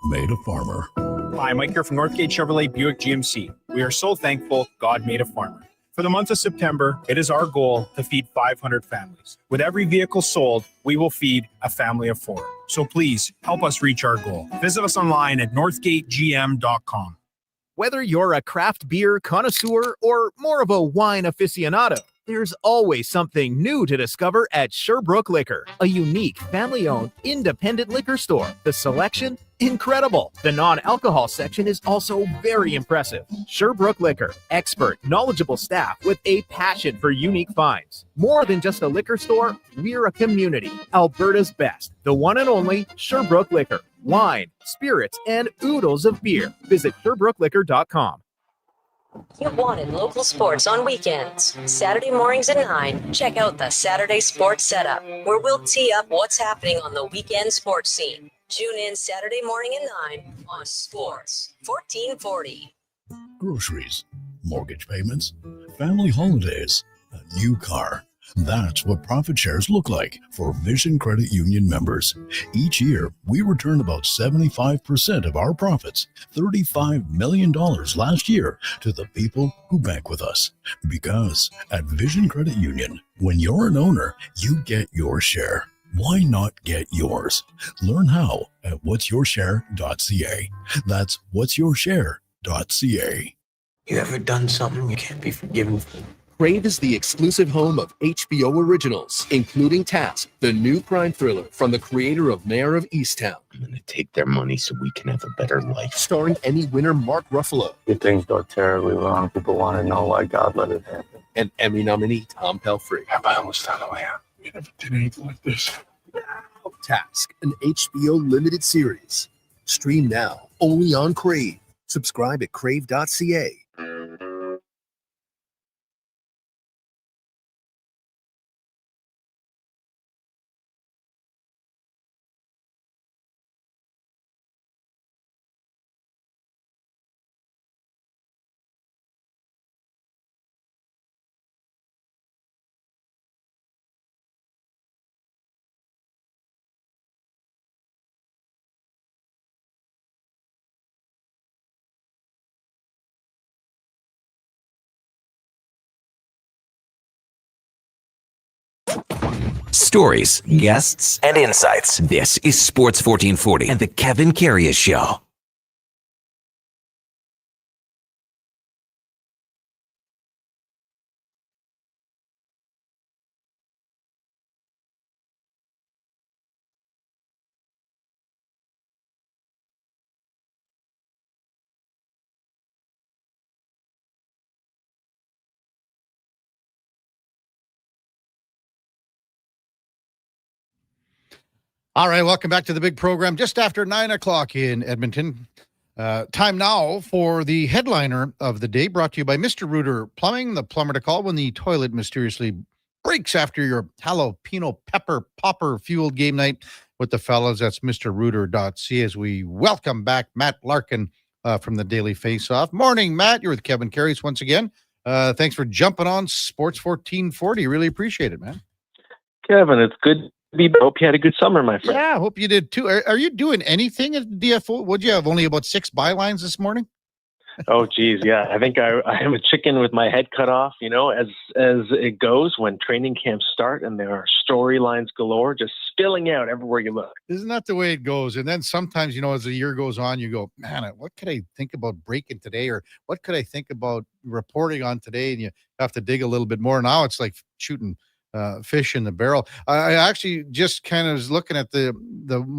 made a farmer. Hi, Mike here from Northgate Chevrolet Buick GMC. We are so thankful God made a farmer. For the month of September, it is our goal to feed 500 families. With every vehicle sold, we will feed a family of 4. So please help us reach our goal. Visit us online at northgategm.com. Whether you're a craft beer connoisseur or more of a wine aficionado, there's always something new to discover at Sherbrooke Liquor, a unique family-owned independent liquor store. The selection, incredible. The non-alcohol section is also very impressive. Sherbrooke Liquor, expert, knowledgeable staff with a passion for unique finds. More than just a liquor store, we're a community. Alberta's best, the one and only Sherbrooke Liquor. Wine, spirits, and oodles of beer. Visit SherbrookeLiquor.com. You wanted local sports on weekends. Saturday mornings at 9, check out the Saturday Sports Setup, where we'll tee up what's happening on the weekend sports scene. Tune in Saturday morning at 9 on Sports 1440. Groceries, mortgage payments, family holidays, a new car. That's what profit shares look like for Vision Credit Union members. Each year, we return about 75% of our profits, $35 million last year, to the people who bank with us. Because at Vision Credit Union, when you're an owner, you get your share. Why not get yours? Learn how at whatsyourshare.ca. That's whatsyourshare.ca. You ever done something you can't be forgiven for? Crave is the exclusive home of HBO originals, including Task, the new crime thriller from the creator of Mayor of Easttown. I'm gonna take their money so we can have a better life. Starring Emmy winner Mark Ruffalo. If things go terribly wrong, people want to know why God let it happen. And Emmy nominee Tom Pelphrey. Have I almost found a way out? We never did anything like this. Task, an HBO limited series. Stream now, only on Crave. Subscribe at crave.ca. Stories, guests, and insights. This is Sports 1440 and the Kevin Karius Show. All right, welcome back to the big program just after 9 o'clock in Edmonton. Time now for the headliner of the day, brought to you by Mr. Rooter Plumbing, the plumber to call when the toilet mysteriously breaks after your jalapeno pepper popper fueled game night with the fellas. That's mrrooter.ca. As we welcome back Matt Larkin from the Daily Face-Off. Morning, Matt. You're with Kevin Karius once again. Thanks for jumping on Sports 1440. Really appreciate it, man. Kevin, it's good. Hope you had a good summer, my friend. Yeah, I hope you did too. Are you doing anything at DFO? Would you have only about 6 bylines this morning? Oh, geez, yeah. I think I am a chicken with my head cut off, you know, as it goes when training camps start and there are storylines galore just spilling out everywhere you look. Isn't that the way it goes? And then sometimes, you know, as the year goes on, you go, man, what could I think about breaking today? Or what could I think about reporting on today? And you have to dig a little bit more. Now it's like shooting fish in the barrel. I actually just kind of was looking at the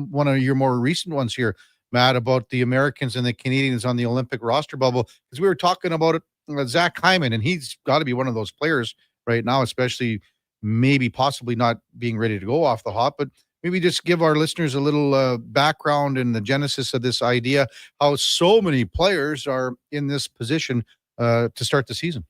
one of your more recent ones here, Matt, about the Americans and the Canadians on the Olympic roster bubble, because we were talking about it, Zach Hyman, and he's got to be one of those players right now, especially maybe possibly not being ready to go off the hop, but maybe just give our listeners a little background and the genesis of this idea, how so many players are in this position to start the season.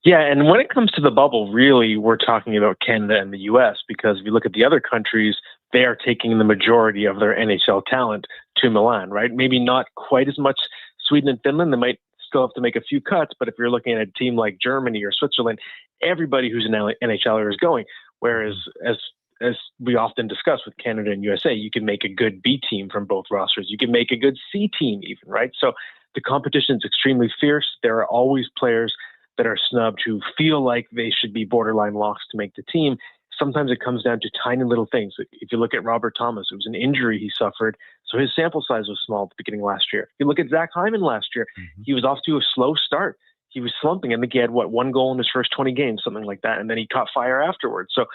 Yeah, and when it comes to the bubble, really, we're talking about Canada and the U.S., because if you look at the other countries, they are taking the majority of their NHL talent to Milan, right? Maybe not quite as much Sweden and Finland. They might still have to make a few cuts, but if you're looking at a team like Germany or Switzerland, everybody who's an NHLer is going. Whereas, as we often discuss with Canada and USA, you can make a good B team from both rosters. You can make a good C team even, right? So the competition is extremely fierce. There are always players that are snubbed who feel like they should be borderline locks to make the team. Sometimes it comes down to tiny little things. If you look at Robert Thomas, it was an injury he suffered, so his sample size was small at the beginning of last year. If you look at Zach Hyman last year, he was off to a slow start. He was slumping. I think he had, 1 goal in his first 20 games, something like that, and then he caught fire afterwards. So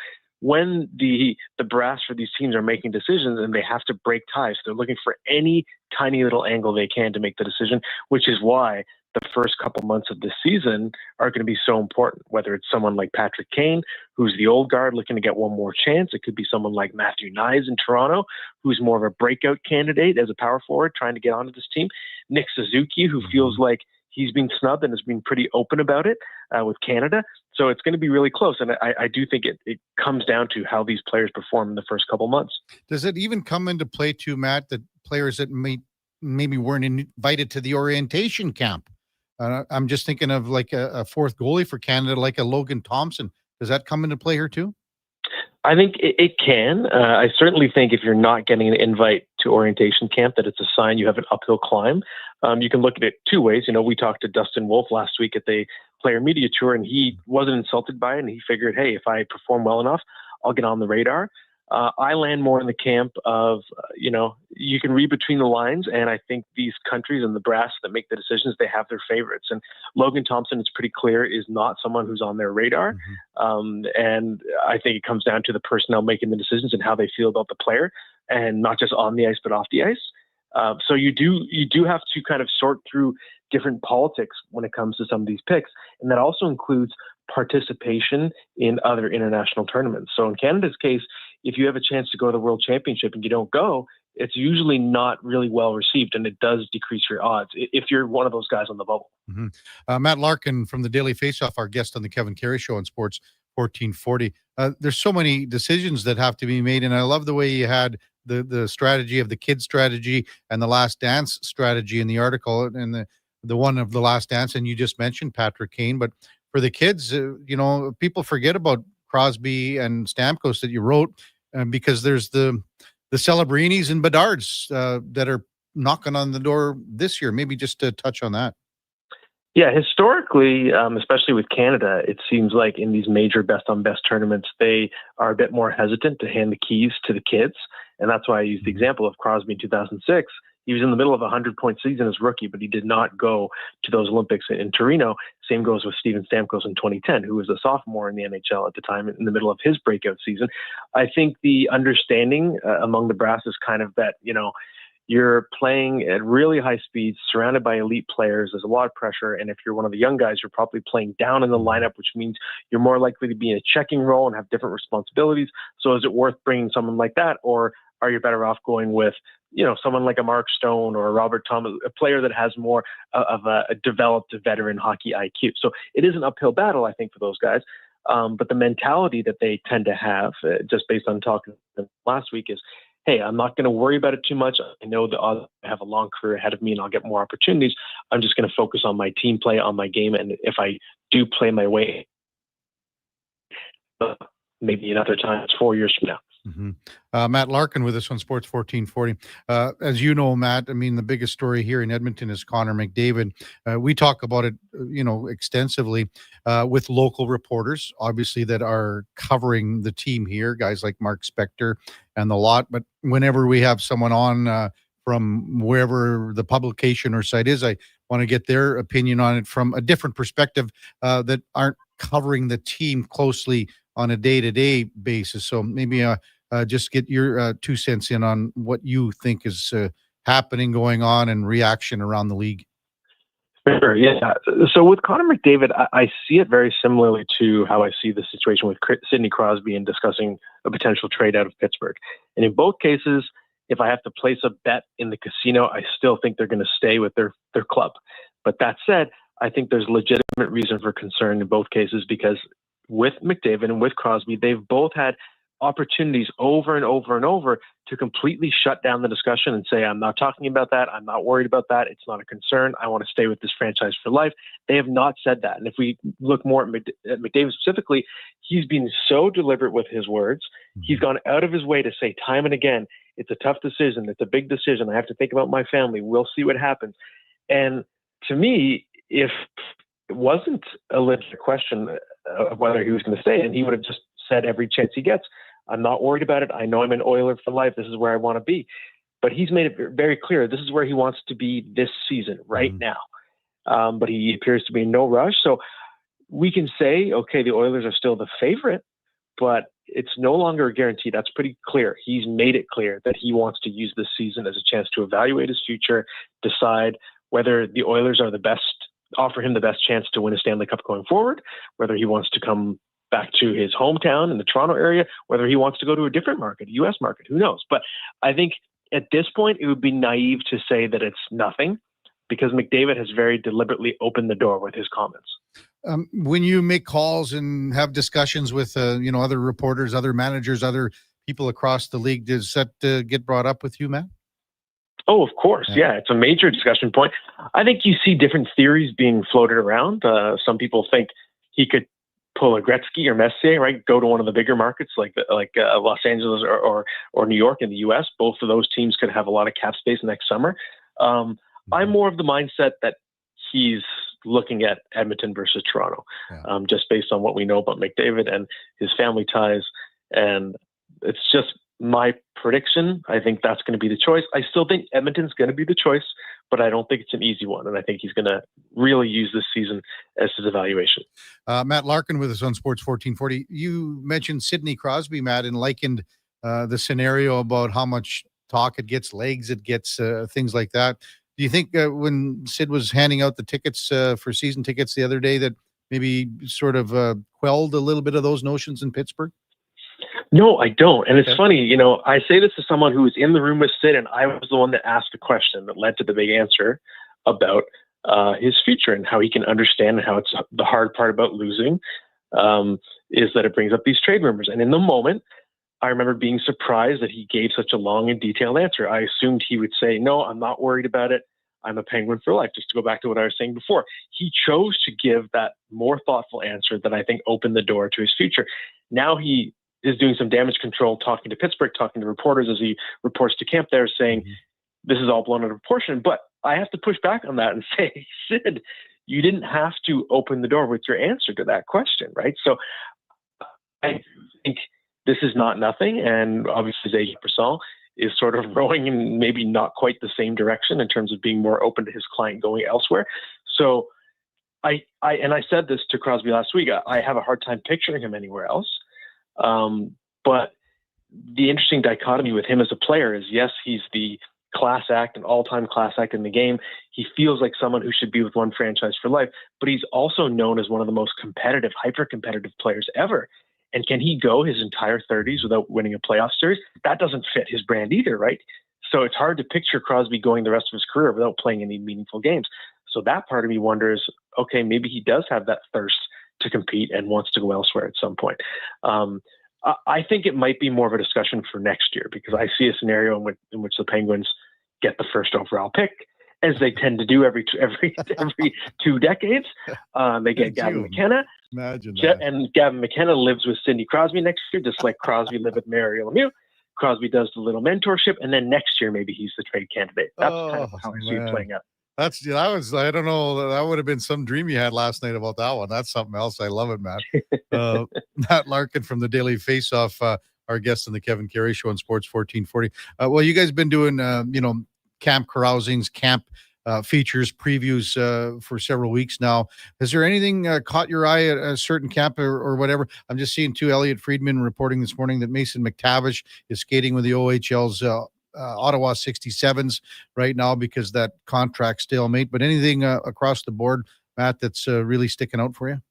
when the brass for these teams are making decisions and they have to break ties, they're looking for any tiny little angle they can to make the decision, which is why the first couple months of the season are going to be so important, whether it's someone like Patrick Kane, who's the old guard looking to get one more chance. It could be someone like Matthew Nyes in Toronto, who's more of a breakout candidate as a power forward trying to get onto this team. Nick Suzuki, who feels like he's been snubbed and has been pretty open about it with Canada. So it's going to be really close. And I do think it comes down to how these players perform in the first couple months. Does it even come into play too, Matt, that players that maybe weren't invited to the orientation camp? I'm just thinking of like a fourth goalie for Canada, like a Logan Thompson. Does that come into play here too? I think it can. I certainly think if you're not getting an invite to orientation camp, that it's a sign you have an uphill climb. You can look at it two ways. We talked to Dustin Wolf last week at the player media tour, and he wasn't insulted by it, and he figured, hey, if I perform well enough, I'll get on the radar. I land more in the camp of, you can read between the lines, and I think these countries and the brass that make the decisions, they have their favorites. And Logan Thompson, it's pretty clear, is not someone who's on their radar. And I think it comes down to the personnel making the decisions and how they feel about the player, and not just on the ice, but off the ice. So you do have to kind of sort through different politics when it comes to some of these picks. And that also includes participation in other international tournaments. So in Canada's case, if you have a chance to go to the World Championship and you don't go, it's usually not really well received, and it does decrease your odds if you're one of those guys on the bubble. Matt Larkin from the Daily Faceoff, our guest on the Kevin Karius Show on Sports 1440. There's so many decisions that have to be made, and I love the way you had the strategy of the kids strategy and the Last Dance strategy in the article, and the one of the Last Dance, and you just mentioned Patrick Kane, but for the kids, people forget about Crosby and Stamkos that you wrote, because there's the Celebrinis and Bedards that are knocking on the door this year. Maybe just to touch on that. Yeah, historically, especially with Canada, it seems like in these major best-on-best tournaments, they are a bit more hesitant to hand the keys to the kids. And that's why I used the example of Crosby in 2006. He was in the middle of a 100-point season as rookie, but he did not go to those Olympics in Torino. Same goes with Steven Stamkos in 2010, who was a sophomore in the NHL at the time, in the middle of his breakout season. I think the understanding among the brass is kind of that, you're playing at really high speeds, surrounded by elite players. There's a lot of pressure. And if you're one of the young guys, you're probably playing down in the lineup, which means you're more likely to be in a checking role and have different responsibilities. So is it worth bringing someone like that? Or are you better off going with, someone like a Mark Stone or a Robert Thomas, a player that has more of a developed veteran hockey IQ? So it is an uphill battle, I think, for those guys. But the mentality that they tend to have, just based on talking to them last week, is, hey, I'm not going to worry about it too much. I know that I have a long career ahead of me and I'll get more opportunities. I'm just going to focus on my team play, on my game. And if I do play my way, maybe another time, it's 4 years from now. Matt Larkin with us on Sports 1440. As you know, Matt, I mean, the biggest story here in Edmonton is Connor McDavid. We talk about it, extensively with local reporters, obviously, that are covering the team here, guys like Mark Spector and the lot. But whenever we have someone on from wherever the publication or site is, I want to get their opinion on it from a different perspective that aren't covering the team closely on a day-to-day basis. So maybe just get your 2 cents in on what you think is happening, going on, and reaction around the league. Sure, yeah. So with Connor McDavid, I see it very similarly to how I see the situation with Sidney Crosby in discussing a potential trade out of Pittsburgh. And in both cases, if I have to place a bet in the casino, I still think they're going to stay with their club. But that said, I think there's legitimate reason for concern in both cases, because with McDavid and with Crosby, they've both had opportunities over and over and over to completely shut down the discussion and say, I'm not talking about that. I'm not worried about that. It's not a concern. I want to stay with this franchise for life. They have not said that. And if we look more at McDavid specifically, he's been so deliberate with his words. He's gone out of his way to say time and again, it's a tough decision. It's a big decision. I have to think about my family. We'll see what happens. And to me, if it wasn't a legit question of whether he was going to stay, and he would have just said every chance he gets, I'm not worried about it. I know I'm an Oiler for life. This is where I want to be. But he's made it very clear this is where he wants to be this season, right now. But he appears to be in no rush. So we can say, okay, the Oilers are still the favorite, but it's no longer a guarantee. That's pretty clear. He's made it clear that he wants to use this season as a chance to evaluate his future, decide whether the Oilers are the best, offer him the best chance to win a Stanley Cup going forward, whether he wants to come back to his hometown in the Toronto area, whether he wants to go to a different market, a U.S. market, who knows? But I think at this point, it would be naive to say that it's nothing, because McDavid has very deliberately opened the door with his comments. When you make calls and have discussions with, other reporters, other managers, other people across the league, does that get brought up with you, Matt? Oh, of course. Yeah, it's a major discussion point. I think you see different theories being floated around. Some people think he could pull a Gretzky or Messier, right? Go to one of the bigger markets like Los Angeles or New York in the U.S. Both of those teams could have a lot of cap space next summer. I'm more of the mindset that he's looking at Edmonton versus Toronto, just based on what we know about McDavid and his family ties. And it's just my prediction. I think that's going to be the choice. I still think Edmonton's going to be the choice, but I don't think it's an easy one. And I think he's going to really use this season as his evaluation. Matt Larkin with us on Sports 1440. You mentioned Sidney Crosby, Matt, and likened the scenario about how much talk it gets, legs it gets, things like that. Do you think when Sid was handing out the tickets for season tickets the other day that maybe sort of quelled a little bit of those notions in Pittsburgh? No, I don't. And it's funny, you know, I say this to someone who was in the room with Sid, and I was the one that asked a question that led to the big answer about his future and how he can understand and how it's the hard part about losing is that it brings up these trade rumors. And in the moment, I remember being surprised that he gave such a long and detailed answer. I assumed he would say, no, I'm not worried about it. I'm a Penguin for life, just to go back to what I was saying before. He chose to give that more thoughtful answer that I think opened the door to his future. Now he is doing some damage control, talking to Pittsburgh, talking to reporters as he reports to camp there, saying, this is all blown out of proportion. But I have to push back on that and say, Sid, you didn't have to open the door with your answer to that question, right? So I think this is not nothing. And obviously, Zay Persson is sort of rowing in maybe not quite the same direction in terms of being more open to his client going elsewhere. So I said this to Crosby last week, I have a hard time picturing him anywhere else. But the interesting dichotomy with him as a player is, yes, he's the class act, an all-time class act in the game. He feels like someone who should be with one franchise for life, but he's also known as one of the most competitive, hyper-competitive players ever. And can he go his entire 30s without winning a playoff series? That doesn't fit his brand either, right? So it's hard to picture Crosby going the rest of his career without playing any meaningful games. So that part of me wonders, okay, maybe he does have that thirst to compete and wants to go elsewhere at some point. I think it might be more of a discussion for next year, because I see a scenario in which the Penguins get the first overall pick, as they tend to do every 2 decades. They get Gavin McKenna. Imagine that. And Gavin McKenna lives with Sidney Crosby next year, just like Crosby lived with Mario Lemieux. Crosby does the little mentorship, and then next year maybe he's the trade candidate. That's kind of how I see it playing out. I don't know. That would have been some dream you had last night about that one. That's something else. I love it, Matt. Matt Larkin from the Daily Faceoff, our guest on the Kevin Carey Show on Sports 1440. Well, you guys have been doing, camp carousings, camp features, previews for several weeks now. Has there anything caught your eye at a certain camp or whatever? I'm just seeing Elliot Friedman reporting this morning that Mason McTavish is skating with the OHL's Ottawa 67s right now because that contract stalemate. But anything across the board, Matt, that's really sticking out for you?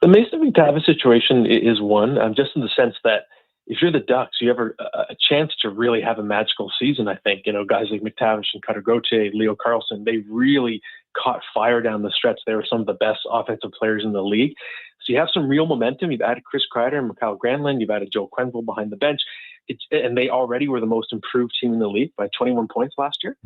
The Mason McTavish situation is one, just in the sense that if you're the Ducks, you have a chance to really have a magical season, I think. You know, guys like McTavish and Cutter Gauthier, Leo Carlson, they really caught fire down the stretch. They were some of the best offensive players in the league. So you have some real momentum. You've added Chris Kreider and Mikhail Granlund. You've added Joe Quenneville behind the bench. And they already were the most improved team in the league by 21 points last year.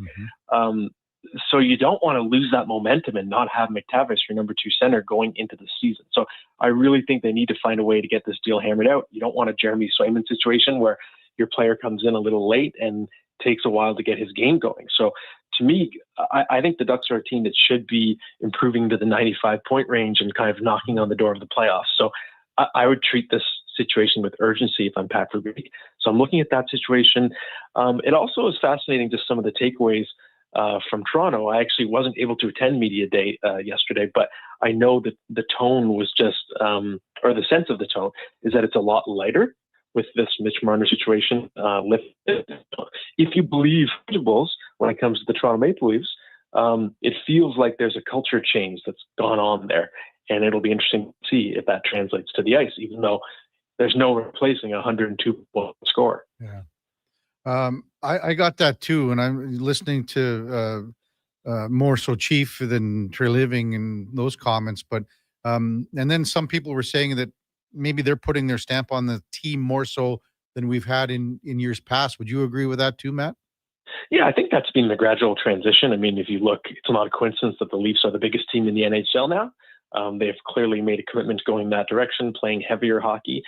So you don't want to lose that momentum and not have McTavish, your number 2 center, going into the season. So I really think they need to find a way to get this deal hammered out. You don't want a Jeremy Swayman situation where your player comes in a little late and takes a while to get his game going. So to me, I think the Ducks are a team that should be improving to the 95-point range and kind of knocking on the door of the playoffs. So I would treat this situation with urgency if I'm Pat Verbeek. So I'm looking at that situation. It also is fascinating, just some of the takeaways from Toronto. I actually wasn't able to attend media day yesterday, but I know that the tone was just, or the sense of the tone is that it's a lot lighter with this Mitch Marner situation lifted. If you believe Bulls when it comes to the Toronto Maple Leafs, it feels like there's a culture change that's gone on there, and it'll be interesting to see if that translates to the ice, even though there's no replacing a 102-point score. Yeah. I got that too, and I'm listening to more so Chief than Treliving and those comments. But and then some people were saying that maybe they're putting their stamp on the team more so than we've had in years past. Would you agree with that too, Matt? Yeah, I think that's been the gradual transition. I mean, if you look, it's not a coincidence that the Leafs are the biggest team in the NHL now. They've clearly made a commitment going that direction, playing heavier hockey.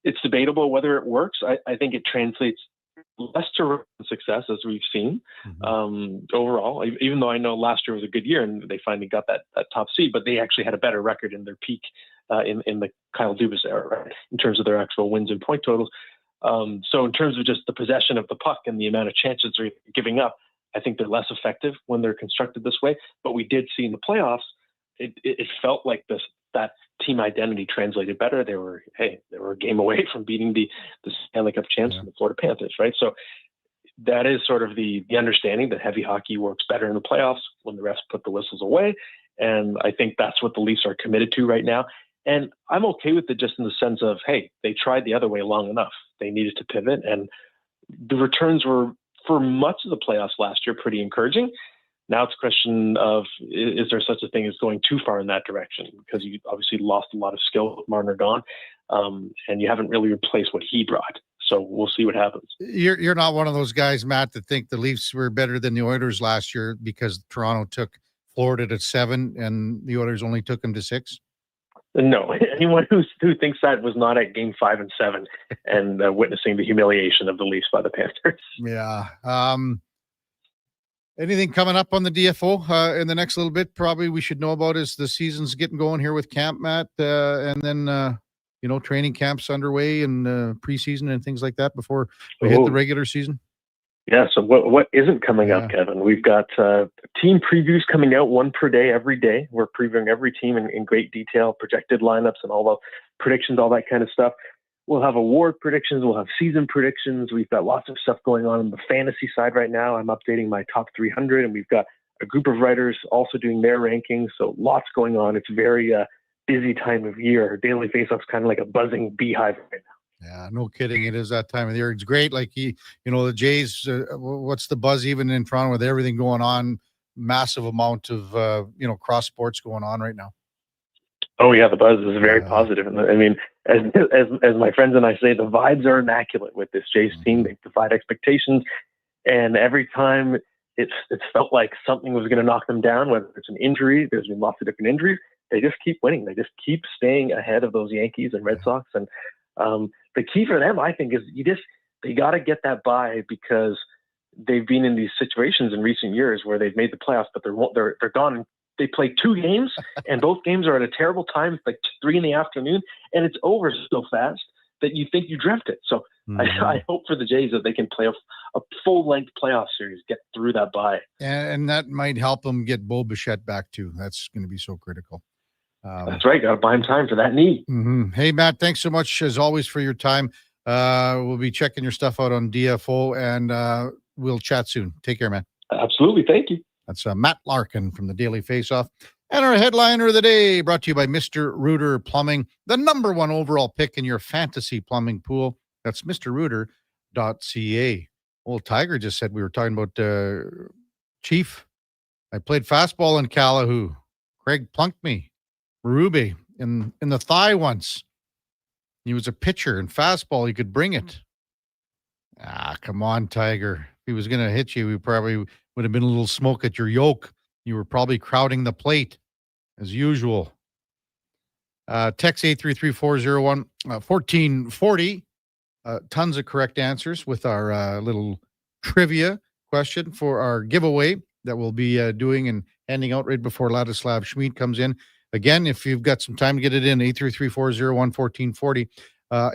It's debatable whether it works. I think it translates less to success, as we've seen overall, even though I know last year was a good year and they finally got that top seed, but they actually had a better record in their peak in the Kyle Dubas era, right, in terms of their actual wins and point totals. So in terms of just the possession of the puck and the amount of chances they're giving up, I think they're less effective when they're constructed this way. But we did see in the playoffs, it felt like that team identity translated better. They were a game away from beating the Stanley Cup champs and the Florida Panthers, right? So that is sort of the understanding that heavy hockey works better in the playoffs when the refs put the whistles away. And I think that's what the Leafs are committed to right now. And I'm okay with it just in the sense of, hey, they tried the other way long enough. They needed to pivot. And the returns were, for much of the playoffs last year, pretty encouraging. Now it's a question of, is there such a thing as going too far in that direction? Because you obviously lost a lot of skill with Marner gone, and you haven't really replaced what he brought. So we'll see what happens. You're not one of those guys, Matt, that think the Leafs were better than the Oilers last year because Toronto took Florida to 7 and the Oilers only took them to 6? No, anyone who thinks that was not at Game 5 and 7 and witnessing the humiliation of the Leafs by the Panthers. Yeah. Anything coming up on the DFO in the next little bit? Probably we should know about as the season's getting going here with camp, Matt, and then training camps underway and preseason and things like that before we hit the regular season. Yeah. So what isn't coming up, Kevin? We've got team previews coming out, one per day every day. We're previewing every team in great detail, projected lineups and all the predictions, all that kind of stuff. We'll have award predictions. We'll have season predictions. We've got lots of stuff going on the fantasy side right now. I'm updating my top 300, and we've got a group of writers also doing their rankings. So lots going on. It's a very busy time of year. Daily Faceoff's kind of like a buzzing beehive right now. Yeah, no kidding. It is that time of the year. It's great. Like the Jays, what's the buzz even in Toronto with everything going on? Massive amount of, cross sports going on right now. Oh yeah, the buzz is very positive. And I mean, as my friends and I say, the vibes are immaculate with this Jays team. They've defied expectations, and every time it's felt like something was going to knock them down, whether it's an injury. There's been lots of different injuries. They just keep winning. They just keep staying ahead of those Yankees and Red Sox. And the key for them, I think, is they got to get that bye, because they've been in these situations in recent years where they've made the playoffs, but they're gone. They play 2 games, and both games are at a terrible time, like 3 p.m, and it's over so fast that you think you dreamt it. So I hope for the Jays that they can play a full-length playoff series, get through that bye. And that might help them get Bo Bichette back, too. That's going to be so critical. That's right. Got to buy him time for that knee. Mm-hmm. Hey, Matt, thanks so much, as always, for your time. We'll be checking your stuff out on DFO, and we'll chat soon. Take care, man. Absolutely. Thank you. That's Matt Larkin from the Daily Faceoff. And our headliner of the day, brought to you by Mr. Rooter Plumbing, the #1 overall pick in your fantasy plumbing pool. That's mrrooter.ca. Old Tiger just said we were talking about Chief. I played fastball in Calahoo. Craig plunked me. Berube in the thigh once. He was a pitcher in fastball. He could bring it. Come on, Tiger. If he was going to hit you, we probably would have been a little smoke at your yoke. You were probably crowding the plate as usual. Text 833-401 1440. Tons of correct answers with our little trivia question for our giveaway that we'll be doing and handing out right before Ladislav Schmid comes in. Again, if you've got some time to get it in, 833-401 1440.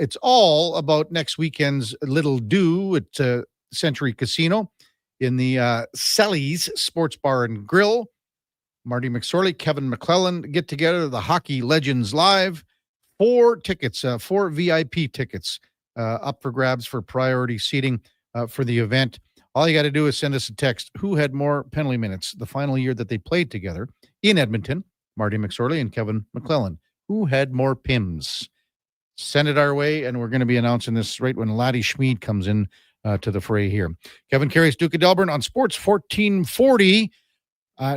It's all about next weekend's little do at Century Casino in the Sellies Sports Bar and Grill. Marty McSorley, Kevin McClellan get together, the Hockey Legends Live. 4 tickets, 4 VIP tickets up for grabs for priority seating for the event. All you got to do is send us a text. Who had more penalty minutes the final year that they played together in Edmonton? Marty McSorley and Kevin McClellan. Who had more PIMs? Send it our way, and we're going to be announcing this right when Laddie Schmid comes in to the fray here. Kevin Karius, Duke of Delburne on Sports 1440.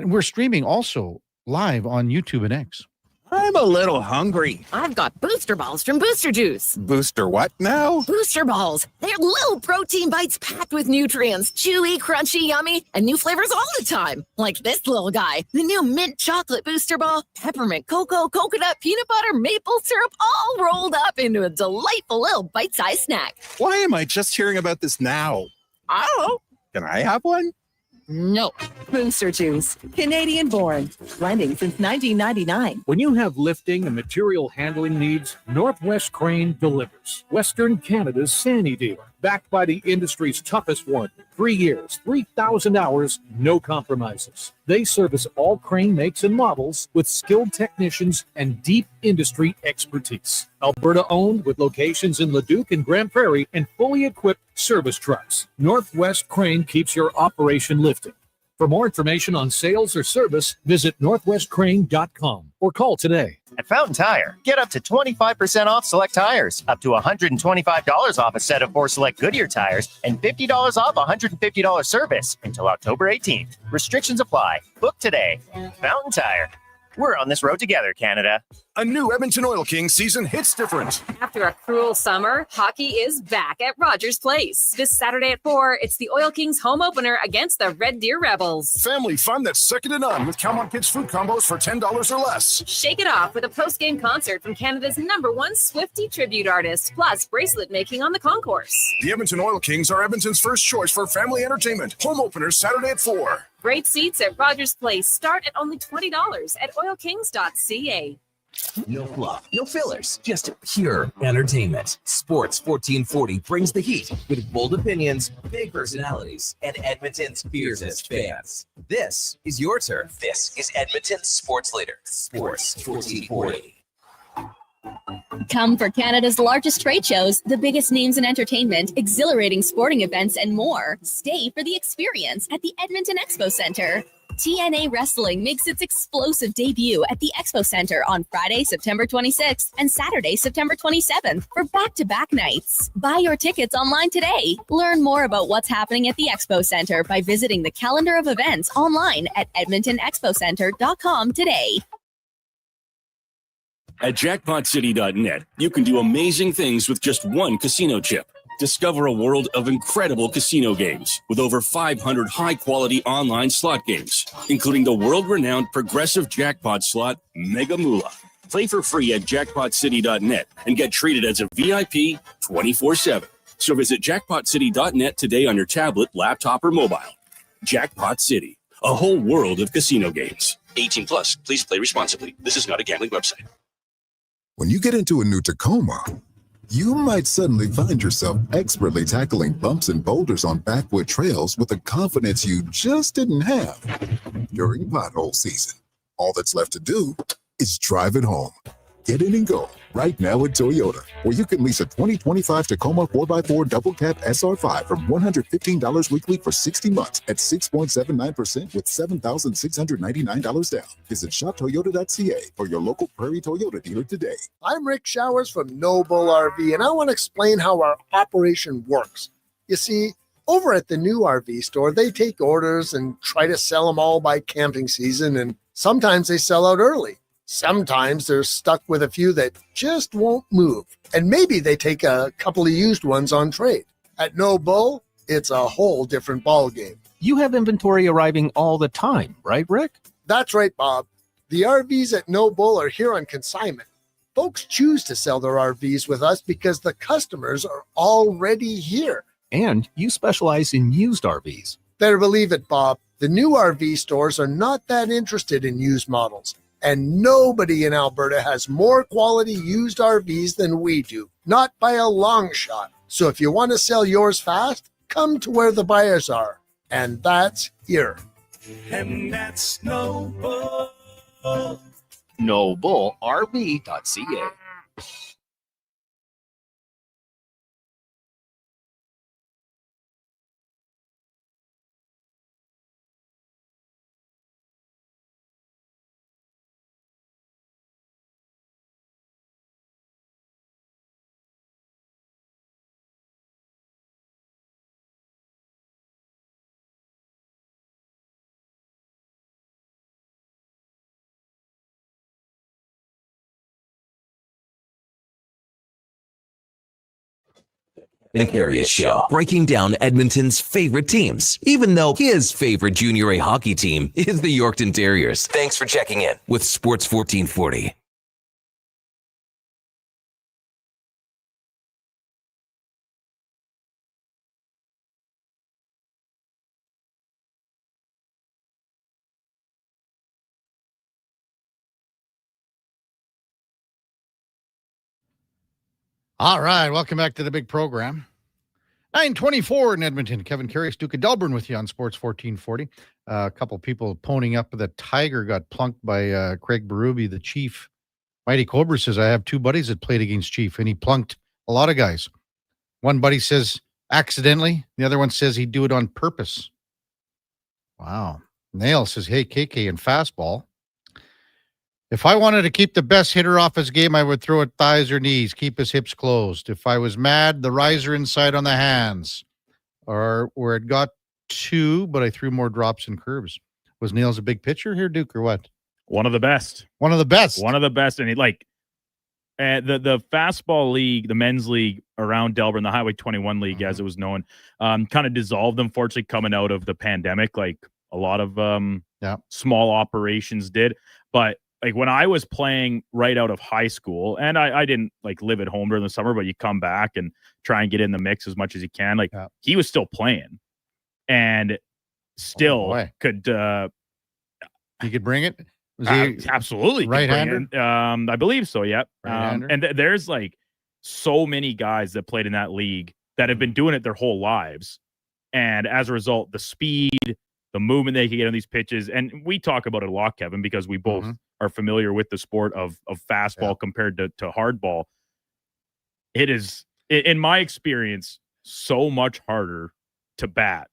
We're streaming also live on YouTube and X. I'm a little hungry. I've got booster balls from Booster Juice. Booster what now? Booster balls. They're little protein bites packed with nutrients. Chewy, crunchy, yummy, and new flavors all the time. Like this little guy. The new mint chocolate booster ball, peppermint cocoa, coconut, peanut butter, maple syrup, all rolled up into a delightful little bite-sized snack. Why am I just hearing about this now? I don't know. Can I have one? No. Booster Juice, Canadian born, blending since 1999. When you have lifting and material handling needs, Northwest Crane delivers. Western Canada's Sandy dealer, backed by the industry's toughest one. 3 years, 3,000 hours, no compromises. They service all crane makes and models with skilled technicians and deep industry expertise. Alberta owned with locations in Leduc and Grand Prairie and fully equipped service trucks. Northwest Crane keeps your operation lifting. For more information on sales or service, visit northwestcrane.com or call today. At Fountain Tire, get up to 25% off select tires, up to $125 off a set of 4 select Goodyear tires, and $50 off $150 service until October 18th. Restrictions apply. Book today. Fountain Tire. We're on this road together, Canada. A new Edmonton Oil Kings season hits different. After a cruel summer, hockey is back at Rogers Place. This Saturday at 4, it's the Oil Kings home opener against the Red Deer Rebels. Family fun that's second to none with Calmont Kids food combos for $10 or less. Shake it off with a post-game concert from Canada's #1 Swiftie tribute artist, plus bracelet making on the concourse. The Edmonton Oil Kings are Edmonton's first choice for family entertainment. Home openers Saturday at 4. Great seats at Rogers Place start at only $20 at oilkings.ca. No fluff, no fillers, just pure entertainment. Sports 1440 brings the heat with bold opinions, big personalities, and Edmonton's fiercest fans. This is your turf. This is Edmonton's sports leader, Sports 1440. Come for Canada's largest trade shows, the biggest names in entertainment, exhilarating sporting events, and more. Stay for the experience at the Edmonton Expo Center. TNA Wrestling makes its explosive debut at the Expo Center on Friday, September 26th and Saturday, September 27th for back-to-back nights. Buy your tickets online today. Learn more about what's happening at the Expo Center by visiting the calendar of events online at edmontonexpocenter.com today. At jackpotcity.net, you can do amazing things with just one casino chip. Discover a world of incredible casino games with over 500 high-quality online slot games, including the world-renowned progressive jackpot slot Mega Moolah. Play for free at jackpotcity.net and get treated as a VIP 24/7. So visit jackpotcity.net today on your tablet, laptop, or mobile. Jackpot City, a whole world of casino games. 18 plus, please play responsibly. This is not a gambling website. When you get into a new Tacoma, you might suddenly find yourself expertly tackling bumps and boulders on backwood trails with a confidence you just didn't have during pothole season. All that's left to do is drive it home. Get in and go right now at Toyota, where you can lease a 2025 Tacoma 4x4 double cab SR5 from $115 weekly for 60 months at 6.79% with $7,699 down. Visit shoptoyota.ca or your local Prairie Toyota dealer today. I'm Rick Showers from Noble RV, and I want to explain how our operation works. You see, over at the new RV store, they take orders and try to sell them all by camping season, and sometimes they sell out early. Sometimes they're stuck with a few that just won't move, and maybe they take a couple of used ones on trade. At No Bull, it's a whole different ballgame. You have inventory arriving all the time, right, Rick? That's right, Bob. The RVs at No Bull are here on consignment. Folks choose to sell their RVs with us because the customers are already here. And you specialize in used RVs. Better believe it, Bob. The new RV stores are not that interested in used models. And nobody in Alberta has more quality used RVs than we do, not by a long shot. So if you want to sell yours fast, come to where the buyers are. And that's here. And that's No Bull. NobleRV.ca. Kevin Karius Show, breaking down Edmonton's favorite teams, even though his favorite Junior A hockey team is the Yorkton Terriers. Thanks for checking in with Sports 1440. All right, welcome back to the big program. 9:24 in Edmonton. Kevin Karius, Duke of Delburne with you on Sports 1440. A couple people ponying up. The Tiger got plunked by Craig Berube, the Chief. Mighty Cobra says, I have two buddies that played against Chief, and he plunked a lot of guys. One buddy says accidentally. The other one says he'd do it on purpose. Wow. Nail says, hey, KK, in fastball, if I wanted to keep the best hitter off his game, I would throw it thighs or knees, keep his hips closed. If I was mad, the riser inside on the hands, or where it got two, but I threw more drops and curves. Was Nails a big pitcher here, Duke, or what? One of the best. One of the best. One of the best. And the fastball league, the men's league around Delburne, the Highway 21 league, as it was known, kind of dissolved, unfortunately, coming out of the pandemic, like a lot of small operations did. But like when I was playing right out of high school, and I didn't like live at home during the summer, but you come back and try and get in the mix as much as you can. Like he was still playing and still could. He could bring it. Was he absolutely right-hander? I believe so. Yep. Right-hander? And there's like so many guys that played in that league that have been doing it their whole lives, and as a result, the speed, the movement they can get on these pitches, and we talk about it a lot, Kevin, because we both are familiar with the sport of fastball compared to hardball. It is, in my experience, so much harder to bat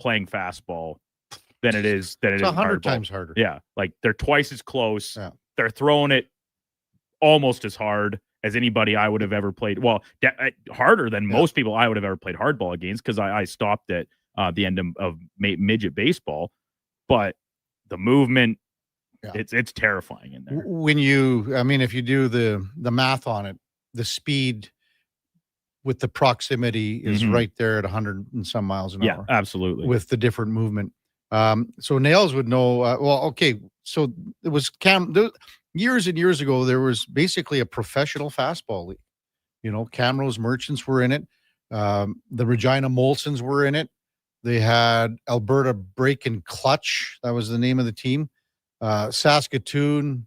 playing fastball than it is 100 hardball. times harder. Yeah, like they're twice as close. Yeah. They're throwing it almost as hard as anybody I would have ever played. Well, harder than most people I would have ever played hardball against, because I stopped at the end of midget baseball. But the movement, it's terrifying in there. When if you do the math on it, the speed with the proximity is right there at 100 and some miles an hour. Yeah, absolutely. With the different movement. So Nails would know. So it was years and years ago, there was basically a professional fastball league. Camrose Merchants were in it. The Regina Molsons were in it. They had Alberta Break and Clutch. That was the name of the team. Saskatoon.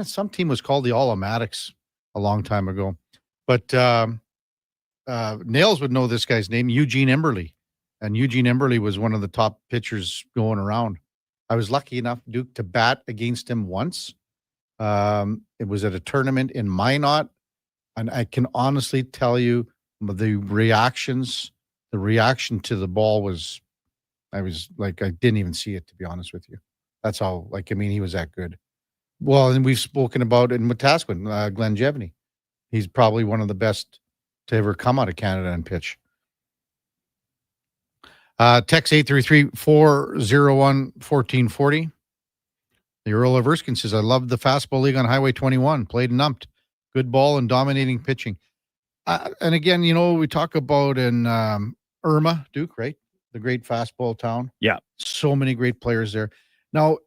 Some team was called the All-O-Matics a long time ago. But Nails would know this guy's name, Eugene Emberley. And Eugene Emberley was one of the top pitchers going around. I was lucky enough, Duke, to bat against him once. It was at a tournament in Minot. And I can honestly tell you the reaction to the ball was, I didn't even see it, to be honest with you. That's how, he was that good. Well, and we've spoken about it in Wetaskiwin, Glenn Jevney. He's probably one of the best to ever come out of Canada and pitch. Text 833-401-1440. The Earl of Erskine says, I love the fastball league on Highway 21. Played and umped. Good ball and dominating pitching. And again, we talk about in Irma, Duke, right? The great fastball town. Yeah. So many great players there. Now,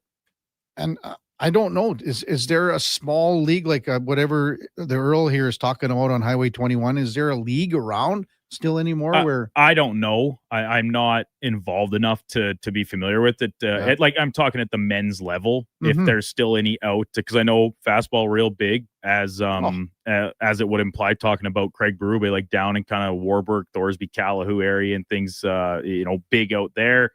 and I don't know, is there a small league like whatever the Earl here is talking about on Highway 21? Is there a league around still anymore? Where I don't know. I'm not involved enough to be familiar with it. I'm talking at the men's level, if there's still any out, because I know fastball real big as it would imply, talking about Craig Berube, like down in kind of Warburg, Thorsby, Calahoo area and things, big out there.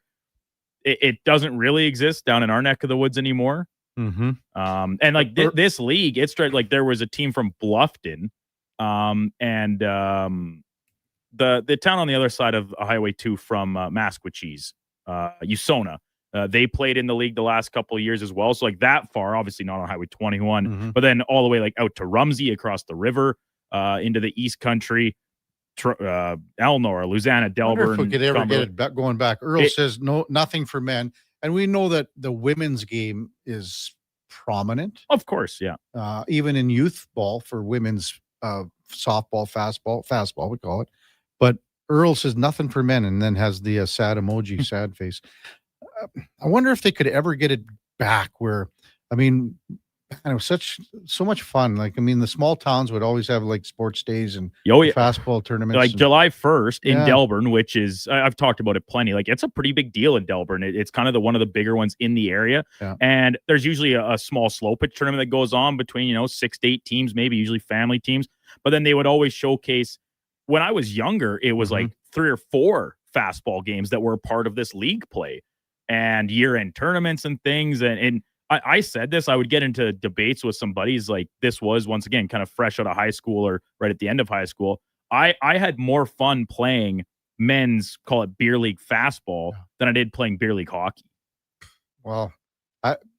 It doesn't really exist down in our neck of the woods anymore. Mm-hmm. This league, it's straight, like there was a team from Bluffton, and the town on the other side of Highway 2 from Masquachese, Usona. They played in the league the last couple of years as well. So that far, obviously not on Highway 21, but then all the way out to Rumsey, across the river, into the East Country, Elnor, Louisiana, Delburne. If we could ever get it going back. Earl says nothing for men. And we know that the women's game is prominent. Of course, yeah. Even in youth ball for women's softball, fastball, we call it. Earl says nothing for men, and then has the sad emoji, sad face. I wonder if they could ever get it back where, I mean, it was so much fun. Like, I mean, the small towns would always have like sports days and fastball tournaments. Like July 1st in Yeah. Delburne, which is, I've talked about it plenty. Like, it's a pretty big deal in Delburne. It's kind of one of the bigger ones in the area. Yeah. And there's usually a small slow pitch tournament that goes on between, 6 to 8 teams, maybe usually family teams. But then they would always showcase, when I was younger, it was like 3 or 4 fastball games that were a part of this league play and year-end tournaments and things. And I said this, I would get into debates with some buddies. Like, this was, once again, kind of fresh out of high school or right at the end of high school. I had more fun playing men's, call it beer league fastball, than I did playing beer league hockey. Well,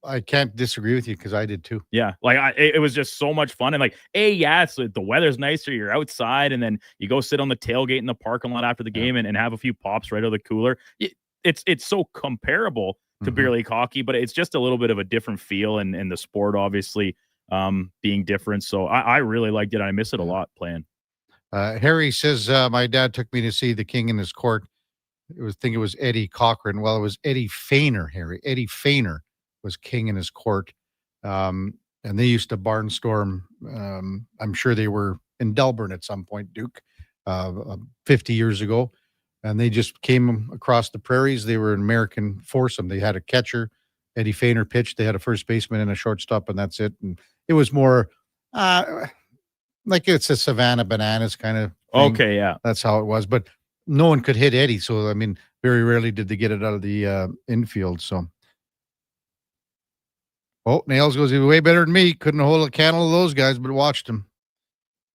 I can't disagree with you because I did too. Yeah, like it was just so much fun. And like, it's the weather's nicer, you're outside, and then you go sit on the tailgate in the parking lot after the game and have a few pops right out of the cooler. It's so comparable to beer league hockey, but it's just a little bit of a different feel, and the sport obviously being different. So I really liked it. I miss it a lot playing. Harry says, my dad took me to see The King in His Court. I think it was Eddie Cochran. Well, it was Eddie Fainer, Harry. Eddie Fainer was king in his court. And they used to barnstorm. I'm sure they were in Delburne at some point, Duke, 50 years ago. And they just came across the prairies. They were an American foursome. They had a catcher, Eddie Fainer pitched. They had a first baseman and a shortstop, and that's it. And it was more like it's a Savannah Bananas kind of thing. Okay, yeah. That's how it was. But no one could hit Eddie. So, I mean, very rarely did they get it out of the infield. So, Nails goes, he was way better than me. Couldn't hold a candle to those guys, but watched him.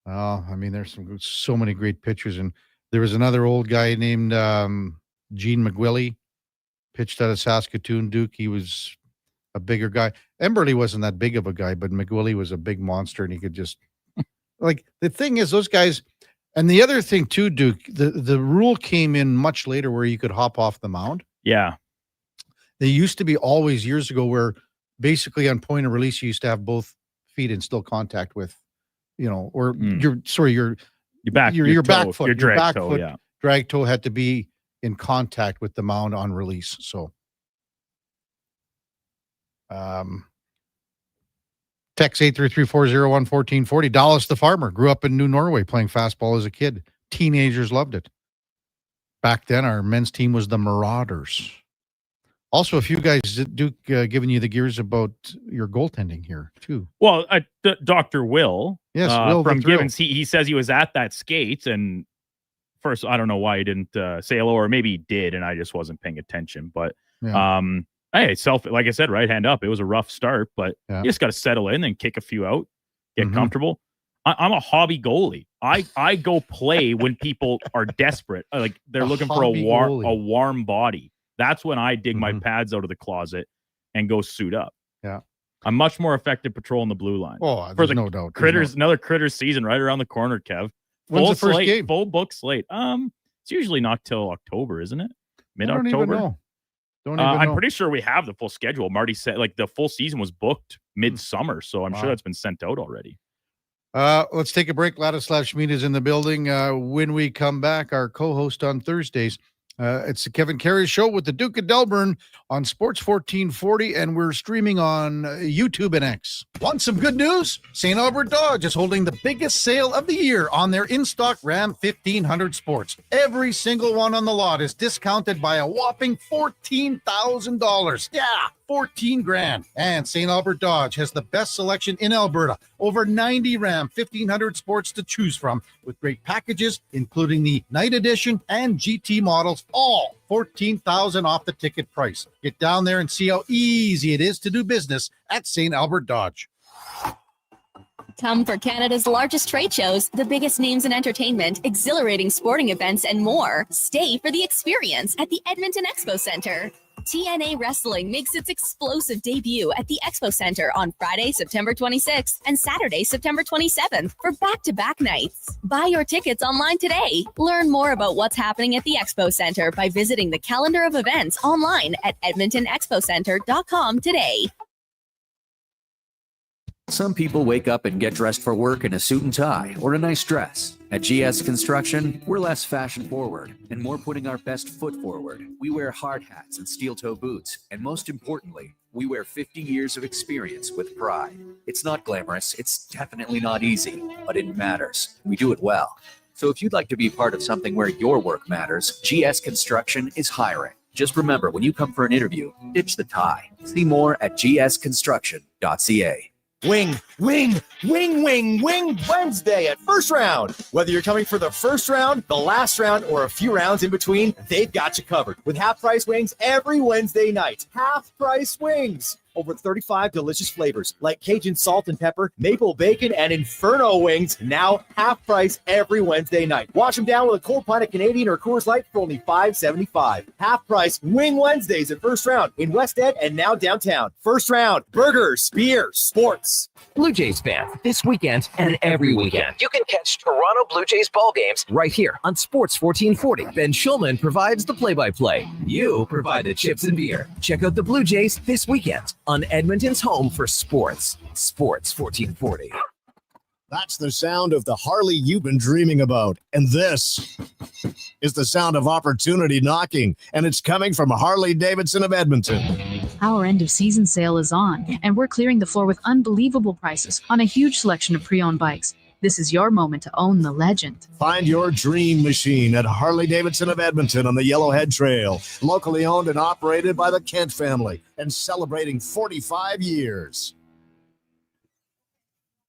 Oh, I mean, there's so many great pitchers. And there was another old guy named Gene McGuilly, pitched out of Saskatoon, Duke. He was a bigger guy. Emberley wasn't that big of a guy, but McGuilly was a big monster, and he could just like, the thing is, those guys. And the other thing too, Duke, the rule came in much later where you could hop off the mound. Yeah. They used to be always years ago where basically on point of release, you used to have both feet in still contact with, or your back foot, your drag toe, yeah. Drag toe had to be in contact with the mound on release. So, text 833-401-1440. Dallas the farmer grew up in New Norway playing fastball as a kid. Teenagers loved it. Back then, our men's team was the Marauders. Also, a few guys, Duke, giving you the gears about your goaltending here, too. Well, Dr. Will, yes, Will from Gibbons, he says he was at that skate, and first, I don't know why he didn't say hello, or maybe he did, and I just wasn't paying attention. But, hey, like I said, right hand up, it was a rough start, but you just got to settle in and kick a few out, get comfortable. I'm a hobby goalie. I go play when people are desperate, like they're looking for a warm body. That's when I dig my pads out of the closet and go suit up. Yeah. I'm much more effective patrolling the blue line. Oh, for the no doubt. Critters, another Critters season right around the corner, Kev. When's the first game? Full book slate. It's usually not till October, isn't it? Mid-October? Don't even know. I'm pretty sure we have the full schedule. Marty said like the full season was booked midsummer, so I'm sure that's been sent out already. Let's take a break. Ladislav Schmid is in the building. When we come back, our co-host on Thursdays, it's the Kevin Karius Show with the Duke of Delburne on Sports 1440, and we're streaming on YouTube and X. Want some good news? St. Albert Dodge is holding the biggest sale of the year on their in-stock Ram 1500 Sports. Every single one on the lot is discounted by a whopping $14,000. Yeah, 14 grand. And St. Albert Dodge has the best selection in Alberta. Over 90 Ram 1500 Sports to choose from, with great packages, including the Night Edition and GT models, all $14,000 off the ticket price. Get down there and see how easy it is to do business at St. Albert Dodge. Come for Canada's largest trade shows, the biggest names in entertainment, exhilarating sporting events, and more. Stay for the experience at the Edmonton Expo Centre. TNA Wrestling makes its explosive debut at the Expo Center on Friday, September 26th and Saturday, September 27th for back-to-back nights. Buy your tickets online today. Learn more about what's happening at the Expo Center by visiting the calendar of events online at edmontonexpocenter.com today. Some people wake up and get dressed for work in a suit and tie or a nice dress. At GS Construction, we're less fashion forward and more putting our best foot forward. We wear hard hats and steel toe boots, and most importantly, we wear 50 years of experience with pride. It's not glamorous, it's definitely not easy, but it matters. We do it well. So if you'd like to be part of something where your work matters, GS Construction is hiring. Just remember, when you come for an interview, ditch the tie. See more at gsconstruction.ca. Wing Wednesday at First Round. Whether you're coming for the first round, the last round, or a few rounds in between, they've got you covered. With half-price wings every Wednesday night. Half-price wings. Over 35 delicious flavors like Cajun salt and pepper, maple bacon, and Inferno wings. Now half price every Wednesday night. Wash them down with a cold pint of Canadian or Coors Light for only $5.75. Half price Wing Wednesdays at First Round in West End and now downtown. First Round, burgers, beer, sports. Blue Jays fans, this weekend and every weekend, you can catch Toronto Blue Jays ball games right here on Sports 1440. Ben Schulman provides the play-by-play. You provide the chips and beer. Check out the Blue Jays this weekend on Edmonton's home for sports, Sports 1440. That's the sound of the Harley you've been dreaming about. And this is the sound of opportunity knocking. And it's coming from Harley-Davidson of Edmonton. Our end of season sale is on, and we're clearing the floor with unbelievable prices on a huge selection of pre-owned bikes. This is your moment to own the legend. Find your dream machine at Harley-Davidson of Edmonton on the Yellowhead Trail. Locally owned and operated by the Kent family and celebrating 45 years.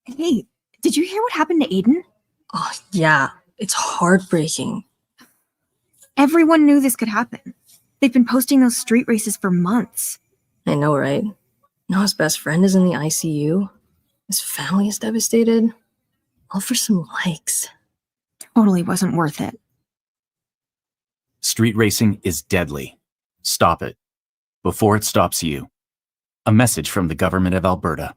Hey, did you hear what happened to Aiden? Oh, yeah. It's heartbreaking. Everyone knew this could happen. They've been posting those street races for months. I know, right? Now his best friend is in the ICU. His family is devastated. All for some likes. Totally wasn't worth it. Street racing is deadly. Stop it before it stops you. A message from the government of Alberta.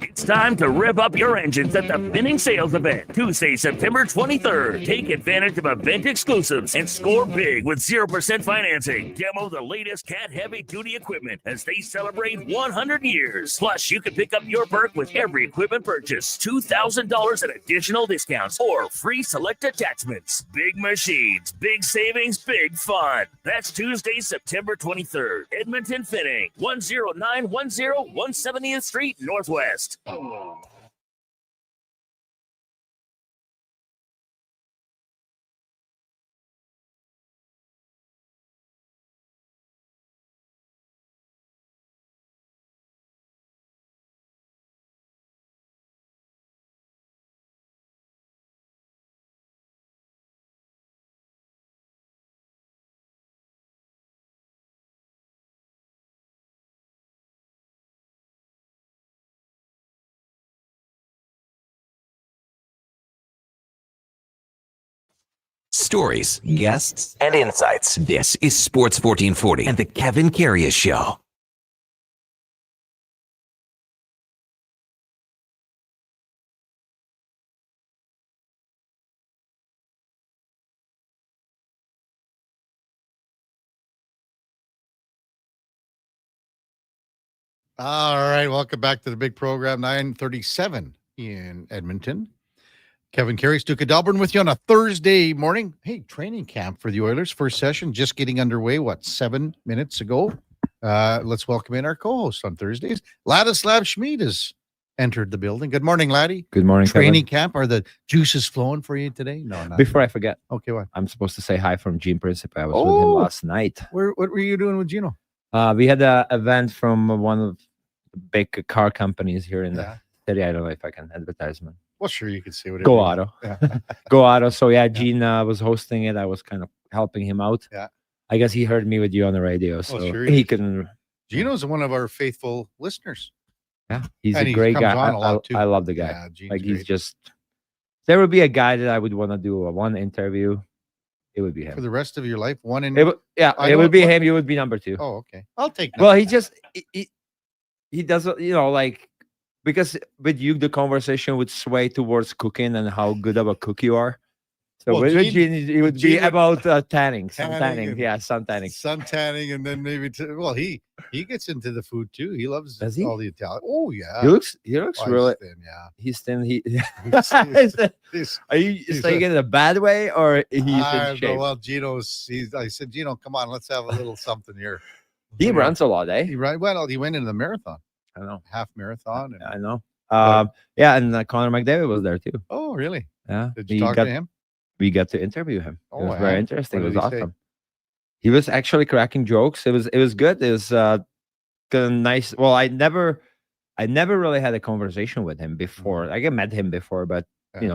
It's time to rev up your engines at the Finning Sales Event, Tuesday, September 23rd. Take advantage of event exclusives and score big with 0% financing. Demo the latest Cat heavy-duty equipment as they celebrate 100 years. Plus, you can pick up your perk with every equipment purchase, $2,000 in additional discounts or free select attachments. Big machines, big savings, big fun. That's Tuesday, September 23rd. Edmonton Finning, 10910 170th Street Northwest. Stories, guests, and insights. This is Sports 1440 and the Kevin Karius Show. All right, welcome back to the big program, 9:37 in Edmonton. Kevin Karius, Duke of Delburne with you on a Thursday morning. Hey, training camp for the Oilers, first session just getting underway, 7 minutes ago? Let's welcome in our co-host on Thursdays. Ladislav Schmid has entered the building. Good morning, Laddie. Good morning, Training Kevin. camp, are the juices flowing for you today? No, not Before I forget, okay, what? I'm supposed to say hi from Gene Principe. I was with him last night. What were you doing with Gino? We had an event from one of the big car companies here in the city. I don't know if I can advertisement. Well, sure, you could say whatever. Go you Auto. want. Go Auto. So yeah, Gene was hosting it. I was kind of helping him out. Yeah. I guess he heard me with you on the radio, so sure he can. Gino's one of our faithful listeners. Yeah, he's And a he great comes guy. on a lot, too. I love the guy. Yeah, Gene's like he's great. just. There would be a guy that I would want to do one interview. It would be him. For the rest of your life, one in. It would, yeah, I it know would be what- him. You would be number 2. Oh, okay. I'll take. Well, number he just he doesn't, like, because with you the conversation would sway towards cooking and how good of a cook you are. So Well, with Gene- Gene, it would Gene be would- about tanning, sun Tanning tanning. and- Yeah, sun tanning. sun tanning, and then maybe he gets into the food too. He loves Does he? all the Italian. Oh yeah, He looks Oh, really. he's thin, yeah. He's thin. He. He's- Are you he's saying it in a bad way or he's in I shape? know. Well, I said, Gino, come on, let's have a little something here. He runs a lot, eh? He went into the marathon, I know. half marathon. And, I know. Yeah, and Connor McDavid was there too. oh, really? Yeah. Did you talk to him? We got to interview him. Oh, It was wow. very interesting. What It was did he say? awesome. He was actually cracking jokes. It was good. It was nice. Well, I never really had a conversation with him before. Like I met him before, but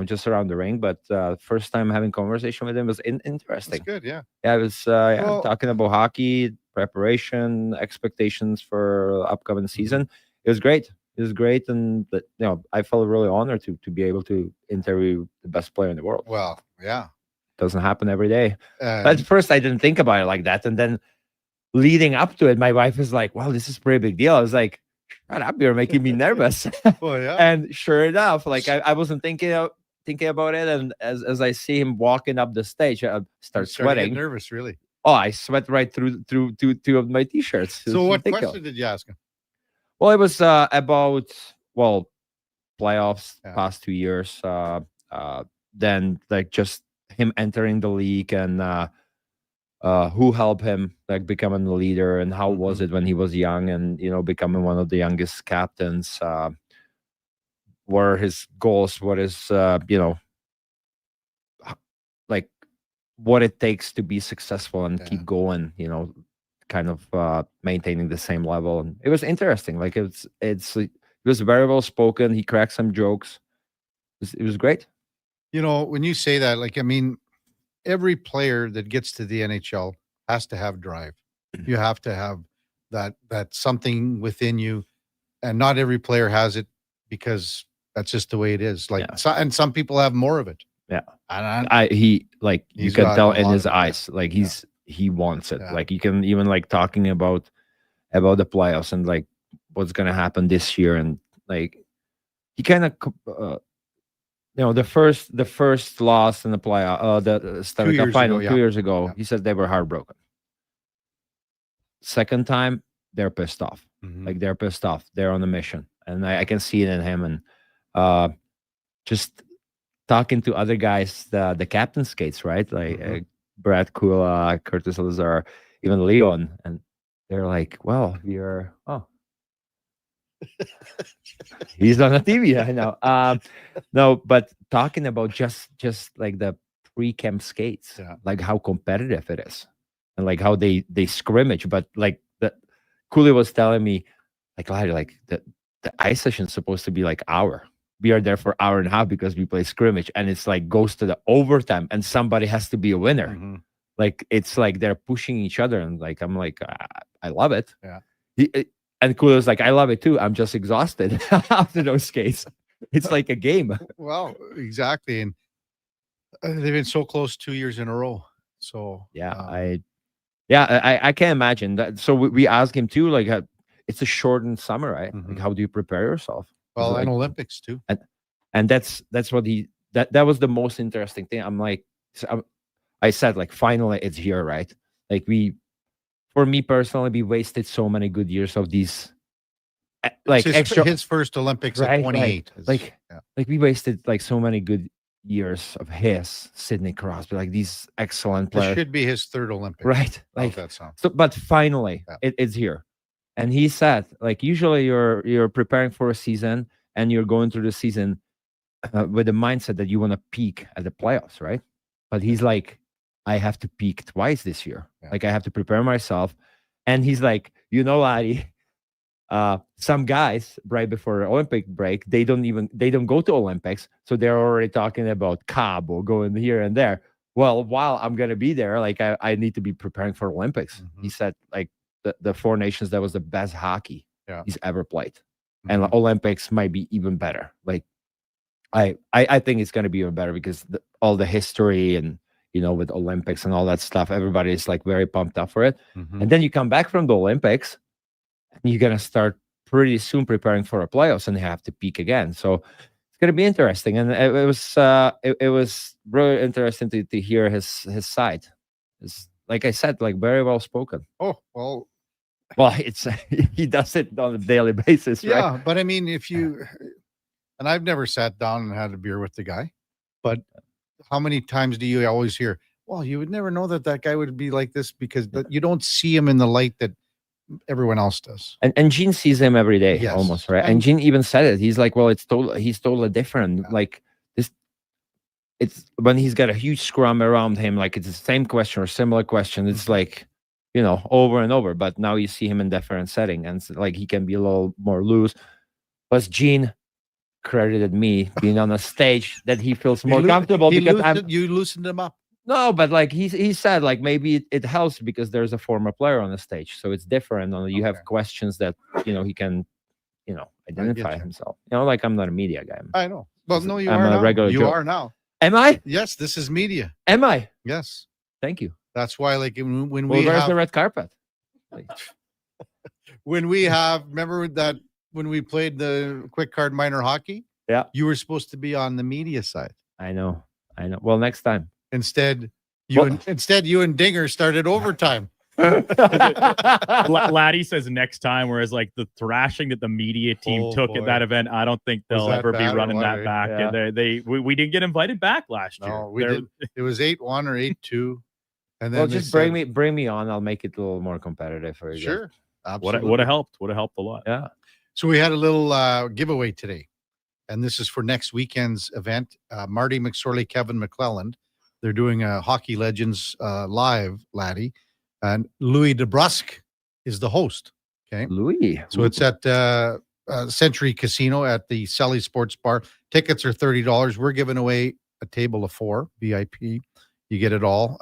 just around the ring. But first time having conversation with him was interesting. That's good, yeah. Yeah, it was talking about hockey, preparation, expectations for upcoming season. It was great. It was great, and I felt really honored to be able to interview the best player in the world. Well, yeah. Doesn't happen every day. At first, I didn't think about it like that, and then leading up to it, my wife was like, "Wow, this is a pretty big deal." I was like, "Shut up, you're making me nervous." Well, yeah. And sure enough, like I wasn't thinking about it, and as I see him walking up the stage, I start Started getting sweating. nervous, really. Oh, I sweat right through two of my t-shirts. It So, was what ridiculous. question did you ask him? Well, it was about playoffs past 2 years. Then like just him entering the league and who helped him like becoming the leader and how was it when he was young and becoming one of the youngest captains. What are his goals? What is like what it takes to be successful and keep going. Kind of maintaining the same level. And it was interesting. Like it was very well spoken. He cracked some jokes. It was great. When you say that, like, I mean, every player that gets to the NHL has to have drive. You have to have that something within you, and not every player has it because that's just the way it is. Like, and some people have more of it. Yeah, and you he's can got tell a in lot his of it, eyes, like he wants it. Yeah. Like you can even like talking about the playoffs and like what's gonna happen this year, and like he kind of the first loss in the playoff, the Stanley Cup final 2 years ago, he said they were heartbroken. Second time, they're pissed off. Like they're pissed off. They're on a mission, and I can see it in him. And just talking to other guys, the captain skates, right? Like Brad Kula, Curtis Lazar, even Leon, and they're like, "Well, he's on the TV." I know. No, but talking about just like the pre-camp skates, like how competitive it is, and like how they scrimmage. But like the Cooley was telling me, like the ice session is supposed to be like hour. We are there for hour and a half because we play scrimmage, and it's like goes to the overtime, and somebody has to be a winner. Like it's like they're pushing each other, and like I'm like I love it. Yeah. And Kulo's like, I love it too. I'm just exhausted after those skates. It's like a game. Well, exactly, and they've been so close 2 years in a row. So I can't imagine that. So we asked him too, like it's a shortened summer, right? Like how do you prepare yourself? Well, like, and Olympics too. And that's what that was the most interesting thing. I'm like, I said like finally it's here, right? Like for me personally, we wasted so many good years of these like his first Olympics at 28. Like we wasted like so many good years of Sidney Crosby, like these excellent players. It should be his third Olympics. Right. Like that sound. So, but finally it's here. And he said, like, usually you're preparing for a season and you're going through the season with the mindset that you want to peak at the playoffs, right? But he's like, I have to peak twice this year. Like, I have to prepare myself. And he's like, Laddie, some guys right before the Olympic break, they don't go to Olympics. So they're already talking about Cobb or going here and there. Well, while I'm going to be there, like, I need to be preparing for Olympics. He said, like, the Four Nations, that was the best hockey he's ever played. And Olympics might be even better. Like, I think it's going to be even better because all the history and, with Olympics and all that stuff, everybody is like very pumped up for it. And then you come back from the Olympics and you're going to start pretty soon preparing for a playoffs and you have to peak again. So it's gonna be interesting, and it was really interesting to hear his side. Like I said, like very well spoken. Oh well, it's he does it on a daily basis, right? yeah. But I mean, if you and I've never sat down and had a beer with the guy, but how many times do you always hear? Well, you would never know that guy would be like this because you don't see him in the light that everyone else does. And Gene sees him every day, Yes. almost, right? And Gene even said it. He's like, well, he's totally different. Like this, it's when he's got a huge scrum around him, like it's the same question or similar question. It's like, over and over. But now you see him in different setting, and like he can be a little more loose. Plus, Gene credited me being on a stage that he feels more comfortable because you loosened him up. No, but like he said, like maybe it helps because there's a former player on the stage, so it's different. You have questions that he can, identify himself. Like I'm not a media guy. I know. Well, no, you I'm are a now. regular You Joe. are now. Am I? Yes, this is media. Am I? Yes. Thank you. That's why, like when Well, we where's have the red carpet? when we have remember that when we played the quick card minor hockey, Yeah. you were supposed to be on the media side. I know. Well, next time. Instead, you and Dinger started overtime. Laddie says next time, whereas like the thrashing that the media team took at that event, I don't think they'll ever be running that back. Yeah. And we didn't get invited back last year. No, we did. It was 8-1 or 8-2. And then Well, just bring me on. I'll make it a little more competitive for you. Sure. Absolutely. Would have helped. Would have helped a lot. Yeah. So we had a little giveaway today, and this is for next weekend's event. Marty McSorley, Kevin McClelland, they're doing a Hockey Legends live, Laddie, and Louis DeBrusque is the host. Okay, Louis. So it's at Century Casino at the Sully Sports Bar. Tickets are $30. We're giving away a table of 4 VIP. You get it all.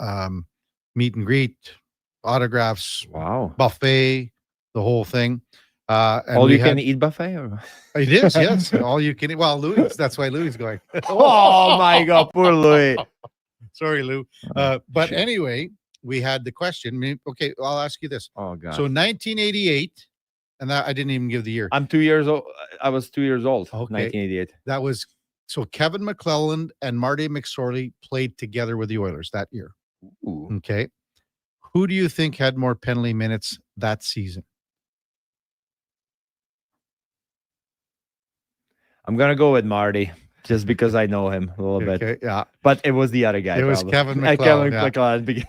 Meet and greet, autographs, buffet, the whole thing. All you can eat buffet, or it is, yes. All you can eat. Well, Louis, that's why Louis is going. Oh my God, poor Louis. Sorry, Lou. But anyway, we had the question. Okay, I'll ask you this. Oh God. So 1988, and I didn't even give the year. I'm 2 years old. I was 2 years old. Okay. 1988. That was so Kevin McClelland and Marty McSorley played together with the Oilers that year. Ooh. Okay. Who do you think had more penalty minutes that season? I'm gonna go with Marty just because I know him a little bit. Yeah. But it was the other guy. It was Kevin McClelland. Kevin Yeah. McClelland.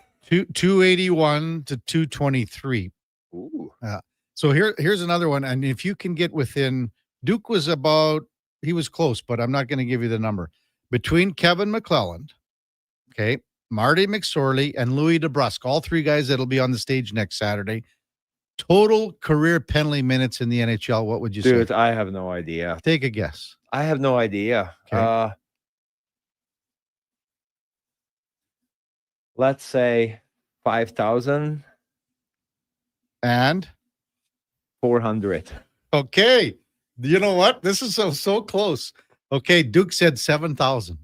281 to 223. Ooh. So here's another one. And if you can get within, Duke was he was close, but I'm not going to give you the number. Between Kevin McClelland, okay, Marty McSorley, and Louis DeBrusque, all 3 guys that'll be on the stage next Saturday, total career penalty minutes in the NHL, what would you say? Dude, I have no idea. Take a guess. I have no idea. Okay. Let's say 5,000 and 400. Okay. You know what? This is so close. Okay, Duke said 7,000.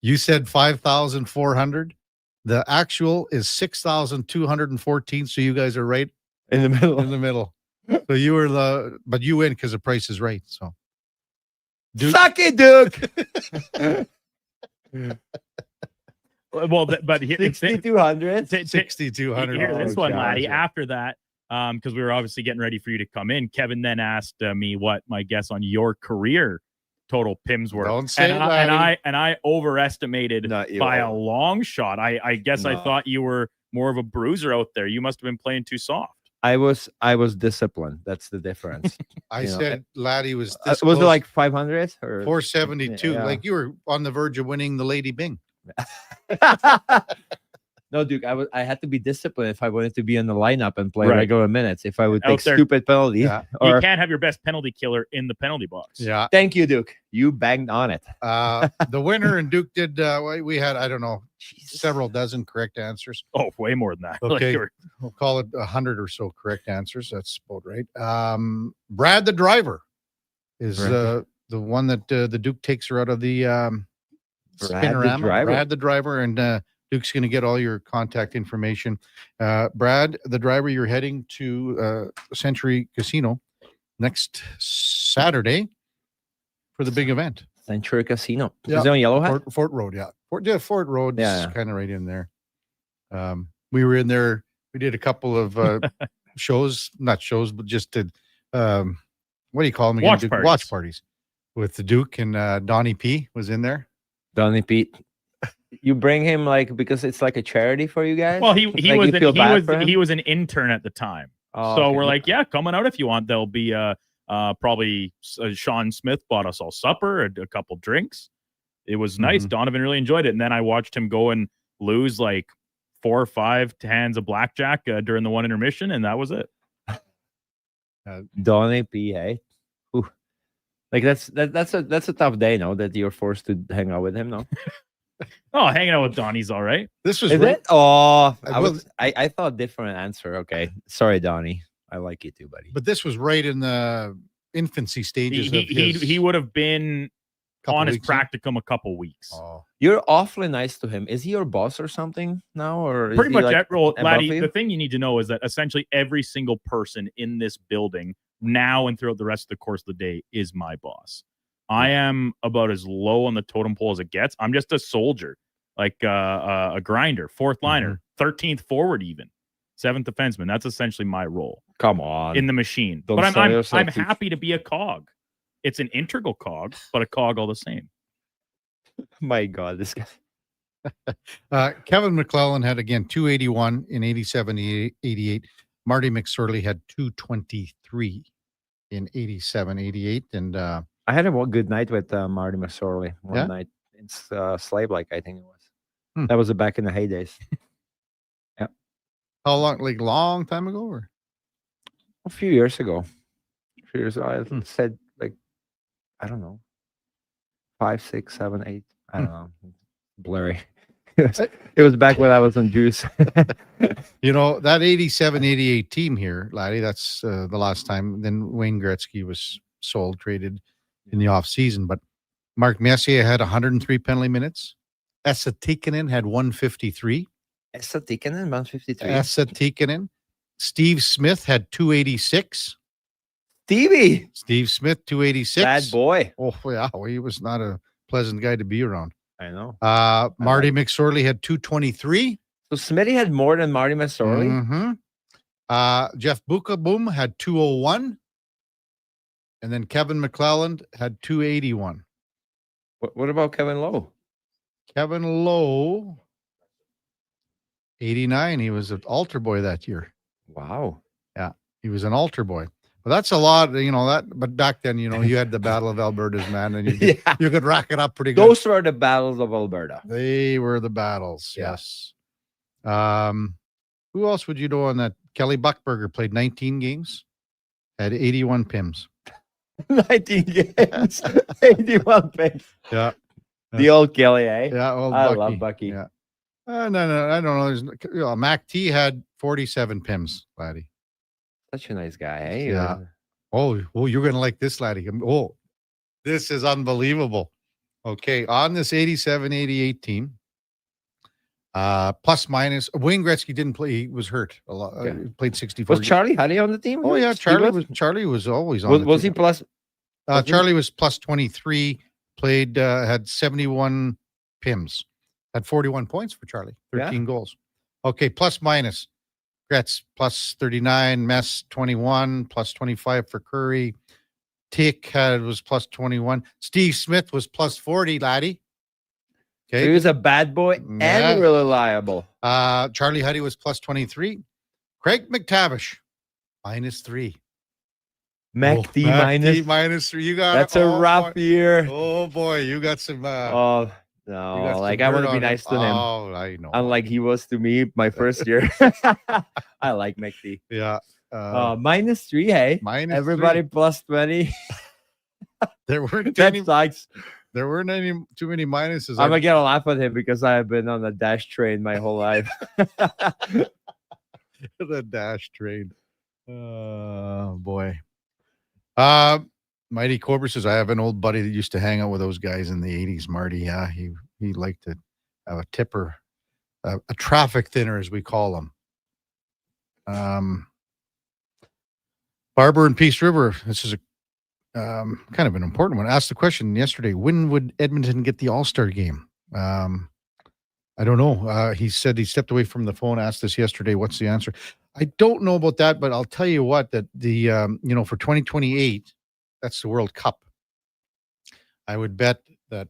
You said 5,400. The actual is 6,214. So you guys are right in the middle. In the middle. So you were but you win because the price is right. So Duke. Suck it, Duke. Well, but 6,200. 6,200. Here's this one, Laddie. Yeah. After that, because we were obviously getting ready for you to come in, Kevin then asked me what my guess on your career total PIMs were. Don't say and I overestimated by a long shot. I guess I thought you were more of a bruiser out there. You must have been playing too soft. I was disciplined. That's the difference. I said Laddie was was it like 500 or 472? Yeah. Like you were on the verge of winning the Lady Bing. No, Duke, I had to be disciplined if I wanted to be in the lineup and play Right. regular minutes. If I would Out take there. stupid penalty, Yeah. You can't have your best penalty killer in the penalty box. Yeah. Thank you, Duke. You banged on it. The winner and Duke did. We had I don't know several dozen correct answers. Oh, way more than that. Like Okay, you were- we'll call it 100 or so correct answers. That's about right. Brad the driver is the one that the Duke takes her out of the spinorama. driver. Brad the driver, and Duke's going to get all your contact information. Brad the driver, you're heading to Century Casino next Saturday for the big event. Century Casino. Yeah. Is it on Yellowhead? Fort Road, yeah. Fort Road's Yeah. kind of right in there. We were in there. We did a couple of shows, not shows, but just did, what do you call them again? Watch parties with the Duke and Donnie P was in there. Donnie P. You bring him like because it's like a charity for you guys? Well, he like, was an intern at the time. Oh, so okay. we're like, yeah, coming out if you want. There'll be probably Sean Smith bought us all supper, a couple drinks. It was nice. Donovan really enjoyed it. And then I watched him go and lose like 4 or 5 hands of blackjack during the one intermission, and that was it. Donnie P. Hey, ooh. Like that's a tough day, no? That you're forced to hang out with him, no? Oh, hanging out with Donnie's all right. This was Is it? Oh, I thought different answer. Okay, sorry, Donnie. I like you too, buddy. But this was right in the infancy stages. He would have been on his practicum a couple weeks. Oh. You're awfully nice to him. Is he your boss or something now? Or is Pretty he much, like Laddie, the thing you need to know is that essentially every single person in this building now and throughout the rest of the course of the day is my boss. I am about as low on the totem pole as it gets. I'm just a soldier, like a grinder, 4th liner, 13th forward, even 7th defenseman. That's essentially my role. Come on, in the machine. Don't but sell I'm yourself happy to be a cog. It's an integral cog, but a cog all the same. My God, this guy. Kevin McClellan had again 281 in 87-88. Marty McSorley had 223 in 87-88, and I had a good night with Marty McSorley one Yeah? night. It's Slave Like, I think it was. That was back in the heydays. Yeah, how long? Like long time ago, or a few years ago. I said like I don't know, 5, 6, 7, 8. I don't know. Blurry. It was back when I was on juice. You know, that 87-88 team here, Laddie, that's the last time. Then Wayne Gretzky was sold, traded in the offseason. But Mark Messier had 103 penalty minutes. Esa Tikkanen had 153. Esa Tikkanen, 153. Esa Tikkanen. Steve Smith had 286. Steve Smith, 286. Bad boy. Oh, yeah. Well, he was not a pleasant guy to be around. I know. Marty McSorley had 223. So Smitty had more than Marty McSorley? Mm-hmm. Jeff Bukaboom had 201. And then Kevin McClelland had 281. What about Kevin Lowe? Kevin Lowe, 89. He was an altar boy that year. Wow. Yeah, he was an altar boy. Well, that's a lot, you know, that, but back then, you know, you had the Battle of Alberta's, man, and you could rack it up pretty good. Those were the battles of Alberta. They were the battles, yes. Who else would you know on that? Kelly Buckberger played 19 games, had 81 PIMs. 19 games, 81 PIMs. Yeah. The old Kelly, eh? Yeah, old I Bucky. love Bucky. Yeah. No, I don't know. There's, Mac T had 47 PIMs, laddie. Such a nice guy, eh? Yeah. Oh, you're going to like this, laddie. Oh, this is unbelievable. Okay, on this 87-88 team, plus minus, Wayne Gretzky didn't play. He was hurt a lot. Yeah. He played 64. Was Charlie Huddy on the team? Oh, yeah. Charlie was always on the Was he team. plus? Charlie was plus 23, played, had 71 PIMs, had 41 points for Charlie, 13 goals. Okay, plus minus. Gretz plus 39, Mess 21, plus 25 for Curry. Tick was plus 21. Steve Smith was plus 40, laddie. Okay. He was a bad boy and reliable. Charlie Huddy was plus 23. Craig McTavish, minus 3. McD minus 3. You got That's a rough year. Oh boy, you got some. Oh no, like I want to be nice to him. Oh, I know. Unlike he was to me my first year. I like McD. Yeah. minus 3, hey. Minus everybody 3. plus 20. There weren't that sucks. There weren't too many minuses. I'm gonna get a laugh at him because I have been on the dash train my whole life. The dash train. Oh boy. Mighty Cobra says, I have an old buddy that used to hang out with those guys in the 80s, Marty. Yeah, he liked to have a tipper, a traffic thinner, as we call them. Barber and Peace River. This is kind of an important one. Asked the question yesterday, when would Edmonton get the All-Star game? I don't know. He said he stepped away from the phone, asked us yesterday, what's the answer? I don't know about that, but I'll tell you what, that the, for 2028, that's the World Cup. I would bet that,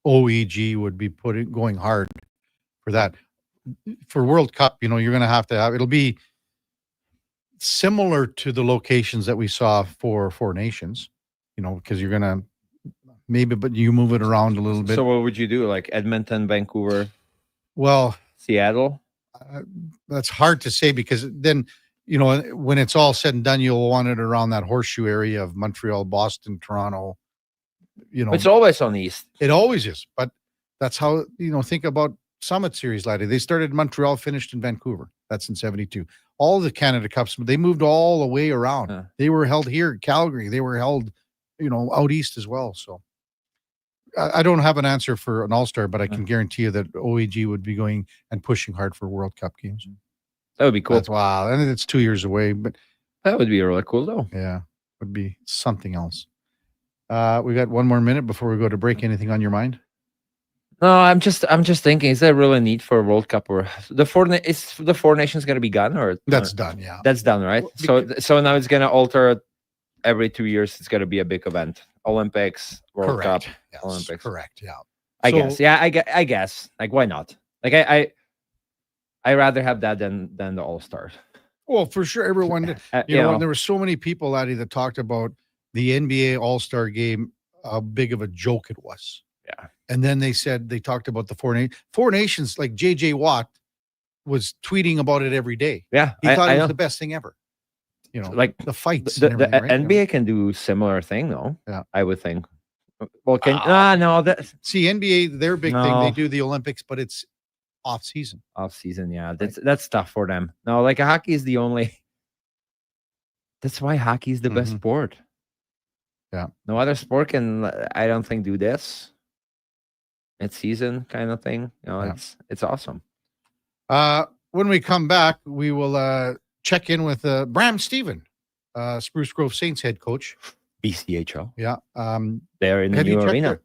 OEG would be going hard for that. For World Cup, you're going to have, it'll be similar to the locations that we saw for Four Nations, because you're going to but you move it around a little bit. So what would you do? Like Edmonton, Vancouver? Well, Seattle? That's hard to say because then, when it's all said and done, you'll want it around that horseshoe area of Montreal, Boston, Toronto. It's always on the east. It always is. But that's how, think about Summit Series, laddie. They started in Montreal, finished in Vancouver. That's in 72. All the Canada Cups, they moved all the way around. Yeah. They were held here, Calgary. They were held, out east as well. So I don't have an answer for an All-Star, but I can guarantee you that OEG would be going and pushing hard for World Cup games. That would be cool. Wow. And it's 2 years away, but that would be really cool though. Yeah. Would be something else. We got one more minute before we go to break. Anything on your mind? No, I'm just thinking, is there really a need for a World Cup, or the Four Nations going to be gone, or that's done? Yeah, that's done, right? So now it's going to alter every 2 years. It's going to be a big event: Olympics, World Cup, yes, Olympics. Correct. Yeah, I guess. Yeah, I guess. Like, why not? Like, I rather have that than the All Stars. Well, for sure, everyone did. There were so many people, Laddie, that talked about the NBA All Star game, how big of a joke it was. Yeah. And then they talked about the Four Nations, like JJ Watt was tweeting about it every day. Yeah. He thought it was the best thing ever. Like the fights. The right? NBA can do similar thing though. Yeah. I would think. Well, see, NBA, their big thing, they do the Olympics, but it's off season. Yeah. That's tough for them. No, like hockey is the only. That's why hockey is the best sport. Yeah. No other sport can, I don't think, do this. It's season kind of thing. It's awesome. When we come back, we will check in with Bram Stephen, Spruce Grove Saints head coach. BCHL. Yeah. They're in the new arena.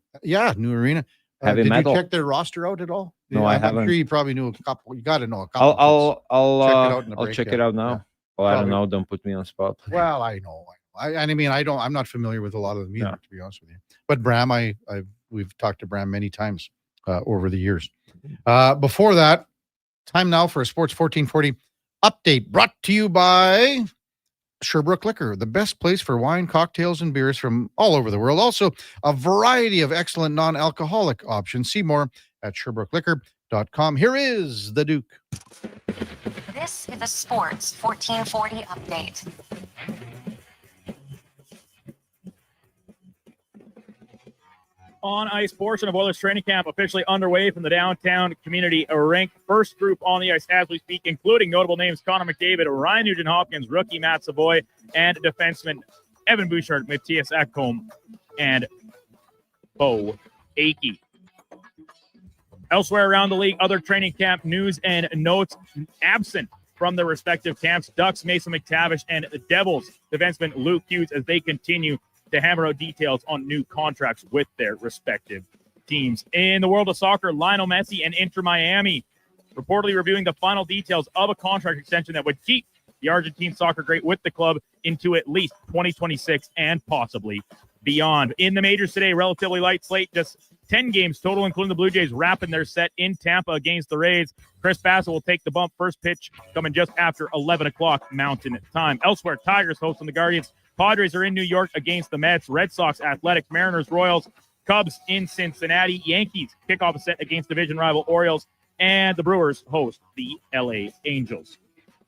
New arena. Heavy did metal. you check their roster out at all? No, I haven't. I'm sure you probably knew a couple. You got to know a couple. I'll check it out now. Well, I don't know. Don't put me on the spot. Well, I know. I'm not familiar with a lot of them either, to be honest with you. But Bram, we've talked to Bram many times over the years. Before that, time now for a Sports 1440 update brought to you by Sherbrooke Liquor, the best place for wine, cocktails, and beers from all over the world. Also, a variety of excellent non-alcoholic options. See more at SherbrookeLiquor.com. Here is the Duke. This is a Sports 1440 update. On ice portion of Oilers training camp officially underway from the downtown community rink. First group on the ice as we speak, including notable names Connor McDavid, Ryan Nugent-Hopkins, rookie Matt Savoy, and defenseman Evan Bouchard, Matthias Ekholm, and Bo Akey. Elsewhere around the league, other training camp news and notes absent from their respective camps. Ducks, Mason McTavish, and the Devils, defenseman Luke Hughes, as they continue to hammer out details on new contracts with their respective teams. In the world of soccer, Lionel Messi and Inter Miami reportedly reviewing the final details of a contract extension that would keep the Argentine soccer great with the club into at least 2026 and possibly beyond. In the majors today, relatively light slate, just 10 games total, including the Blue Jays wrapping their set in Tampa against the Rays. Chris Bassett will take the bump. First pitch coming just after 11 o'clock Mountain Time. Elsewhere, Tigers hosting the Guardians. Padres are in New York against the Mets. Red Sox, Athletics, Mariners, Royals, Cubs in Cincinnati. Yankees kick off a set against division rival Orioles. And the Brewers host the LA Angels.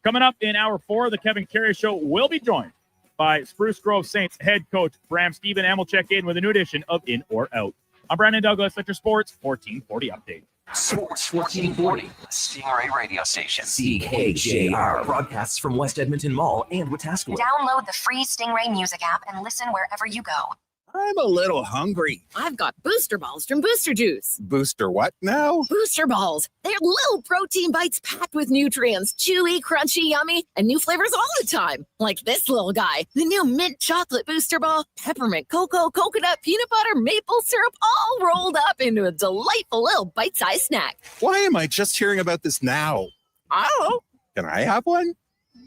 Coming up in hour 4, the Kevin Karius Show will be joined by Spruce Grove Saints head coach Bram Stephen, and we'll check in with a new edition of In or Out. I'm Brandon Douglas at your Sports 1440 update. Sports 1440, Stingray radio station. CKJR broadcasts from West Edmonton Mall and Wetaskiwin. Download the free Stingray music app and listen wherever you go. I'm a little hungry. I've got booster balls from Booster Juice. Booster what now? Booster balls. They're little protein bites packed with nutrients. Chewy, crunchy, yummy, and new flavors all the time. Like this little guy. The new mint chocolate booster ball. Peppermint, cocoa, coconut, peanut butter, maple syrup, all rolled up into a delightful little bite-sized snack. Why am I just hearing about this now? I don't know. Can I have one?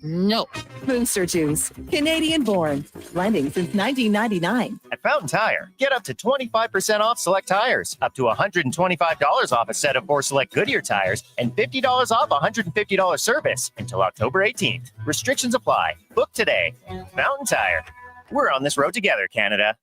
No. Booster Juice, Canadian born, blending since 1999. At Fountain Tire, get up to 25% off select tires, up to $125 off a set of 4 select Goodyear tires, and $50 off $150 service until October 18th. Restrictions apply. Book today. Fountain Tire. We're on this road together, Canada.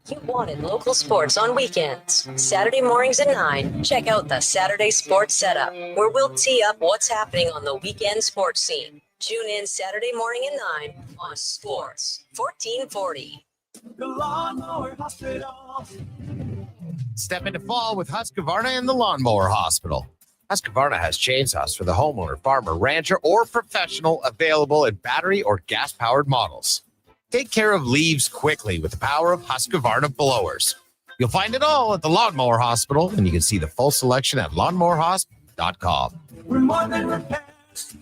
You wanted local sports on weekends. Saturday mornings at 9, check out the Saturday Sports Setup, where we'll tee up what's happening on the weekend sports scene. Tune in Saturday morning at 9 on Sports 1440. The Lawnmower Hospital. Step into fall with Husqvarna and the Lawnmower Hospital. Husqvarna has chainsaws for the homeowner, farmer, rancher, or professional available in battery or gas-powered models. Take care of leaves quickly with the power of Husqvarna blowers. You'll find it all at the Lawnmower Hospital, and you can see the full selection at lawnmowerhosp.com. We're more than repairs.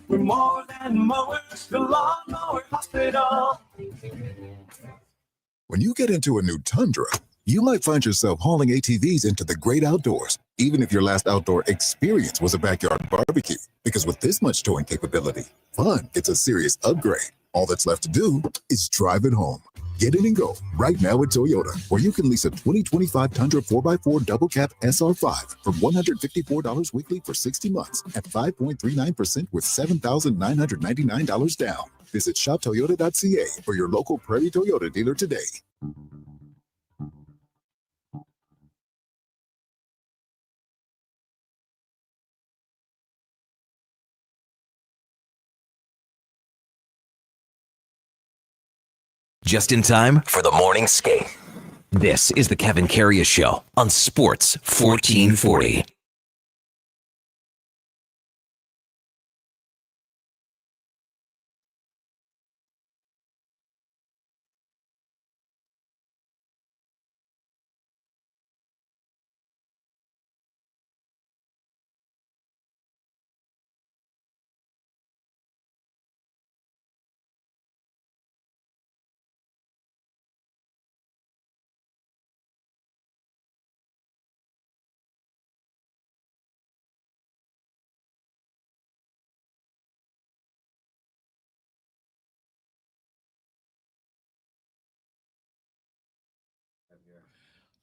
We're more than mowers. The Lawnmower Hospital. When you get into a new Tundra, you might find yourself hauling ATVs into the great outdoors, even if your last outdoor experience was a backyard barbecue. Because with this much towing capability, fun gets a serious upgrade. All that's left to do is drive it home. Get in and go right now at Toyota, where you can lease a 2025 Tundra 4x4 double cab SR5 for $154 weekly for 60 months at 5.39% with $7,999 down. Visit shoptoyota.ca for your local Prairie Toyota dealer today. Just in time for the morning skate. This is the Kevin Karius Show on Sports 1440.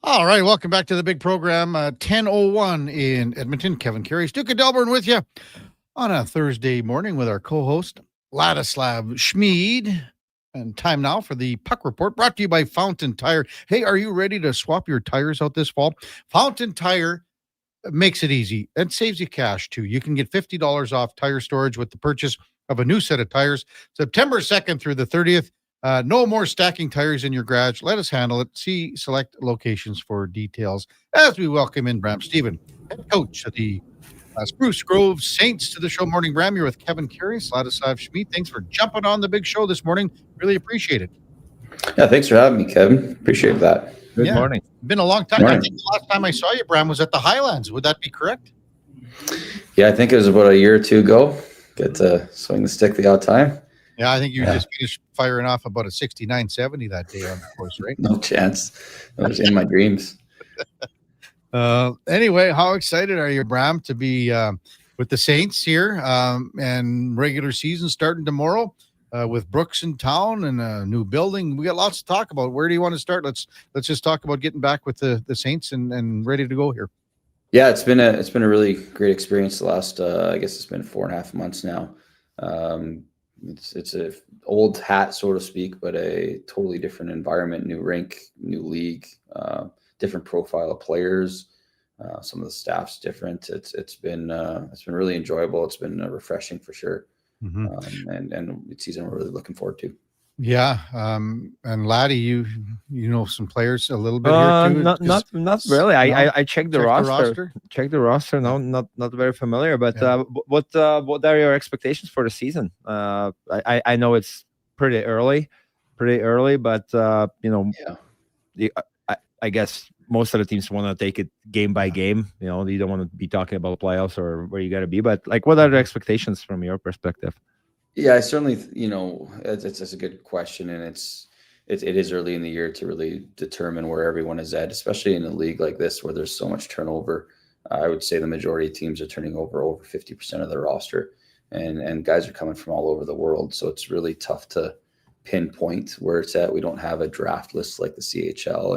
All right, welcome back to the big program. 10:01 in Edmonton. Kevin Karius, Duke of Delburne with you on a Thursday morning with our co-host, Ladislav Schmid. And time now for the Puck Report, brought to you by Fountain Tire. Hey, are you ready to swap your tires out this fall? Fountain Tire makes it easy and saves you cash, too. You can get $50 off tire storage with the purchase of a new set of tires. September 2nd through the 30th. No more stacking tires in your garage. Let us handle it. See select locations for details as we welcome in Bram Stephen, head coach of the Spruce Grove Saints, to the show. Morning, Bram. You're with Kevin Karius, Ladislav Schmid. Thanks for jumping on the big show this morning. Really appreciate it. Yeah, thanks for having me, Kevin. Appreciate that. Good morning. Been a long time. I think the last time I saw you, Bram, was at the Highlands. Would that be correct? Yeah, I think it was about a year or two ago. Get to swing the stick the odd time. Yeah, I think you just finished firing off about a 69-70 that day on the course, right? No chance. That was in my dreams. Anyway, how excited are you, Bram, to be with the Saints here and regular season starting tomorrow with Brooks in town and a new building? We got lots to talk about. Where do you want to start? Let's just talk about getting back with the Saints and ready to go here. Yeah, it's been a really great experience the last I guess it's been 4.5 months now. It's a old hat, so to speak, but a totally different environment, new rink, new league, different profile of players. Some of the staff's different. It's been really enjoyable. It's been refreshing for sure. Mm-hmm. And it's season we're really looking forward to. Yeah, and Laddie, you know some players a little bit here too. Not really. I checked the roster. Checked the roster. No, not very familiar. But what are your expectations for the season? I know it's pretty early, but I guess most of the teams want to take it game by game. You know, you don't want to be talking about playoffs or where you got to be. But like, what are the expectations from your perspective? Yeah, I certainly, it's a good question, and it is early in the year to really determine where everyone is at, especially in a league like this where there's so much turnover. I would say the majority of teams are turning over 50% of their roster, and guys are coming from all over the world. So it's really tough to pinpoint where it's at. We don't have a draft list like the CHL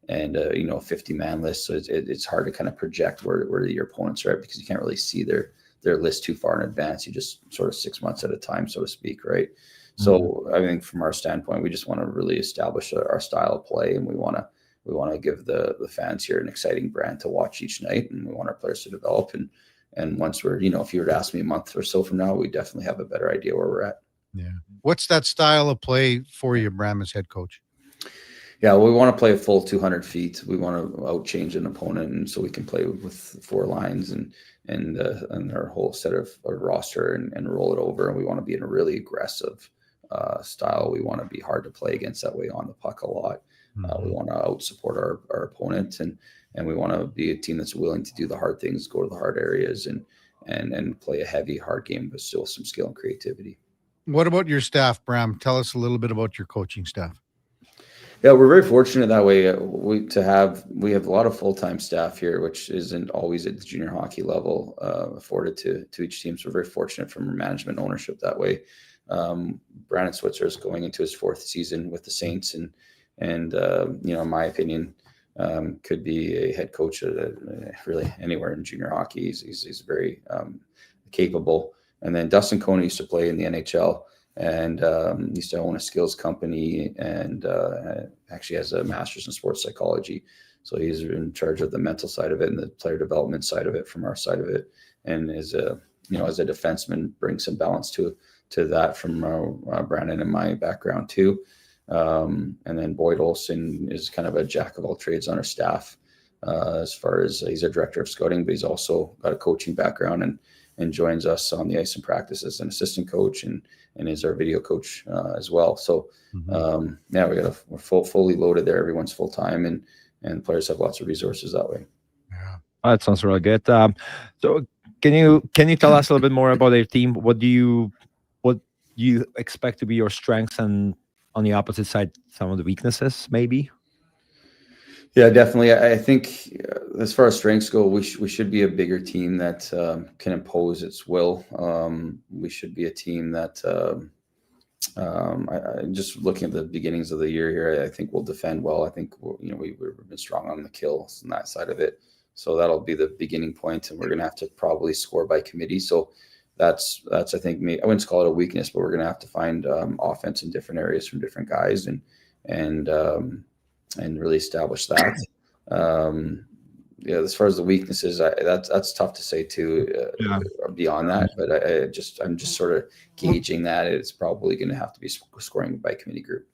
and a 50-man list. So it's hard to kind of project where your opponents are at, because you can't really see their list too far in advance. You just sort of 6 months at a time, so to speak, right? Mm-hmm. So I think from our standpoint, we just want to really establish our style of play, and we want to give the fans here an exciting brand to watch each night, and we want our players to develop. And once we're, if you were to ask me a month or so from now, we definitely have a better idea where we're at. Yeah. What's that style of play for you, Bram, as head coach? Yeah, we want to play a full 200 feet. We want to outchange an opponent, and so we can play with 4 lines and our whole set of roster and roll it over. And we want to be in a really aggressive style. We want to be hard to play against that way on the puck a lot. We want to out support our opponent, and we want to be a team that's willing to do the hard things, go to the hard areas, and play a heavy, hard game, but still some skill and creativity. What about your staff, Bram? Tell us a little bit about your coaching staff. Yeah, we're very fortunate that way. We have a lot of full-time staff here, which isn't always at the junior hockey level afforded to each team. So we're very fortunate from management ownership that way. Brandon Switzer is going into his 4th season with the Saints, and in my opinion, could be a head coach at really anywhere in junior hockey. He's very capable. And then Dustin Coney used to play in the NHL. And used to own a skills company, and actually has a master's in sports psychology. So he's in charge of the mental side of it and the player development side of it from our side of it. And as a defenseman, brings some balance to that from Brandon and my background too. And then Boyd Olson is kind of a jack of all trades on our staff, as far as he's a director of scouting, but he's also got a coaching background and joins us on the ice and practice as an assistant coach and is our video coach as well. So we're fully loaded there. Everyone's full time, and players have lots of resources that way. Yeah, that sounds really good. So can you tell us a little bit more about your team? What do you expect to be your strengths, and on the opposite side, some of the weaknesses, maybe? Yeah, definitely. I think as far as strengths go, we should be a bigger team that can impose its will. We should be a team that, just looking at the beginnings of the year here, I think we'll defend well. I think we've been strong on the kills and that side of it. So that'll be the beginning point, and we're going to have to probably score by committee. So that's I think I wouldn't call it a weakness, but we're going to have to find offense in different areas from different guys and really establish that. As far as the weaknesses, that's tough to say too. Beyond that, but I'm just sort of gauging that it's probably going to have to be scoring by committee group.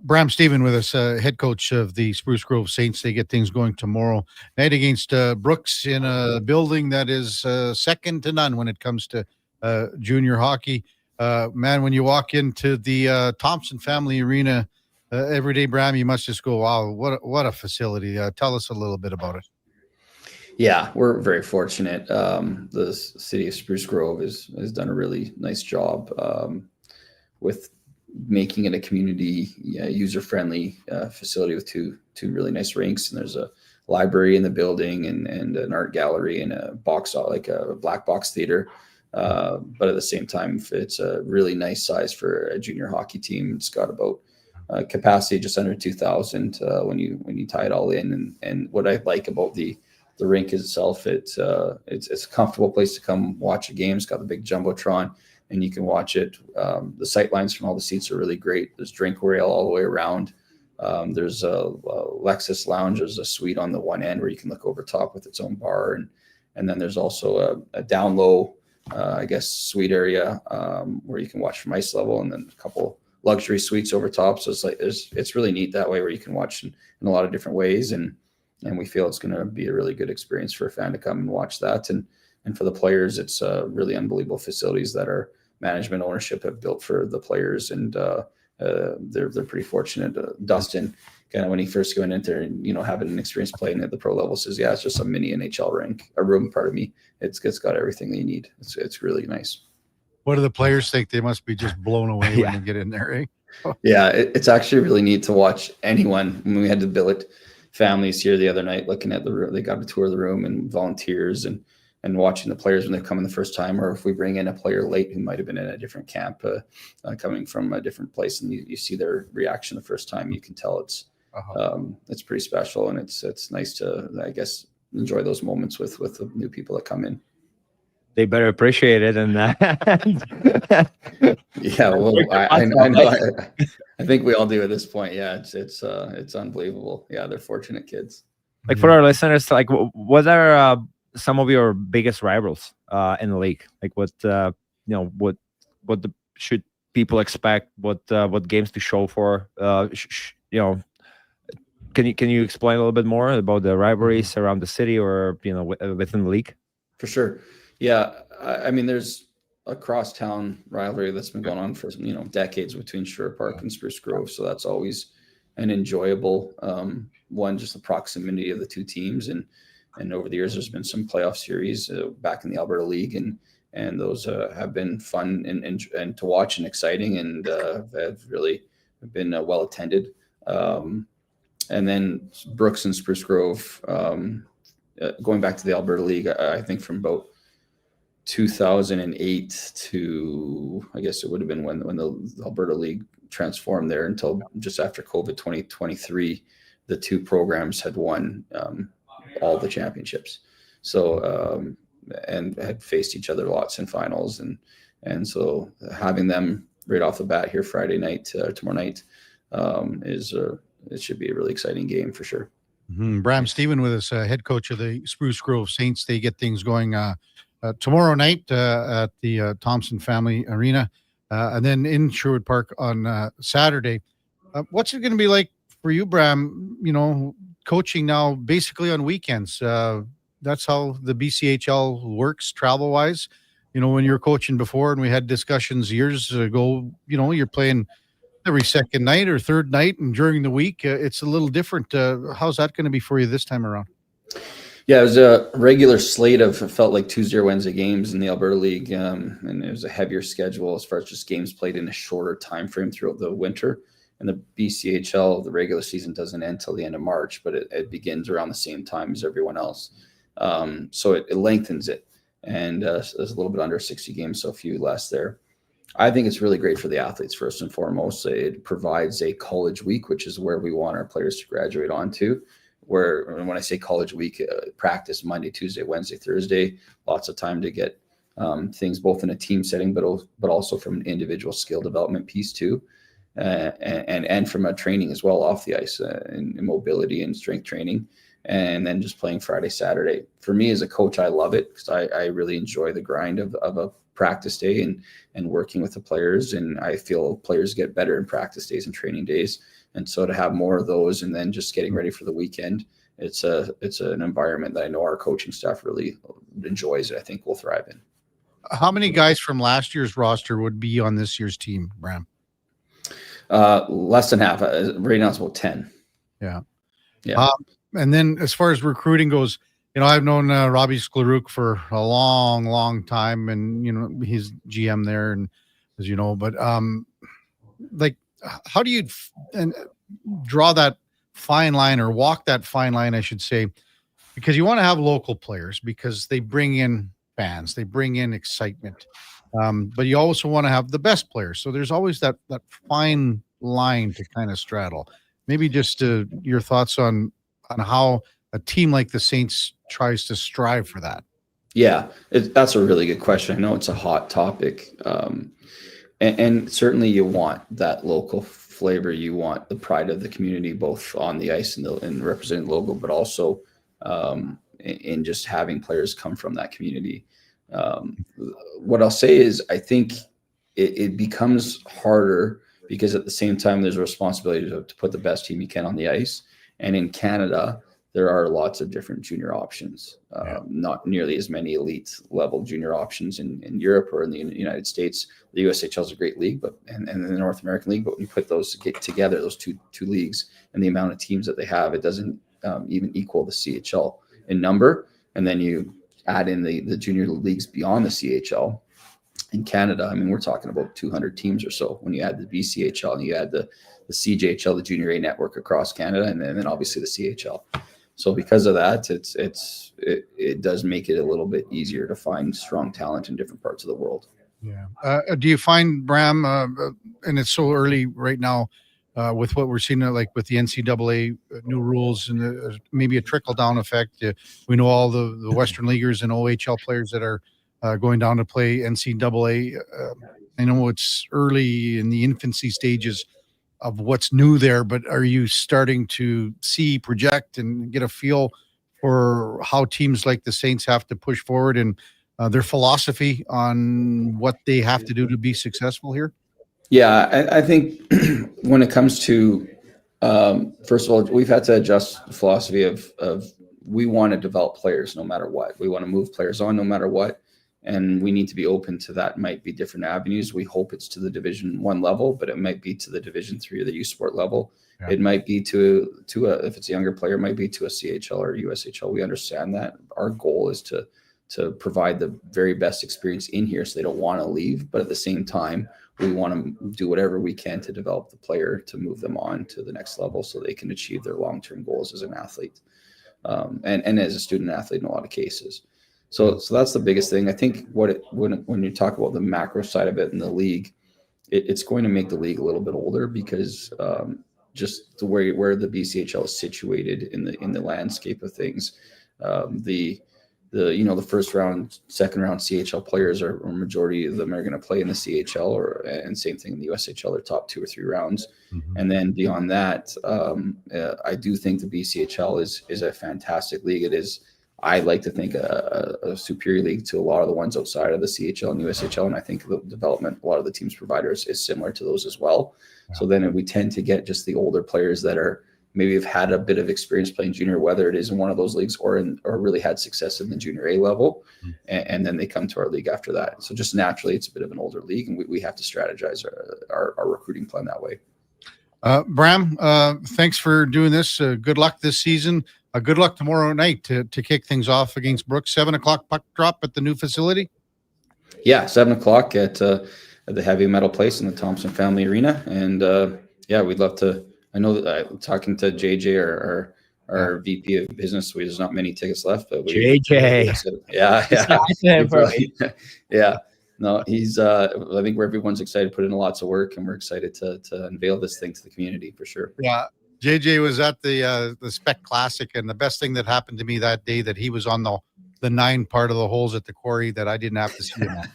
Bram Stephen with us, head coach of the Spruce Grove Saints. They get things going tomorrow night against Brooks in a building that is second to none when it comes to junior hockey. Man, when you walk into the Thompson Family Arena every day, Bram, you must just go, wow, what a facility. Tell us a little bit about it. Yeah, we're very fortunate. The city of Spruce Grove has done a really nice job with making it a community user-friendly facility with two really nice rinks. And there's a library in the building and an art gallery and a box, like a black box theater. But at the same time, it's a really nice size for a junior hockey team. It's got about capacity just under 2,000 when you tie it all in. And what I like about the rink itself, it's a comfortable place to come watch a game. It's got the big jumbotron, and you can watch it. The sight lines from all the seats are really great. There's drink rail all the way around. There's a Lexus lounge. There's a suite on the one end where you can look over top with its own bar, and then there's also a down low, suite area where you can watch from ice level, and then a couple luxury suites over top. So it's really neat that way, where you can watch in a lot of different ways, and we feel it's going to be a really good experience for a fan to come and watch that, and for the players, it's really unbelievable facilities that our management ownership have built for the players, and they're pretty fortunate. Dustin kind of when he first went in there and, having an experience playing at the pro level, says, yeah, it's just a mini NHL room, pardon me. It's got everything that you need. It's really nice. What do the players think? They must be just blown away when they get in there, eh? Yeah, it's actually really neat to watch anyone. When we had the billet families here the other night looking at the room, they got a tour of the room and volunteers and watching the players when they come in the first time, or if we bring in a player late who might have been in a different camp, coming from a different place, and you see their reaction the first time, you can tell it's pretty special, and it's nice to, I guess, enjoy those moments with the new people that come in. They better appreciate it, and yeah, well, I know. I think we all do at this point. Yeah, it's unbelievable. Yeah, they're fortunate kids. Like for our listeners, like what are some of your biggest rivals in the league? Like what should people expect? What games to show for? Can you explain a little bit more about the rivalries around the city or within the league? For sure. Yeah, I mean, there's a crosstown rivalry that's been going on for decades between Sherwood Park and Spruce Grove, so that's always an enjoyable one. Just the proximity of the two teams, and over the years, there's been some playoff series back in the Alberta League, and those have been fun and to watch and exciting, and have really been well attended. And then Brooks and Spruce Grove, going back to the Alberta League, I think from about 2008 to, I guess it would have been when the Alberta League transformed there, until just after COVID 2023, the two programs had won all the championships. So and had faced each other lots in finals, and so having them right off the bat here Friday night, tomorrow night, it should be a really exciting game for sure. Bram Stephen with us, head coach of the Spruce Grove Saints. They get things going tomorrow night at the Thompson Family Arena, and then in Sherwood Park on Saturday. What's it going to be like for you, Bram? Coaching now basically on weekends. That's how the BCHL works travel-wise. When you were coaching before, and we had discussions years ago, you're playing every second night or third night, and during the week, it's a little different. How's that going to be for you this time around? Yeah, it was a regular slate of, it felt like Tuesday or Wednesday games in the Alberta League, and it was a heavier schedule as far as just games played in a shorter time frame throughout the winter. And the BCHL, the regular season doesn't end till the end of March, but it begins around the same time as everyone else. So it lengthens it, and there's a little bit under 60 games, so a few less there. I think it's really great for the athletes, first and foremost. It provides a college week, which is where we want our players to graduate onto. Where, when I say college week, practice Monday, Tuesday, Wednesday, Thursday, lots of time to get things both in a team setting, but also from an individual skill development piece too, and from a training as well off the ice, in mobility and strength training, and then just playing Friday, Saturday. For me as a coach, I love it because I really enjoy the grind of a practice day and working with the players, and I feel players get better in practice days and training days. And so to have more of those, and then just getting ready for the weekend, it's an environment that I know our coaching staff really enjoys, and I think we'll thrive in. How many guys from last year's roster would be on this year's team, Bram? Less than half. Right now it's about 10. Yeah. Yeah. And then as far as recruiting goes, I've known Robbie Sklaruk for a long, long time, and he's GM there, and as you know, but how do you draw that fine line, or walk that fine line, I should say, because you want to have local players because they bring in fans, they bring in excitement, but you also want to have the best players. So there's always that fine line to kind of straddle. Maybe just your thoughts on how a team like the Saints tries to strive for that. Yeah, that's a really good question. I know it's a hot topic. And certainly you want that local flavor. You want the pride of the community, both on the ice and representing the logo, but also in just having players come from that community. What I'll say is I think it becomes harder because at the same time, there's a responsibility to put the best team you can on the ice. And in Canada, there are lots of different junior options. Not nearly as many elite level junior options in Europe or in the United States. The USHL is a great league, and the North American League. But when you put those together, those two leagues, and the amount of teams that they have, it doesn't even equal the CHL in number. And then you add in the junior leagues beyond the CHL. In Canada, I mean, we're talking about 200 teams or so when you add the BCHL and you add the CJHL, the Junior A network across Canada, and then obviously the CHL. So because of that, it does make it a little bit easier to find strong talent in different parts of the world. Yeah. Do you find, Bram, and it's so early right now with what we're seeing, like with the NCAA new rules and maybe a trickle-down effect? We know all the Western Leaguers and OHL players that are going down to play NCAA. I know it's early in the infancy stages of what's new there, but are you starting to see, project, and get a feel for how teams like the Saints have to push forward and their philosophy on what they have to do to be successful here? Yeah, I think when it comes to, first of all, we've had to adjust the philosophy of we want to develop players no matter what. We want to move players on no matter what. And we need to be open to that. It might be different avenues. We hope it's to the Division 1 level, but it might be to the Division 3 or the U Sport level. Yeah. It might be to if it's a younger player, it might be to a CHL or USHL. We understand that. Our goal is to provide the very best experience in here so they don't want to leave. But at the same time, we want to do whatever we can to develop the player to move them on to the next level so they can achieve their long-term goals as an athlete and as a student athlete in a lot of cases. So that's the biggest thing. I think when you talk about the macro side of it in the league, it's going to make the league a little bit older because just the way where the BCHL is situated in the landscape of things, the first round, second round CHL players or majority of them are going to play in the CHL and same thing in the USHL, their top 2 or 3 rounds. Mm-hmm. And then beyond that, I do think the BCHL is a fantastic league. It is. I like to think a superior league to a lot of the ones outside of the CHL and USHL. And I think the development, a lot of the teams providers is similar to those as well. Yeah. So then we tend to get just the older players that are maybe have had a bit of experience playing junior, whether it is in one of those leagues or really had success in the junior A level. Mm-hmm. And then they come to our league after that. So just naturally, it's a bit of an older league and we have to strategize our recruiting plan that way. Bram, thanks for doing this. Good luck this season. Good luck tomorrow night to kick things off against Brooks. 7:00 puck drop at the new facility. Yeah, 7:00 at the Heavy Metal Place in the Thompson Family Arena, and we'd love to. I know that talking to JJ, our VP of Business, there's not many tickets left, but JJ, yeah. No, he's. I think everyone's excited to put in lots of work, and we're excited to unveil this thing to the community for sure. Yeah. JJ was at the Spec Classic, and the best thing that happened to me that day that he was on the 9 part of the holes at the quarry that I didn't have to see him on.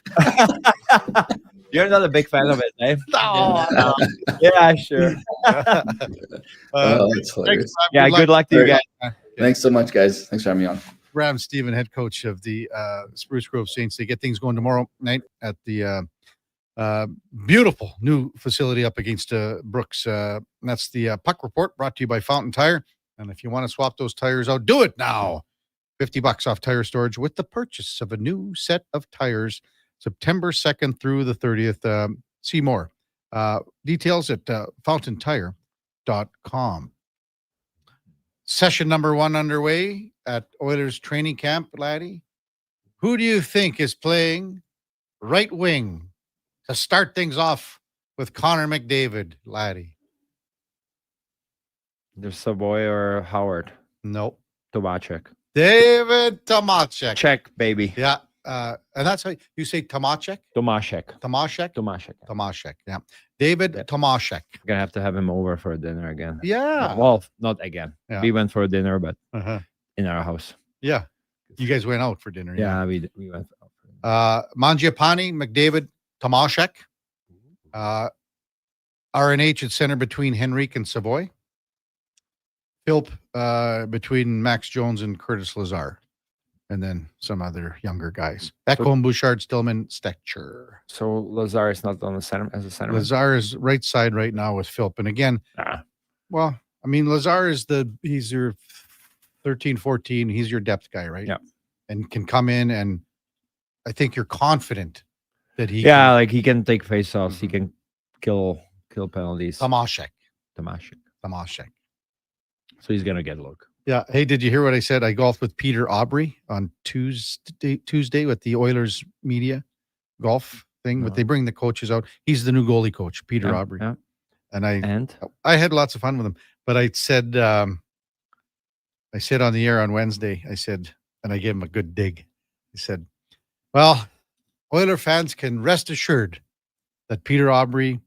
You're not a big fan of it, eh? No. Yeah, sure. That's hilarious. Yeah, good luck to you guys. Thanks so much, guys. Thanks for having me on. Bram Stephen, head coach of the Spruce Grove Saints. They get things going tomorrow night at the beautiful new facility up against Brooks. That's the Puck Report brought to you by Fountain Tire. And if you want to swap those tires out, do it now. $50 off tire storage with the purchase of a new set of tires September 2nd through the 30th. See more. Details at fountaintire.com. Session number 1 underway at Oilers training camp, laddie. Who do you think is playing right wing to start things off with Connor McDavid, laddie? There's Savoy or Howard. Nope. Tomacek. David Tomacek. Check, baby. Yeah. And that's how you say Tomacek? Tomacek. Tomacek? Tomacek. Tomacek. Yeah. David Tomacek. We're going to have him over for dinner again. Yeah. Well, not again. Yeah. We went for dinner, but in our house. Yeah. You guys went out for dinner. Yeah, we went out for dinner. Mangiapane, McDavid, Tomashek. RNH at center between Henrique and Savoy. Philp between Max Jones and Curtis Lazar. And then some other younger guys. Ekholm, Bouchard, Stillman, Stetcher. So Lazar is not on the center as a center. Lazar is right side right now with Philp. And again, well, I mean, Lazar is he's your 13, 14, he's your depth guy, right? Yeah. And can come in, and I think you're confident that he Yeah, can. like he can take face-offs. He can kill penalties. Tomaszek. So he's going to get a look. Yeah. Hey, did you hear what I said? I golfed with Peter Aubry on Tuesday with the Oilers media golf thing. But they bring the coaches out. He's the new goalie coach, Peter Aubry. Yeah. And I had lots of fun with him. But I said on the air on Wednesday, I said, and I gave him a good dig. I said, well, Oiler fans can rest assured that Peter Aubry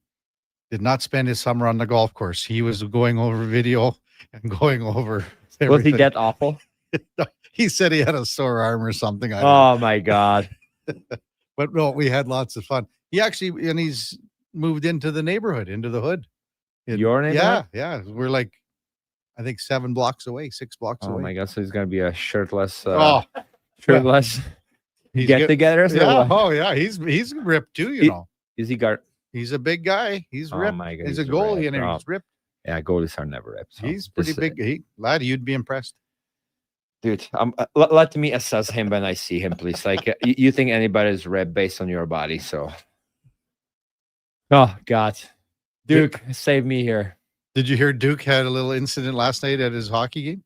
did not spend his summer on the golf course. He was going over video and going over everything. Was he that awful? He said he had a sore arm or something. I don't Oh, my God. But no, we had lots of fun. He's moved into the neighborhood, into the hood. Your neighborhood? Yeah. We're like, I think 6 blocks away. Oh, my God. So he's going to be a shirtless, He's get-togethers? Yeah. Oh, yeah. He's ripped too, you know. Is he guard? He's a big guy. He's ripped. My God, he's a goalie, and ripped. he's ripped. Yeah, goalies are never ripped. So He's pretty big. Laddie, you'd be impressed. Dude, let me assess him when I see him, please. Like, you think anybody's ripped based on your body, so. Oh, God. Duke, save me here. Did you hear Duke had a little incident last night at his hockey game?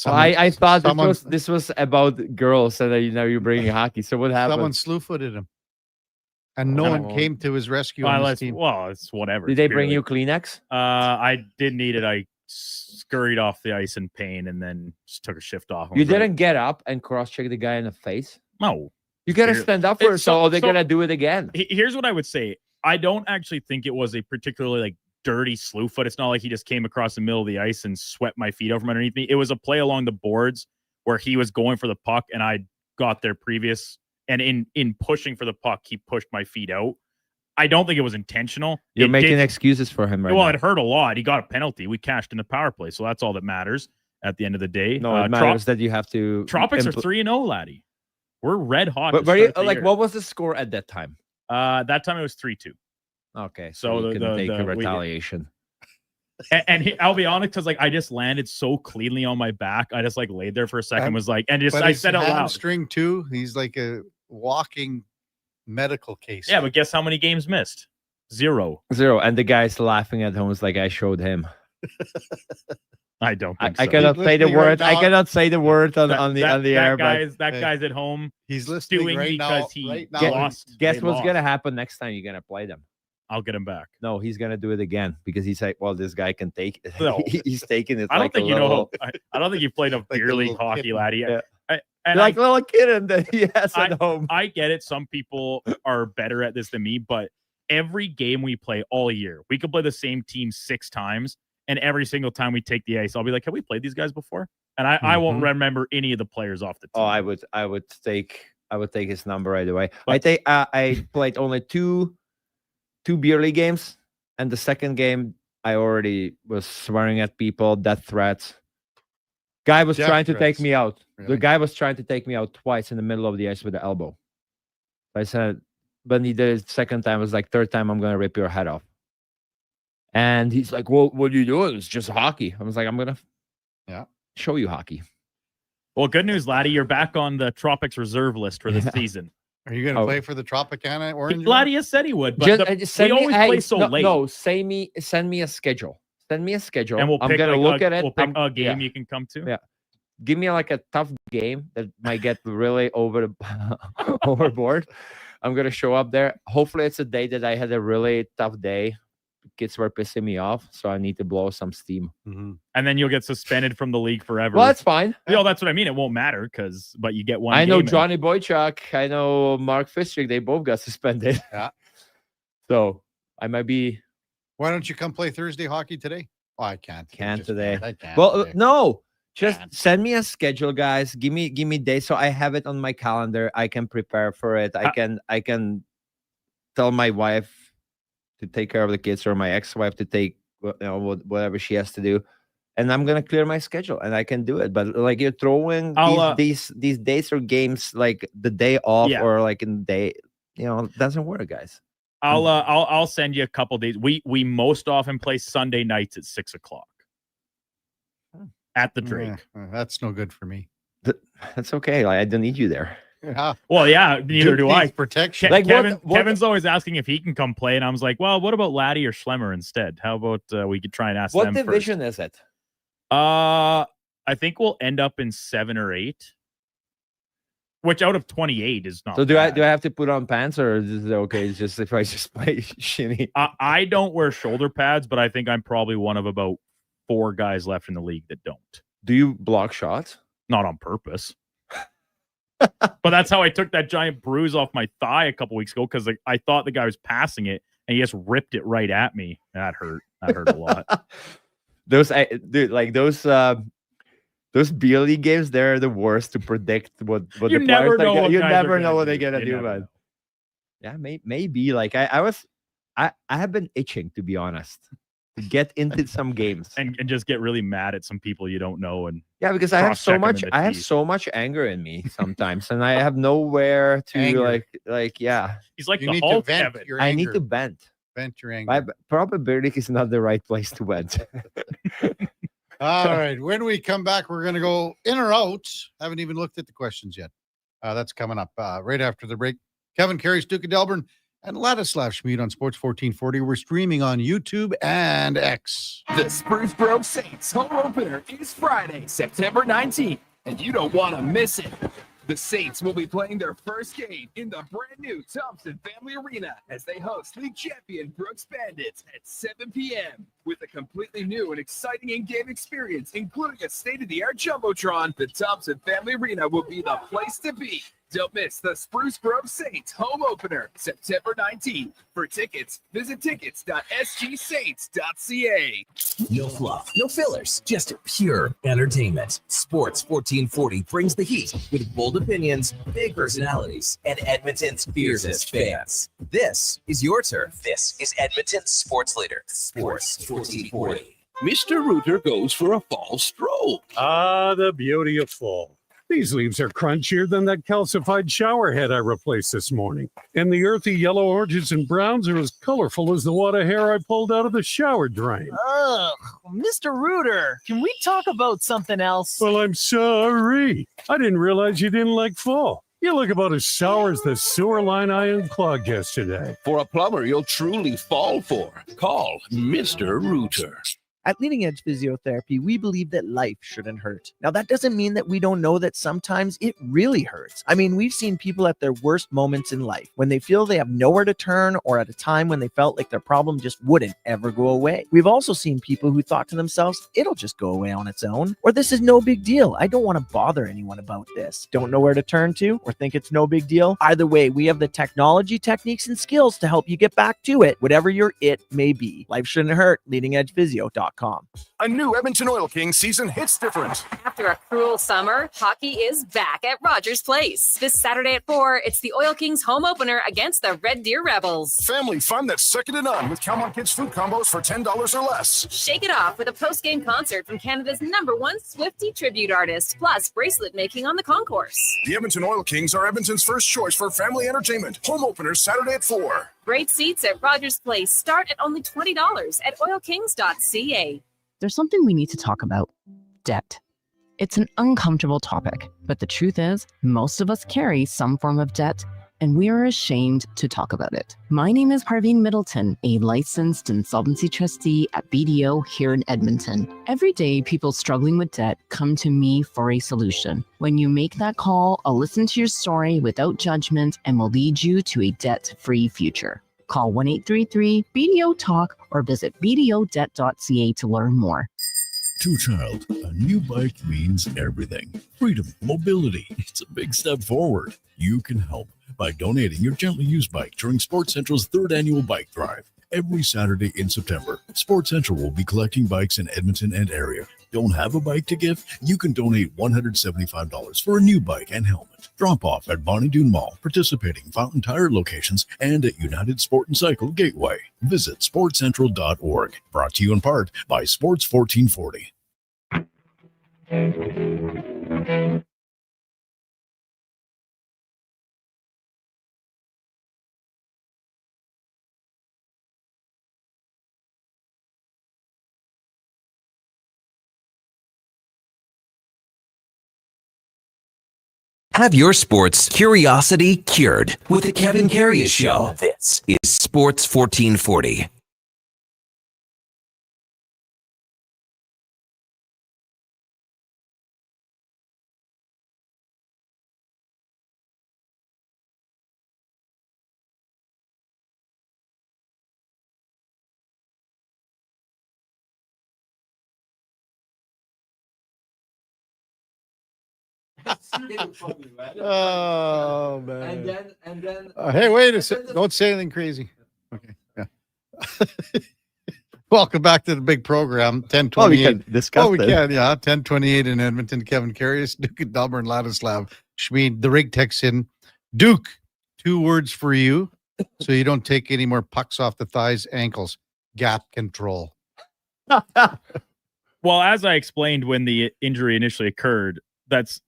I thought this was about girls, and you're bringing hockey. So what happened? Someone slew-footed him, and no one came to his rescue on his team. Well, it's whatever. Did they bring you Kleenex? I didn't need it. I scurried off the ice in pain and then just took a shift off. You didn't get up and cross-check the guy in the face? No. You got to stand up for it, so they're going to do it again. Here's what I would say. I don't actually think it was a particularly dirty slew foot. It's not like he just came across the middle of the ice and swept my feet out from underneath me. It was a play along the boards where he was going for the puck and I got there previous. And in pushing for the puck, he pushed my feet out. I don't think it was intentional. You're making excuses for him right now. Well, it hurt a lot. He got a penalty. We cashed in the power play. So that's all that matters at the end of the day. No, it matters that you have to. Tropics are 3-0, laddie. We're red hot. But what was the score at that time? That time it was 3-2. Okay, so you can take a retaliation. I'll be honest, because I just landed so cleanly on my back. I just laid there for a second, I said out loud. String too. He's like a walking medical case. Yeah, but guess how many games missed? 0. And the guy's laughing at home. It's like I showed him. I don't think I cannot say the word. I cannot say the word on the air. Guy's at home. He's listening right because he lost. Guess what's gonna happen next time you're gonna play them? I'll get him back. No, he's gonna do it again because he's like, well, this guy can take it. No. He's taking it. I don't think I don't think you played a beer league hockey, laddie. Yeah. Like little kid and then he has at home. I get it. Some people are better at this than me, but every game we play all year, we could play the same team 6 times, and every single time we take the ice, I'll be like, have we played these guys before? And I won't remember any of the players off the team. Oh, I would take his number right away. But I played only two beer league games, and the second game I already was swearing at people, death threats. Guy was trying to take me out. Really? The guy was trying to take me out twice in the middle of the ice with the elbow. I said, but he did it second time. It was like third time, I'm going to rip your head off. And he's like, well, what are you doing? It's just hockey. I was like, I'm going to show you hockey. Well, good news, laddie. You're back on the Tropics reserve list for this season. Are you going to play for the Tropicana Orange? Laddie said he would, but we always play so late. No, send me a schedule. Send me a schedule. And I'm going to look at it. We'll pick a game you can come to. Yeah. Give me like a tough game that might get really overboard. I'm going to show up there. Hopefully it's a day that I had a really tough day. Kids were pissing me off, so I need to blow some steam. Mm-hmm. And then you'll get suspended from the league forever. Well, that's fine. That's what I mean. It won't matter but you get one. I know Johnny Boychuk. I know Mark Fistrick. They both got suspended. Yeah. So I might be. Why don't you come play Thursday hockey today? Oh, I can't. Can't today. I can't. Well, no. Just send me a schedule, guys. Give me days so I have it on my calendar. I can prepare for it. I can tell my wife to take care of the kids or my ex-wife to take whatever she has to do, and I'm gonna clear my schedule and I can do it. But like you're throwing these days or games like the day off or like in the day, it doesn't work, guys. I'll send you a couple days. We most often play Sunday nights at 6:00. at the Drake. That's no good for me. That's okay. Like, I don't need you there. Yeah. Well, yeah, neither do I. Protection. Kevin's always asking if he can come play, and I was like, well, what about Laddie or Schlemmer instead? How about we could try and ask What them division first? is it? I think we'll end up in 7 or 8, which out of 28 is not. So do bad. I have to put on pants, or is it okay? It's just if I just play shitty. I don't wear shoulder pads, but I think I'm probably one of about 4 guys left in the league that don't. Do you block shots? Not on purpose. But that's how I took that giant bruise off my thigh a couple weeks ago, because I thought the guy was passing it and he just ripped it right at me. That hurt. That hurt a lot. Those B League games, they're the worst to predict what You the never players know what you guys never are know gonna what do. they're gonna You do, never man. know. Yeah, maybe like I have been itching, to be honest, to get into some games and just get really mad at some people you don't know. And yeah, because I have so cross-check 'em much in the teeth. anger in me sometimes, and I have nowhere to Anger. like yeah. He's like You the need to Hulk, vent Kevin. your I anger. need to vent. Vent your anger. My probability is not the right place to vent. All right. When we come back, we're going to go in or out. Haven't even looked at the questions yet. That's coming up right after the break. Kevin Karius, Duke of Delburne, and Ladislav Schmid on Sports 1440. We're streaming on YouTube and X. The Spruce Grove Saints home opener is Friday, September 19th, and you don't want to miss it. The Saints will be playing their first game in the brand new Thompson Family Arena as they host league champion Brooks Bandits at 7 p.m. With a completely new and exciting in-game experience, including a state-of-the-art Jumbotron, the Thompson Family Arena will be the place to be. Don't miss the Spruce Grove Saints home opener, September 19th. For tickets, visit tickets.sgsaints.ca. No fluff, no fillers, just pure entertainment. Sports 1440 brings the heat with bold opinions, big personalities, and Edmonton's fiercest fans. This is your turf. This is Edmonton's sports leader, Sports 1440. Mr. Rooter goes for a fall stroll. Ah, the beauty of fall. These leaves are crunchier than that calcified shower head I replaced this morning. And the earthy yellow oranges and browns are as colorful as the wad of hair I pulled out of the shower drain. Ugh, Mr. Rooter, can we talk about something else? Well, I'm sorry. I didn't realize you didn't like fall. You look about as sour as the sewer line I unclogged yesterday. For a plumber you'll truly fall for. Call Mr. Rooter. At Leading Edge Physiotherapy, we believe that life shouldn't hurt. Now, that doesn't mean that we don't know that sometimes it really hurts. I mean, we've seen people at their worst moments in life, when they feel they have nowhere to turn, or at a time when they felt like their problem just wouldn't ever go away. We've also seen people who thought to themselves, it'll just go away on its own, or this is no big deal. I don't want to bother anyone about this. Don't know where to turn to, or think it's no big deal. Either way, we have the technology, techniques, and skills to help you get back to it, whatever your it may be. Life shouldn't hurt. LeadingEdgePhysio.com. A new Edmonton Oil Kings season hits different. After a cruel summer, hockey is back at Rogers Place. This Saturday at 4, it's the Oil Kings home opener against the Red Deer Rebels. Family fun that's second to none with Calmon Kids food combos for $10 or less. Shake it off with a post-game concert from Canada's #1 Swiftie tribute artist, plus bracelet making on the concourse. The Edmonton Oil Kings are Edmonton's first choice for family entertainment. Home opener Saturday at 4. Great seats at Rogers Place start at only $20 at oilkings.ca. There's something we need to talk about: debt. It's an uncomfortable topic, but the truth is, most of us carry some form of debt, and we are ashamed to talk about it. My name is Parveen Middleton, a licensed insolvency trustee at BDO here in Edmonton. Every day, people struggling with debt come to me for a solution. When you make that call, I'll listen to your story without judgment and will lead you to a debt-free future. Call 1-833-BDO-TALK or visit bdodebt.ca to learn more. To Child, a new bike means everything. Freedom, mobility. It's a big step forward. You can help by donating your gently used bike during Sports Central's 3rd annual bike drive. Every Saturday in September, Sports Central will be collecting bikes in Edmonton and area. Don't have a bike to give? You can donate $175 for a new bike and helmet. Drop off at Bonnie Doon Mall, participating Fountain Tire locations, and at United Sport and Cycle Gateway. Visit sportscentral.org. Brought to you in part by Sports 1440. Have your sports curiosity cured with the Kevin Karius Show. This is Sports 1440. Oh man! And then. Hey, wait a second! Don't say anything crazy. Okay. Yeah. Welcome back to the big program. 10:28. Well, we can discuss we it. can. Yeah, 10:28 in Edmonton. Kevin Karius, Duke of Delburne, Ladislav Schmid. The rig texts in. Duke, 2 words for you, so you don't take any more pucks off the thighs, ankles. Gap control. Well, as I explained when the injury initially occurred,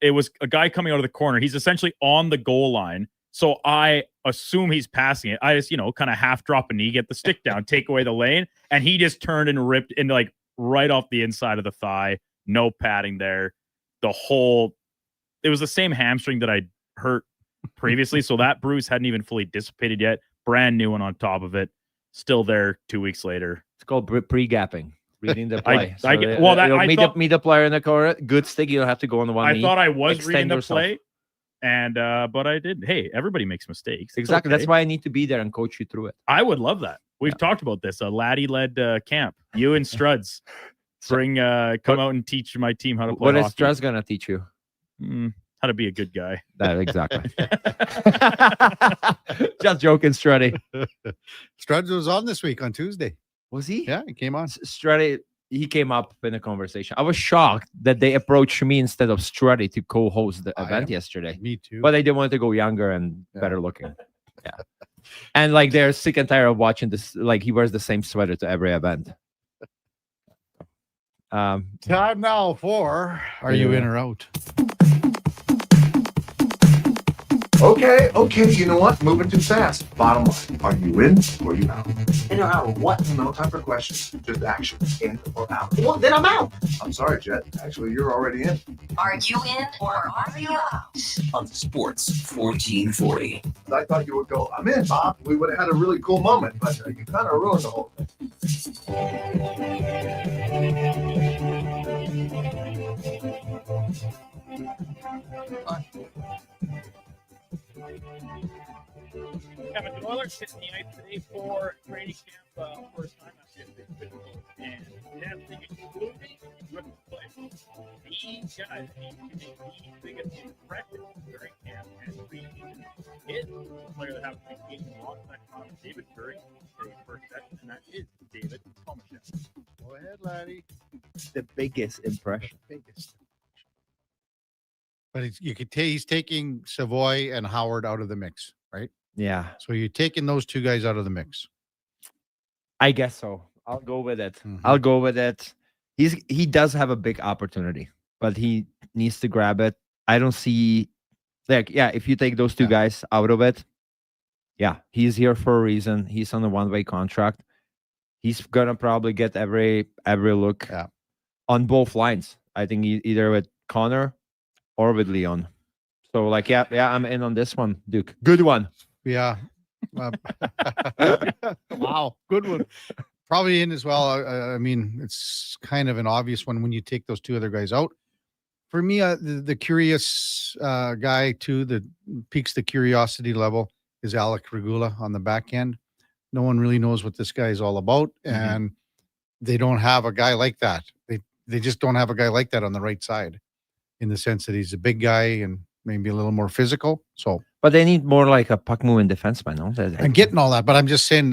it was a guy coming out of the corner. He's essentially on the goal line. So I assume he's passing it. I just, kind of half drop a knee, get the stick down, take away the lane. And he just turned and ripped into like right off the inside of the thigh. No padding there. It was the same hamstring that I hurt previously. So that bruise hadn't even fully dissipated yet. Brand new one on top of it. Still there 2 weeks later. It's called pre-gapping. Reading the play. Meet the player in the corner. Good stick. You don't have to go on the one knee. I thought I was reading the play, but I did. Hey, everybody makes mistakes. It's exactly. okay. That's why I need to be there and coach you through it. I would love that. We've talked about this. A laddie-led camp. You and Struds come out and teach my team how to play. What hockey. is Struds gonna teach you? How to be a good guy. Exactly. Just joking, Struddy. Struds was on this week on Tuesday. Was he? Yeah, he came on. Struddy, he came up in a conversation. I was shocked that they approached me instead of Struddy to co-host the event yesterday. Me too. But they didn't want to go younger and better looking. Yeah. And like they're sick and tired of watching this. Like he wears the same sweater to every event. Time now for Are You In or Out? Okay, you know what? Moving too fast. Bottom line, are you in or you out? In or out? What? No time for questions, just action. In or out? Well, then I'm out. I'm sorry, Jet. Actually, you're already in. Are you in or are you out? On Sports 1440. I thought you would go, I'm in, Bob. We would have had a really cool moment, but you kind of ruined the whole thing. Kevin, the Oilers hit the ice today for training camp first time after and testing excluding rookie players. These guys need to make the biggest impression during camp and preseason. Is the player that has been taking alongside Connor David during the first session, and that is David Tomaszek. Go ahead, laddie. The biggest impression. But you could he's taking Savoy and Howard out of the mix, right? Yeah. So you're taking those 2 guys out of the mix. I guess so. I'll go with it. Mm-hmm. I'll go with it. He does have a big opportunity, but he needs to grab it. I don't see if you take those 2 guys out of it, he's here for a reason. He's on a one-way contract. He's gonna probably get every look on both lines. I think either with Connor or with Leon. So I'm in on this one, Duke. Good one. Yeah. Wow. Good one. Probably in as well. I mean, it's kind of an obvious one when you take those 2 other guys out. For me, the curious guy too, that piques the curiosity level is Alec Regula on the back end. No one really knows what this guy is all about, and they don't have a guy like that. They just don't have a guy like that on the right side, in the sense that he's a big guy and maybe a little more physical. So, but they need more like a puck moving defenseman. No, I'm getting all that, but I'm just saying,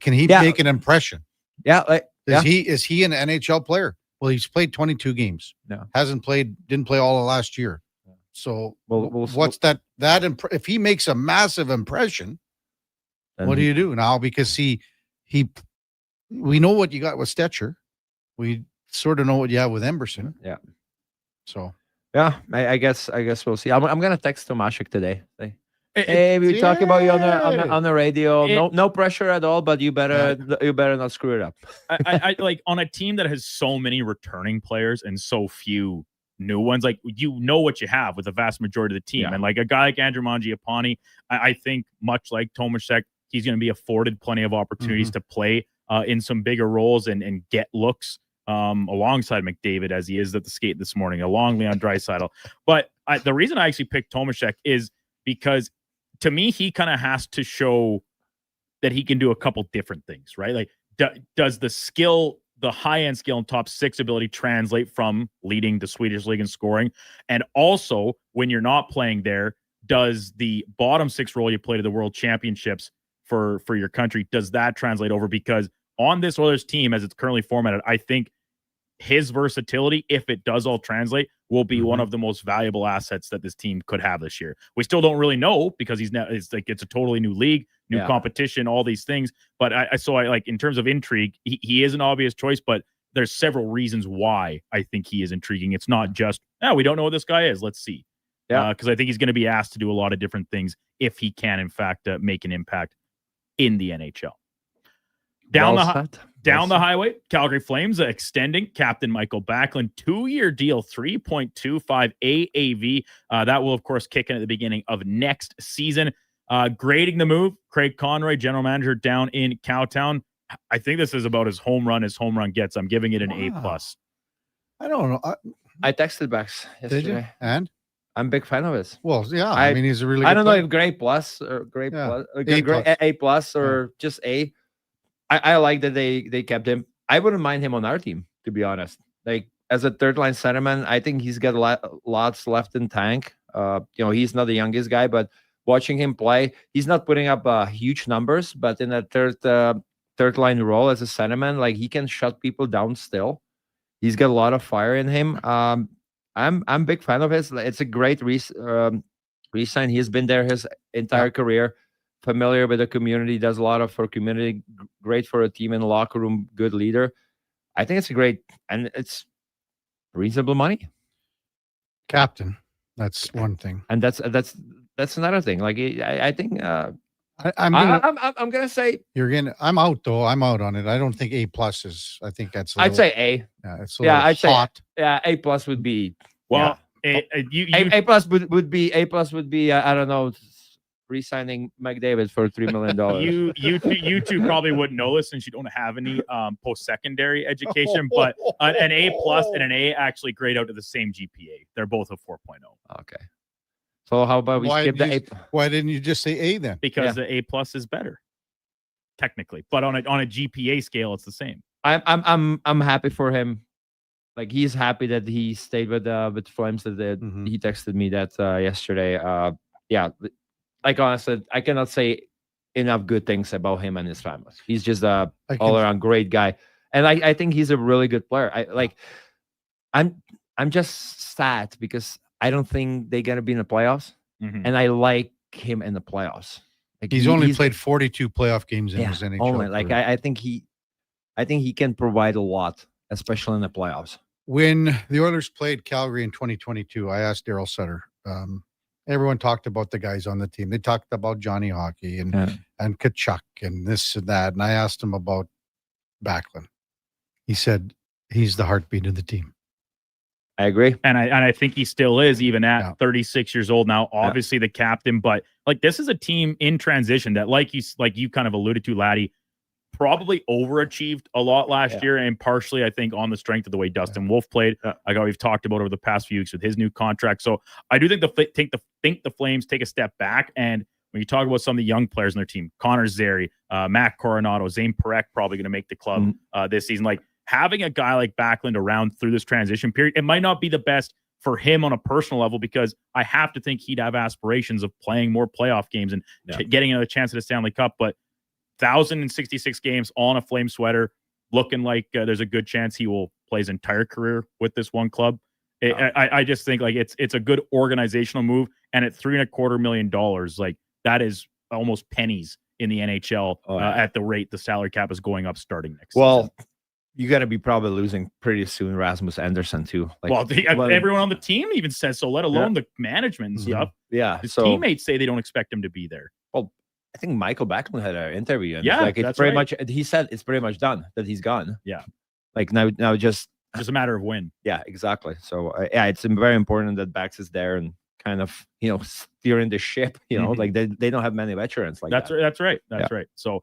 can he make an impression? Yeah, is he an NHL player? Well, he's played 22 games. No, didn't play all of last year. So, what's that? If he makes a massive impression, what do you do now? Because we know what you got with Stetcher. We sort of know what you have with Emberson. Yeah. So. Yeah, I guess we'll see. I'm gonna text Tomaszek today. Hey, we talk about you on the radio. No pressure at all, but you better not screw it up. I like on a team that has so many returning players and so few new ones. Like, you know what you have with the vast majority of the team. Yeah. And like a guy like Andrew Mangiapane, I think much like Tomaszek, he's going to be afforded plenty of opportunities to play in some bigger roles and get looks alongside McDavid, as he is at the skate this morning, along Leon Draisaitl. But the reason I actually picked Tomaszek is because, to me, he kind of has to show that he can do a couple different things, right? Like, does the skill, the high-end skill and top 6 ability translate from leading the Swedish league in scoring? And also, when you're not playing there, does the bottom 6 role you played at the World Championships for your country, does that translate over? Because on this Oilers team, as it's currently formatted, I think his versatility, if it does all translate, will be one of the most valuable assets that this team could have this year. We still don't really know because it's a totally new league, new competition, all these things. But I like, in terms of intrigue, he is an obvious choice, but there's several reasons why I think he is intriguing. It's not just, we don't know what this guy is, let's see. Because I think he's going to be asked to do a lot of different things if he can, in fact, make an impact in the NHL. Down the highway, Calgary Flames extending Captain Michael Backlund, 2-year deal, 3.25 AAV. That will, of course, kick in at the beginning of next season. Grading the move, Craig Conroy, general manager down in Cowtown. I think this is about as home run gets. I'm giving it an A+. I don't know. I texted Bex yesterday. Did you? And? I'm a big fan of his. Well, yeah. I mean, he's a really good I don't know player. if great plus or great plus, A+. A+ or just A. I like that they kept him. I wouldn't mind him on our team, to be honest. Like, as a third line centerman, I think he's got lots left in tank. He's not the youngest guy, but watching him play, he's not putting up huge numbers, but in a third line role as a centerman, like, he can shut people down still. He's got a lot of fire in him. I'm a big fan of his. It's a great re-sign. He's been there his entire career. Familiar with the community, does a lot for community, great for a team in the locker room, good leader. I think it's and it's reasonable money. Captain, that's one thing, and that's another thing. Like, I think I'm gonna say I'm out though. I'm out on it. I don't think A+ is. I think that's. I'd say A. Yeah, it's I'd hot. Say A+ would be A+ would be I don't know, re-signing McDavid for $3 million. You two probably wouldn't know this since you don't have any post-secondary education, but an A+ and an A actually grade out to the same GPA. They're both a 4.0. Okay. So how about we skip the A? Why didn't you just say A then? Because the A+ is better, technically, but on a GPA scale, it's the same. I'm happy for him. Like, he's happy that he stayed with Flames. That he texted me that yesterday. Like, honestly, I cannot say enough good things about him and his family. He's just a all-around great guy, and I think he's a really good player. I'm just sad because I don't think they're gonna be in the playoffs, and I like him in the playoffs. Like, he's only played 42 playoff games in his NHL. Only. Like, I think he can provide a lot, especially in the playoffs. When the Oilers played Calgary in 2022, I asked Daryl Sutter. Everyone talked about the guys on the team. They talked about Johnny Hockey and Kachuk and this and that. And I asked him about Backlund. He said he's the heartbeat of the team. I agree. And I think he still is, even at 36 years old now, obviously the captain. But like, this is a team in transition that, like you kind of alluded to, Laddie, probably overachieved a lot last year, and partially, I think, on the strength of the way Dustin Wolf played. Like we've talked about over the past few weeks with his new contract. So I do think the Flames take a step back. And when you talk about some of the young players in their team, Connor Zary, Matt Coronado, Zane Parekh, probably going to make the club this season. Like, having a guy like Backlund around through this transition period, it might not be the best for him on a personal level, because I have to think he'd have aspirations of playing more playoff games and getting another chance at a Stanley Cup. But 1,066 games on a Flame sweater, looking like there's a good chance he will play his entire career with this one club. I just think, like, it's a good organizational move, and at $3.25 million, like, that is almost pennies in the NHL at the rate the salary cap is going up starting next season. You got to be probably losing pretty soon Rasmus Anderson too. Like, everyone on the team even says so, let alone the management and stuff. Yeah, his teammates say they don't expect him to be there. Well, I think Michael Backlund had an interview. And like, it's pretty much. He said it's pretty much done, that he's gone. Yeah, like now just just a matter of when. Yeah, exactly. So yeah, it's very important that Bax is there and kind of steering the ship. Like they don't have many veterans like that. That's right. That's right. So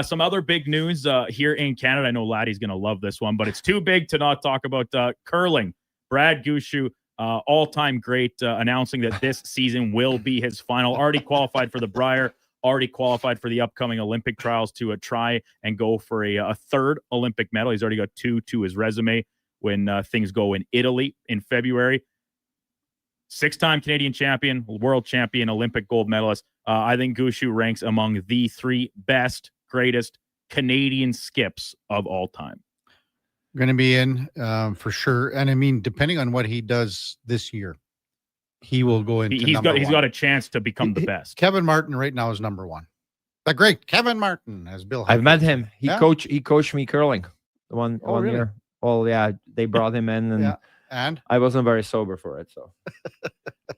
some other big news here in Canada. I know Laddie's gonna love this one, but it's too big to not talk about. Curling. Brad Gushue, all-time great, announcing that this season will be his final. Already qualified for the Brier. Already qualified for the upcoming Olympic trials to try and go for a third Olympic medal. He's already got 2 to his resume when things go in Italy in February. 6-time Canadian champion, world champion, Olympic gold medalist. I think Gushue ranks among the 3 best, greatest Canadian skips of all time. Going to be in for sure. And I mean, depending on what he does this year, he will go into he's got a chance to become the best. Kevin Martin right now is number 1. The great Kevin Martin, as Bill. I've met him. He coached me curling one really? year. Oh yeah, they brought him in, and and I wasn't very sober for it. So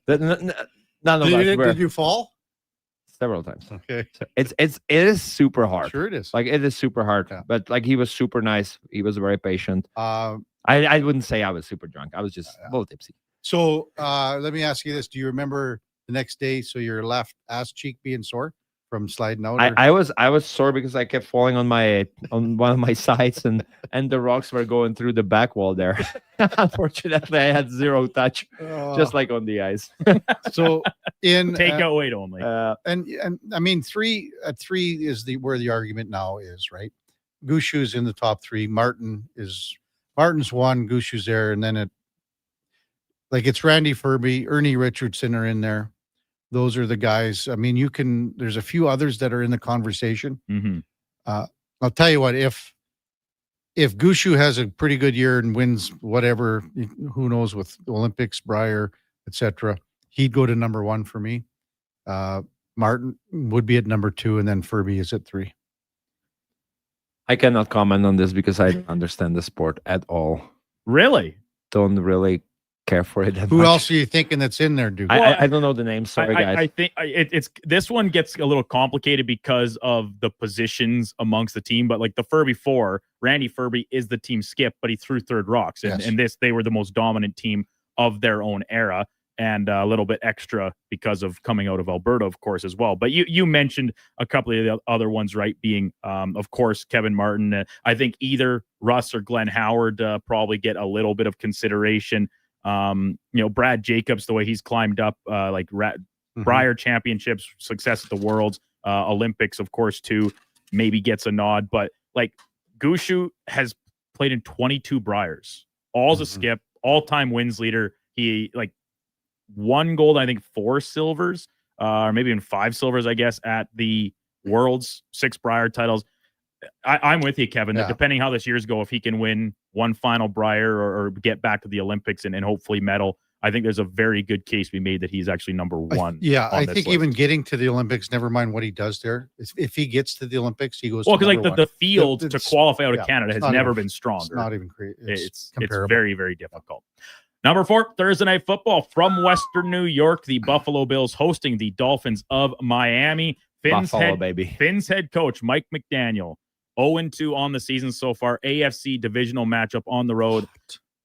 none of us were. Did you fall? Several times. Okay. So it is super hard. Sure it is. Like it is super hard. Yeah. But like he was super nice. He was very patient. I wouldn't say I was super drunk. I was just a little tipsy. So let me ask you this: do you remember the next day? So your left ass cheek being sore from sliding out? I was sore because I kept falling on one of my sides and the rocks were going through the back wall there. Unfortunately, I had zero touch, just like on the ice. So in takeout weight only. And I mean 3 at 3 is where the argument now is, right? Gushue's in the top 3. Martin's 1. Gushue's there, and then it's Randy Ferbey, Ernie Richardson are in there. Those are the guys. I mean, there's a few others that are in the conversation. Mm-hmm. I'll tell you what, if Gushue has a pretty good year and wins whatever, who knows, with Olympics, Brier, etc., he'd go to number 1 for me. Martin would be at number 2, and then Ferbey is at 3. I cannot comment on this because I don't understand the sport at all. Really? Don't really care for it. Who else are you thinking that's in there, Duke? I don't know the names. Sorry, guys. I think it's this one gets a little complicated because of the positions amongst the team. But like the Ferbey 4, Randy Ferbey is the team skip, but he threw third rocks, and they were the most dominant team of their own era, and a little bit extra because of coming out of Alberta, of course, as well. But you mentioned a couple of the other ones, right? Being, of course, Kevin Martin. I think either Russ or Glenn Howard probably get a little bit of consideration. Brad Jacobs, the way he's climbed up, Brier championships, success at the Worlds, Olympics, of course, too, maybe gets a nod. But like Gushue has played in 22 Briers, all's a skip, all-time wins leader. He 1 gold, I think 4 silvers, or maybe even 5 silvers, I guess, at the Worlds, 6 Brier titles. I'm with you, Kevin, that depending how this year's go, if he can win 1 final Brier or get back to the Olympics and hopefully medal, I think there's a very good case to be made that he's actually number 1. I think even getting to the Olympics, never mind what he does there. If he gets to the Olympics, he goes. Well, because the field to qualify out of Canada has never been stronger. It's not even great. It's very, very difficult. Number 4, Thursday Night Football from Western New York. The Buffalo Bills hosting the Dolphins of Miami. Finn's head coach, Mike McDaniel, 0-2 on the season so far. AFC divisional matchup on the road.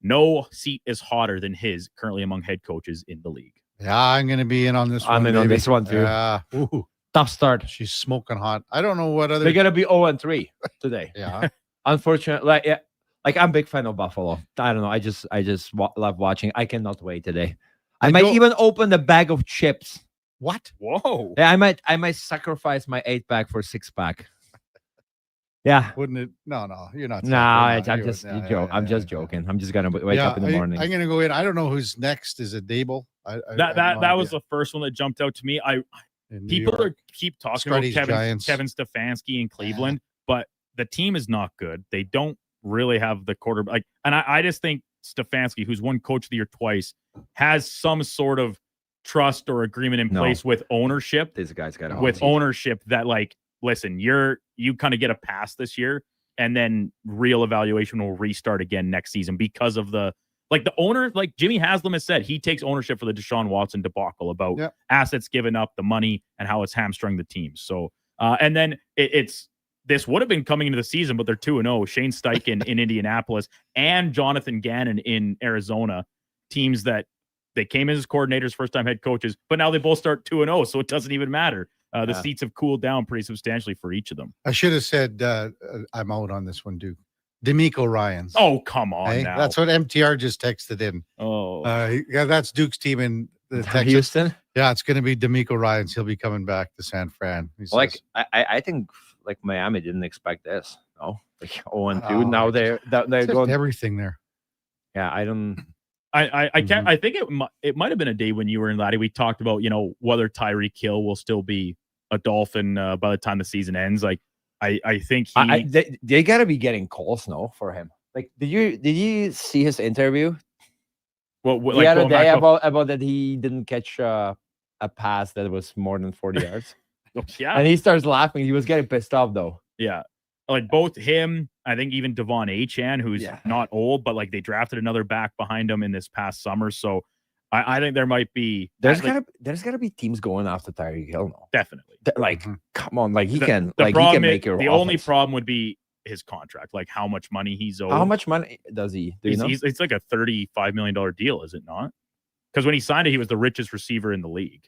No seat is hotter than his currently among head coaches in the league. Yeah, I'm going to be in on this one. I'm in on this one too. Yeah. Tough start. She's smoking hot. I don't know what other. They're going to be 0-3 today. Yeah. Unfortunately, I'm a big fan of Buffalo. I don't know. I just love watching. I cannot wait today. I might even open the bag of chips. What? Whoa. Yeah, I might sacrifice my 8-pack for 6-pack. Yeah. Wouldn't it? No, you're not. No, I'm just joking. I'm just gonna wake up in the morning. I'm gonna go in. I don't know who's next. Is it Dable? That was the first one that jumped out to me. People keep talking about Kevin Stefanski in Cleveland, but the team is not good. They don't really have the quarterback. And I just think Stefanski, who's won Coach of the Year twice, has some sort of trust or agreement in place with ownership. These guys got ownership that listen, you kind of get a pass this year, and then real evaluation will restart again next season because of the owner, like Jimmy Haslam has said, he takes ownership for the Deshaun Watson debacle about assets given up, the money, and how it's hamstrung the team. So, and then it's this would have been coming into the season, but they're 2-0. Shane Steichen in Indianapolis and Jonathan Gannon in Arizona, teams that they came in as coordinators, first-time head coaches, but now they both start 2-0, so it doesn't even matter. The seats have cooled down pretty substantially for each of them. I should have said I'm out on this one, Duke. D'Amico Ryans. Oh, come on now. That's what MTR just texted in. Oh. Yeah, that's Duke's team in Texas. Houston? Yeah, it's going to be D'Amico Ryans. He'll be coming back to San Fran. Like, I think like Miami didn't expect this. No, like 0-2. Now they're going everything there. Yeah, I don't. I can't. I think it might have been a day when you were in Laddie. We talked about whether Tyreek Hill will still be a Dolphin by the time the season ends. Like I think they got to be getting calls now for him. Like did you see his interview? Well, the other day about that he didn't catch a pass that was more than 40 yards. Yeah, and he starts laughing. He was getting pissed off though. Yeah. Like both him, I think even Devon Achane, who's not old, but like they drafted another back behind him in this past summer. So I think there might be there's gotta be teams going after Tyreek Hill now. Definitely. Like, come on, like he The can make your the only problem would be his contract, like how much money he's owed. How much money does he? Do you know? It's like a $35 million deal, is it not? Because when he signed it, he was the richest receiver in the league.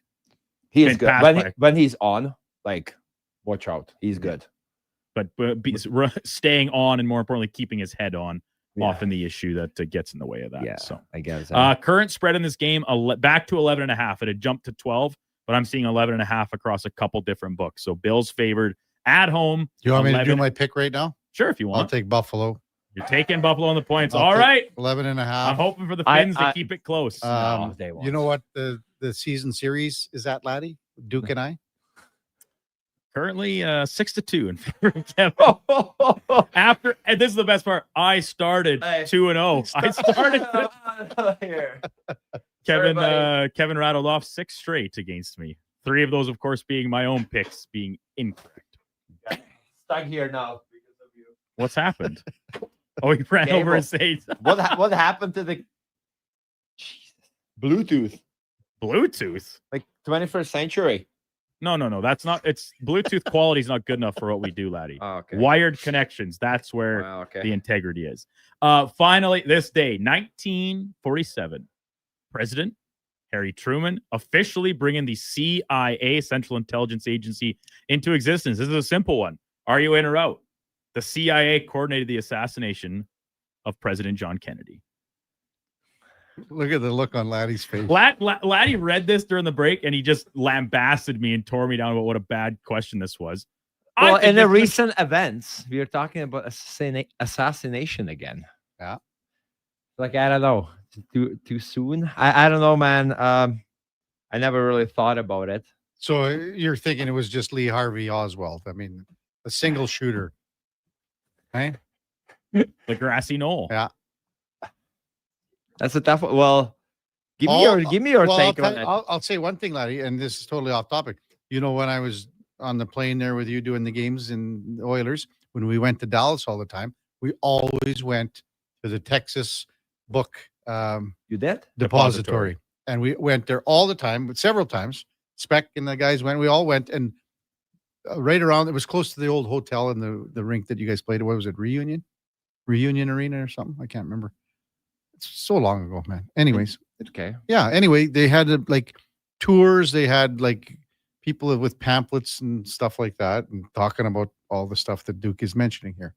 He is good. When he's on, like, watch out. He's good. But staying on and more importantly, keeping his head on, often the issue that gets in the way of that. Yeah, so I guess. Current spread in this game, back to 11.5. It had jumped to 12, but I'm seeing 11.5 across a couple different books. So Bills favored at home. You want me to do my pick right now? Sure, if you want. I'll take Buffalo. You're taking Buffalo on the points. All right. 11.5. I'm hoping for the Finns to keep it close. You know what the season series is at, Laddie? Duke and I? Currently 6-2 in favor of Kevin. After, and this is the best part, I started 2-0. I started here. Kevin rattled off 6 straight against me. 3 of those, of course, being my own picks being incorrect. Stuck here now because of you. What's happened? Oh, he ran over his seat. What happened to the Bluetooth? Bluetooth? Like 21st century. No. That's not. It's Bluetooth quality is not good enough for what we do, Laddie. Oh, okay. Wired connections. That's where the integrity is. Finally, this day, 1947, President Harry Truman officially bringing the CIA, Central Intelligence Agency, into existence. This is a simple one. Are you in or out? The CIA coordinated the assassination of President John Kennedy. Look at the look on Laddie's face. Laddie read this during the break, and he just lambasted me and tore me down about what a bad question this was. Well, in the recent events, we are talking about assassination again. Yeah. Like, I don't know. Too soon? I don't know, man. I never really thought about it. So you're thinking it was just Lee Harvey Oswald. I mean, a single shooter. Right? The grassy knoll. Yeah. That's a tough one. Well, give me your take on it. I'll say one thing, Laddie, and this is totally off topic. You know, when I was on the plane there with you doing the games in the Oilers, when we went to Dallas all the time, we always went to the Texas book you did? Depository. And we went there all the time, but several times. Spec and the guys went. We all went, and right around, it was close to the old hotel and the rink that you guys played. What was it? Reunion Arena or something? I can't remember. It's so long ago, man. Anyways. Okay. Yeah. Anyway, they had like tours. They had like people with pamphlets and stuff like that, and talking about all the stuff that Duke is mentioning here.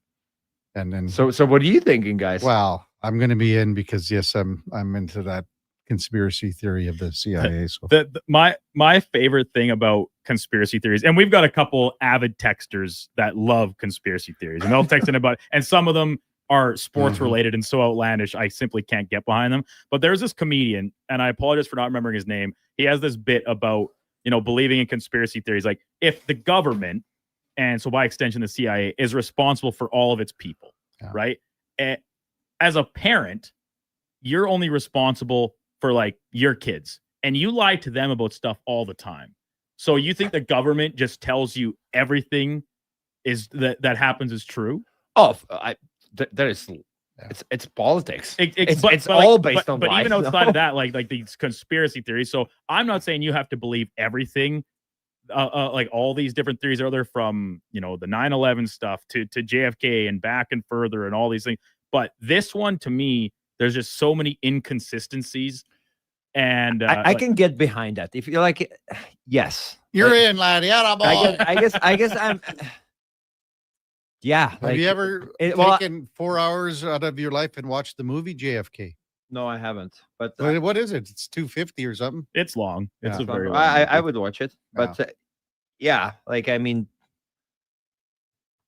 And then, so what are you thinking, guys? Well, I'm going to be in because yes, I'm into that conspiracy theory of the CIA. So my favorite thing about conspiracy theories, and we've got a couple avid texters that love conspiracy theories, and they'll text in about it, and some of them are sports related and so outlandish I simply can't get behind them. But there's this comedian, and I apologize for not remembering his name. He has this bit about, believing in conspiracy theories. Like, if the government, and so by extension the CIA, is responsible for all of its people, right? As a parent, you're only responsible for like your kids, and you lie to them about stuff all the time. So you think the government just tells you everything is that happens is true? Oh, there is. It's politics. It's all based on. But life, even outside of that, like these conspiracy theories. So I'm not saying you have to believe everything like all these different theories are there, from the 9/11 stuff to JFK and back and further and all these things. But this one, to me, there's just so many inconsistencies. And I can get behind that. If you're like, yes, you're in, laddie. I guess I'm. Yeah. Have you ever taken 4 hours out of your life and watched the movie JFK? No, I haven't. But what is it? It's 250 or something. It's long. It's Yeah. a very long. I would watch it, but yeah, like I mean,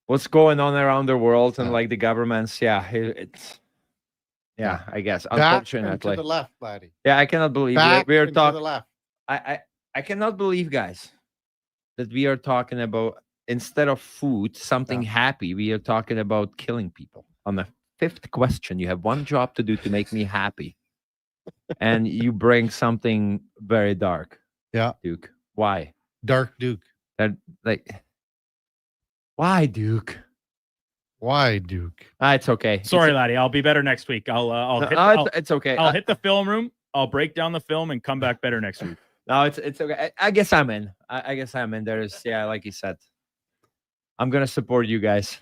what's going on around the world and like the governments? Yeah, it's I guess unfortunately. To the left, laddie. Yeah, I cannot believe we are to the talking. left. I cannot believe, guys, that we are talking about, instead of food, something happy. We are talking about killing people. On the 5th question, you have one job to do to make me happy, and you bring something very dark. Yeah, Duke. Why? Dark Duke. That why, Duke? Why, Duke? It's okay. Sorry, laddie. I'll be better next week. It's okay. I'll hit the film room. I'll break down the film and come back better next week. No, it's okay. I guess I'm in. I guess I'm in. There's like you said, I'm gonna support you guys.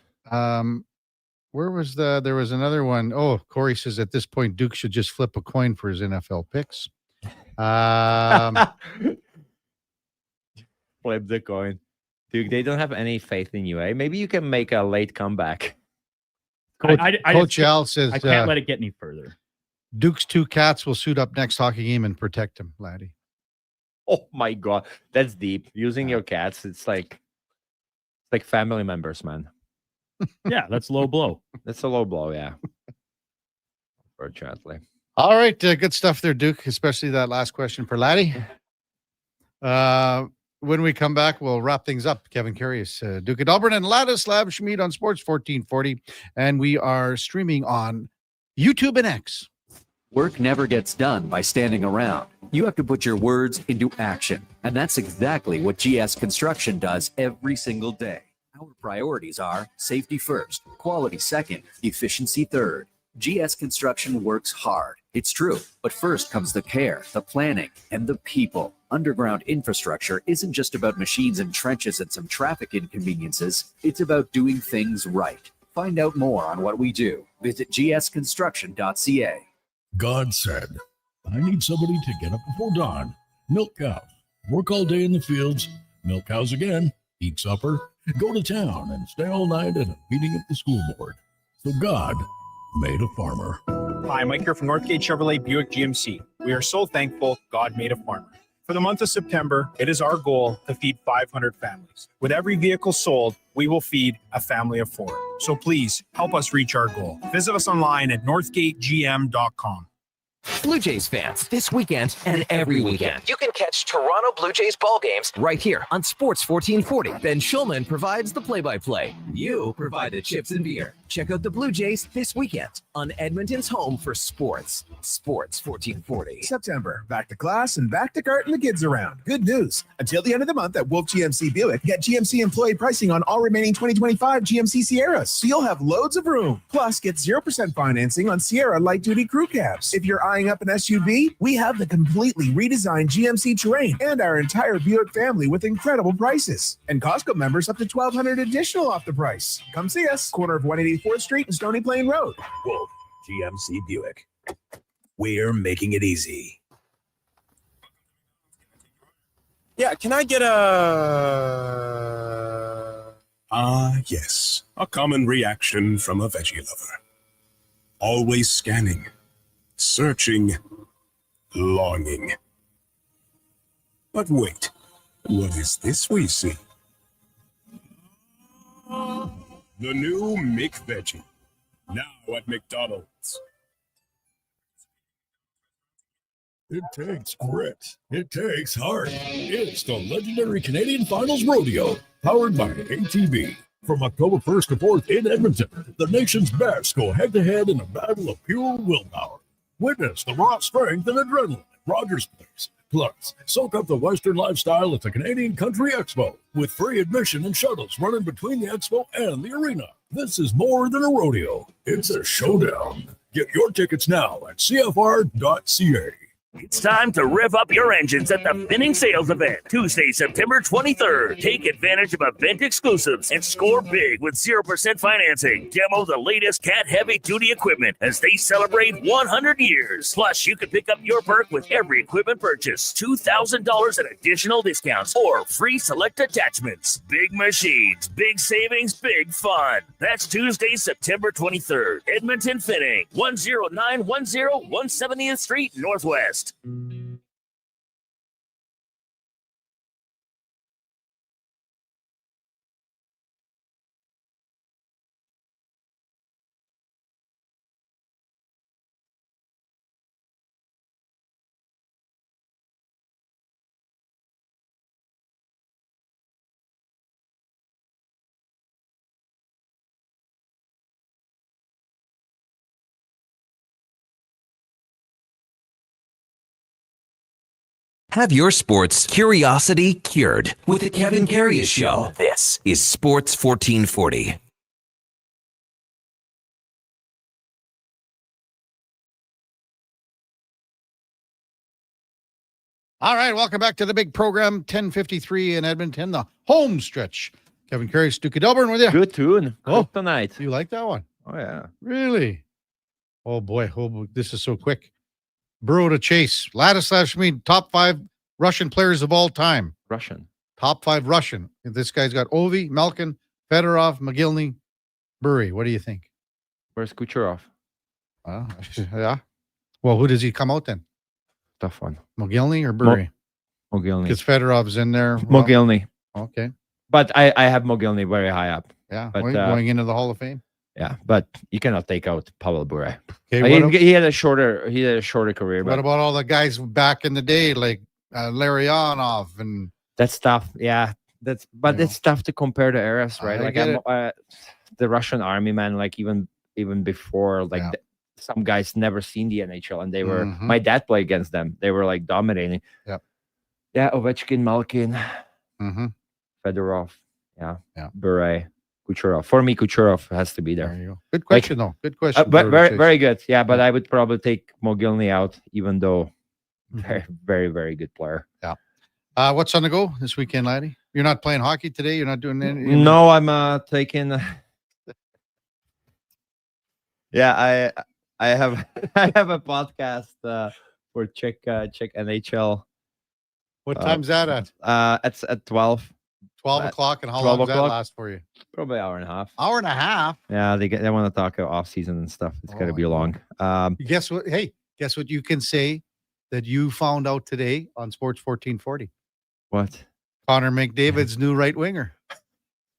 Where was there was another one. Oh, Corey says at this point Duke should just flip a coin for his NFL picks. Flip the coin. Duke, they don't have any faith in you, eh? Maybe you can make a late comeback. Coach Al says I can't let it get any further. Duke's 2 cats will suit up next hockey game and protect him, laddie. Oh my God, that's deep. Using your cats, it's like family members, man. Yeah, that's low blow. That's a low blow, yeah. Unfortunately. All right, good stuff there, Duke, especially that last question for laddie. When we come back, we'll wrap things up. Kevin Karius, Duke of Delburne, and Lattice Lab Schmid on Sports 1440. And we are streaming on YouTube and X. Work never gets done by standing around. You have to put your words into action. And that's exactly what GS Construction does every single day. Our priorities are safety first, quality second, efficiency third. GS Construction works hard. It's true. But first comes the care, the planning, and the people. Underground infrastructure isn't just about machines and trenches and some traffic inconveniences. It's about doing things right. Find out more on what we do. Visit gsconstruction.ca. God said, I need somebody to get up before dawn, milk cows, work all day in the fields, milk cows again, eat supper, go to town, and stay all night at a meeting of the school board. So God made a farmer. Hi, Mike here from Northgate Chevrolet Buick GMC. We are so thankful God made a farmer. For the month of September, it is our goal to feed 500 families. With every vehicle sold, we will feed a family of 4. So please help us reach our goal. Visit us online at northgategm.com. Blue Jays fans, this weekend and every weekend, you can catch Toronto Blue Jays ball games right here on Sports 1440. Ben Schulman provides the play-by-play. You provide the chips and beer. Check out the Blue Jays this weekend on Edmonton's home for sports. Sports 1440. September, back to class and back to carting the kids around. Good news. Until the end of the month at Wolf GMC Buick, get GMC employee pricing on all remaining 2025 GMC Sierras, so you'll have loads of room. Plus, get 0% financing on Sierra light-duty crew cabs. If you're eyeing up an SUV, we have the completely redesigned GMC Terrain and our entire Buick family with incredible prices. And Costco members up to $1,200 additional off the price. Come see us, corner of 184th Street and Stony Plain Road. Wolf GMC Buick. We're making it easy. Yeah, can I get a... Yes. A common reaction from a veggie lover. Always scanning, searching, longing. But wait, what is this we see? The new McVeggie. Now at McDonald's. It takes grit. It takes heart. It's the legendary Canadian Finals Rodeo, powered by ATV. From October 1st to 4th in Edmonton, the nation's best go head-to-head in a battle of pure willpower. Witness the raw strength and adrenaline at Rogers Place. Plus, soak up the Western lifestyle at the Canadian Country Expo, with free admission and shuttles running between the expo and the arena. This is more than a rodeo. It's a showdown. Get your tickets now at CFR.ca. It's time to rev up your engines at the Finning Sales Event, Tuesday, September 23rd. Take advantage of event exclusives and score big with 0% financing. Demo the latest Cat heavy-duty equipment as they celebrate 100 years. Plus, you can pick up your perk with every equipment purchase, $2,000 in additional discounts or free select attachments. Big machines, big savings, big fun. That's Tuesday, September 23rd. Edmonton Finning, 10910 170th Street Northwest. Have your sports curiosity cured with the Kevin Karius Show. This is Sports 1440. All right, welcome back to the big program, 10:53 in Edmonton, the home stretch. Kevin Karius, Duke of Delburne with you. Good tune. Kryptonite. You like that one? Oh, yeah. Really? Oh, boy. This is so quick. Burrow to Chase. Ladislav Shmid, top 5 Russian players of all time. Russian. Top 5 Russian. This guy's got Ovi, Malkin, Fedorov, McGillney, Burry. What do you think? Where's Kucherov? Yeah. Well, who does he come out then? Tough one. McGillney or Burry? Mogilny. Because Fedorov's in there. Mogilny. Okay. But I have Mogilny very high up. Yeah. But, going into the Hall of Fame. Yeah, but you cannot take out Pavel Bure. Okay, he had a shorter career. What about all the guys back in the day, like Larionov and that's tough? Yeah, it's tough to compare the eras, right? The Russian army, man. Like even before, some guys never seen the NHL, and they were. My dad played against them. They were like dominating. Yeah. Yeah, Ovechkin, Malkin, Fedorov. Yeah. Bure. Kucherov. For me, Kucherov has to be there. There you go. Good question, though. Good question. But very good. Yeah, but I would probably take Mogilny out, even though very, very, very good player. Yeah. What's on the go this weekend, laddie? You're not playing hockey today? You're not doing anything? No, I'm taking. Yeah, I have I have a podcast for Czech NHL. What time's that at? It's at 12. 12 o'clock, and how long does that last for you? Probably an hour and a half. Hour and a half? Yeah, they want to talk off season and stuff. It's got to be long. Guess what? Hey, guess what you can say that you found out today on Sports 1440? What? Connor McDavid's new right winger.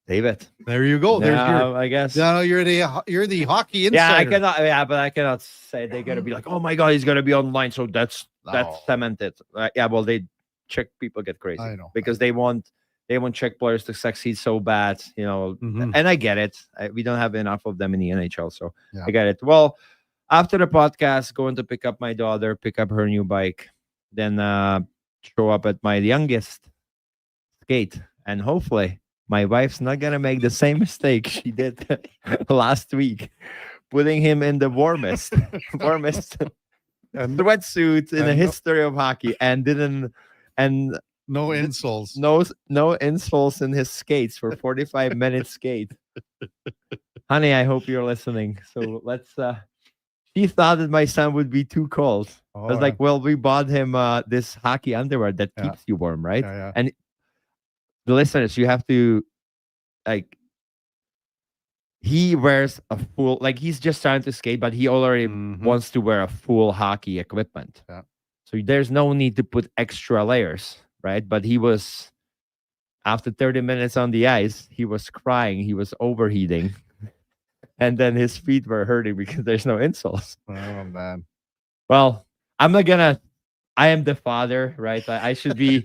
David. There you go. There's I guess. No, you're the hockey insider. Yeah, I cannot. Yeah, but I cannot say they're gonna be like, oh my god, he's gonna be online. So that's cemented. Yeah, well, they Czech people get crazy. I know because they want Czech players to succeed so bad, and I get it. We don't have enough of them in the NHL, so I get it. Well, after the podcast, going to pick up my daughter, pick up her new bike, then show up at my youngest skate, and hopefully my wife's not gonna make the same mistake she did last week, putting him in the warmest sweatsuit in the history of hockey, and no insoles. No insoles in his skates for 45 minutes skate. Honey, I hope you're listening. So let's she thought that my son would be too cold. I was like, well, we bought him this hockey underwear that keeps you warm, right? Yeah. And the listeners, you have to he wears a full, he's just trying to skate, but he already wants to wear a full hockey equipment. Yeah. So there's no need to put extra layers. Right, but he was after 30 minutes on the ice, he was crying, he was overheating, and then his feet were hurting because there's no insoles. Oh man. Well, I am the father, right? I should be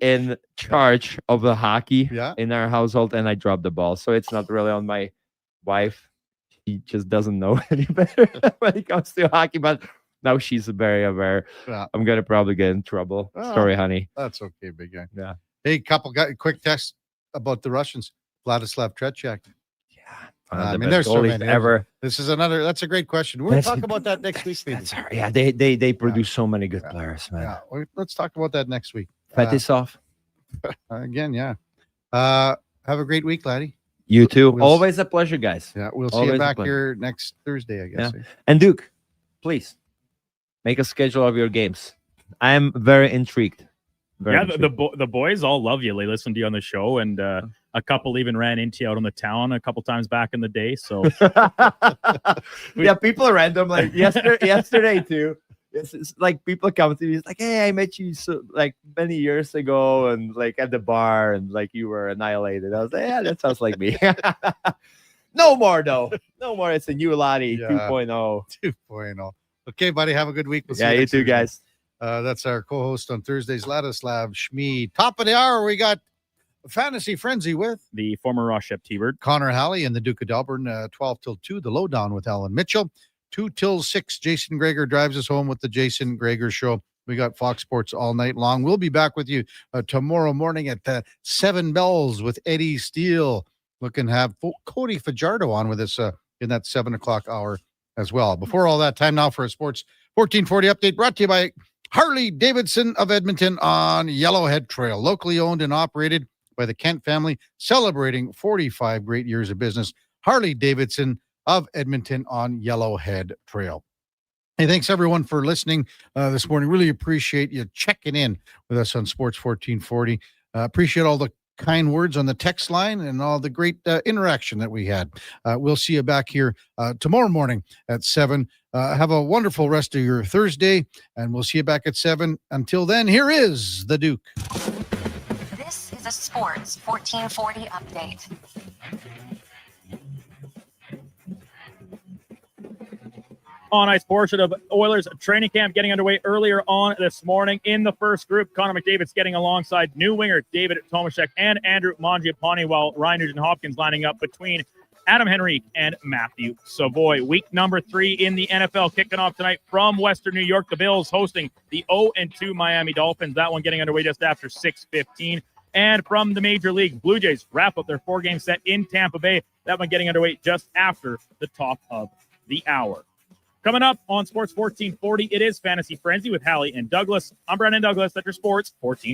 in charge of the hockey in our household, and I dropped the ball. So it's not really on my wife. She just doesn't know any better when it comes to hockey, but now she's very aware. Yeah. I'm gonna probably get in trouble. Sorry, honey. That's okay, big guy. Yeah. Hey, quick text about the Russians. Vladislav Tretiak. Yeah. One of the there's best so goalies many. ever. That's a great question. We're going to talk about that next week. Maybe. Yeah, they produce so many good players, man. Yeah, let's talk about that next week. Fetisov. Again, yeah. Have a great week, laddie. You too. Always a pleasure, guys. Yeah, we'll see Always you a back pleasure. here next Thursday, I guess. Yeah. And Duke, please make a schedule of your games. I am very intrigued. The boys all love you. They listen to you on the show, and a couple even ran into you out on the town a couple times back in the day. So yeah, people are random. Like yesterday too. It's like people come to me. It's like, hey, I met you like many years ago, and like at the bar, and like you were annihilated. I was like, yeah, that sounds like me. No more though. No more. It's a new Lottie 2.0. 2.0. Okay, buddy. Have a good week. We'll see Yeah, you next too, Thursday. guys. That's our co-host on Thursdays, Ladislav Schmid. Top of the hour, we got Fantasy Frenzy with the former Ross Shep T-Bird, Connor Halley, and the Duke of Delburne, 12 till 2, the Lowdown with Alan Mitchell. 2 till 6, Jason Greger drives us home with the Jason Greger Show. We got Fox Sports all night long. We'll be back with you tomorrow morning at 7 bells with Eddie Steele. Looking to have Cody Fajardo on with us in that 7 o'clock hour as well. Before all that, time now for a Sports 1440 update brought to you by Harley Davidson of Edmonton on Yellowhead Trail, locally owned and operated by the Kent family, celebrating 45 great years of business. Harley Davidson of Edmonton on Yellowhead Trail. Hey, thanks everyone for listening this morning. Really appreciate you checking in with us on Sports 1440. Appreciate all the kind words on the text line and all the great interaction that we had. We'll see you back here tomorrow morning at 7. Have a wonderful rest of your Thursday, and we'll see you back at 7. Until then, here is the Duke. This is a Sports 1440 update. On ice portion of Oilers training camp getting underway earlier on this morning. In the first group, Connor McDavid's getting alongside new winger David Tomaszek and Andrew Mangiapane, while Ryan Nugent-Hopkins lining up between Adam Henrique and Matthew Savoy. Week number 3 in the NFL kicking off tonight from Western New York. The Bills hosting the 0-2 Miami Dolphins. That one getting underway just after 6:15. And from the Major League, Blue Jays wrap up their 4-game set in Tampa Bay. That one getting underway just after the top of the hour. Coming up on Sports 1440, it is Fantasy Frenzy with Hallie and Douglas. I'm Brandon Douglas at your Sports 14.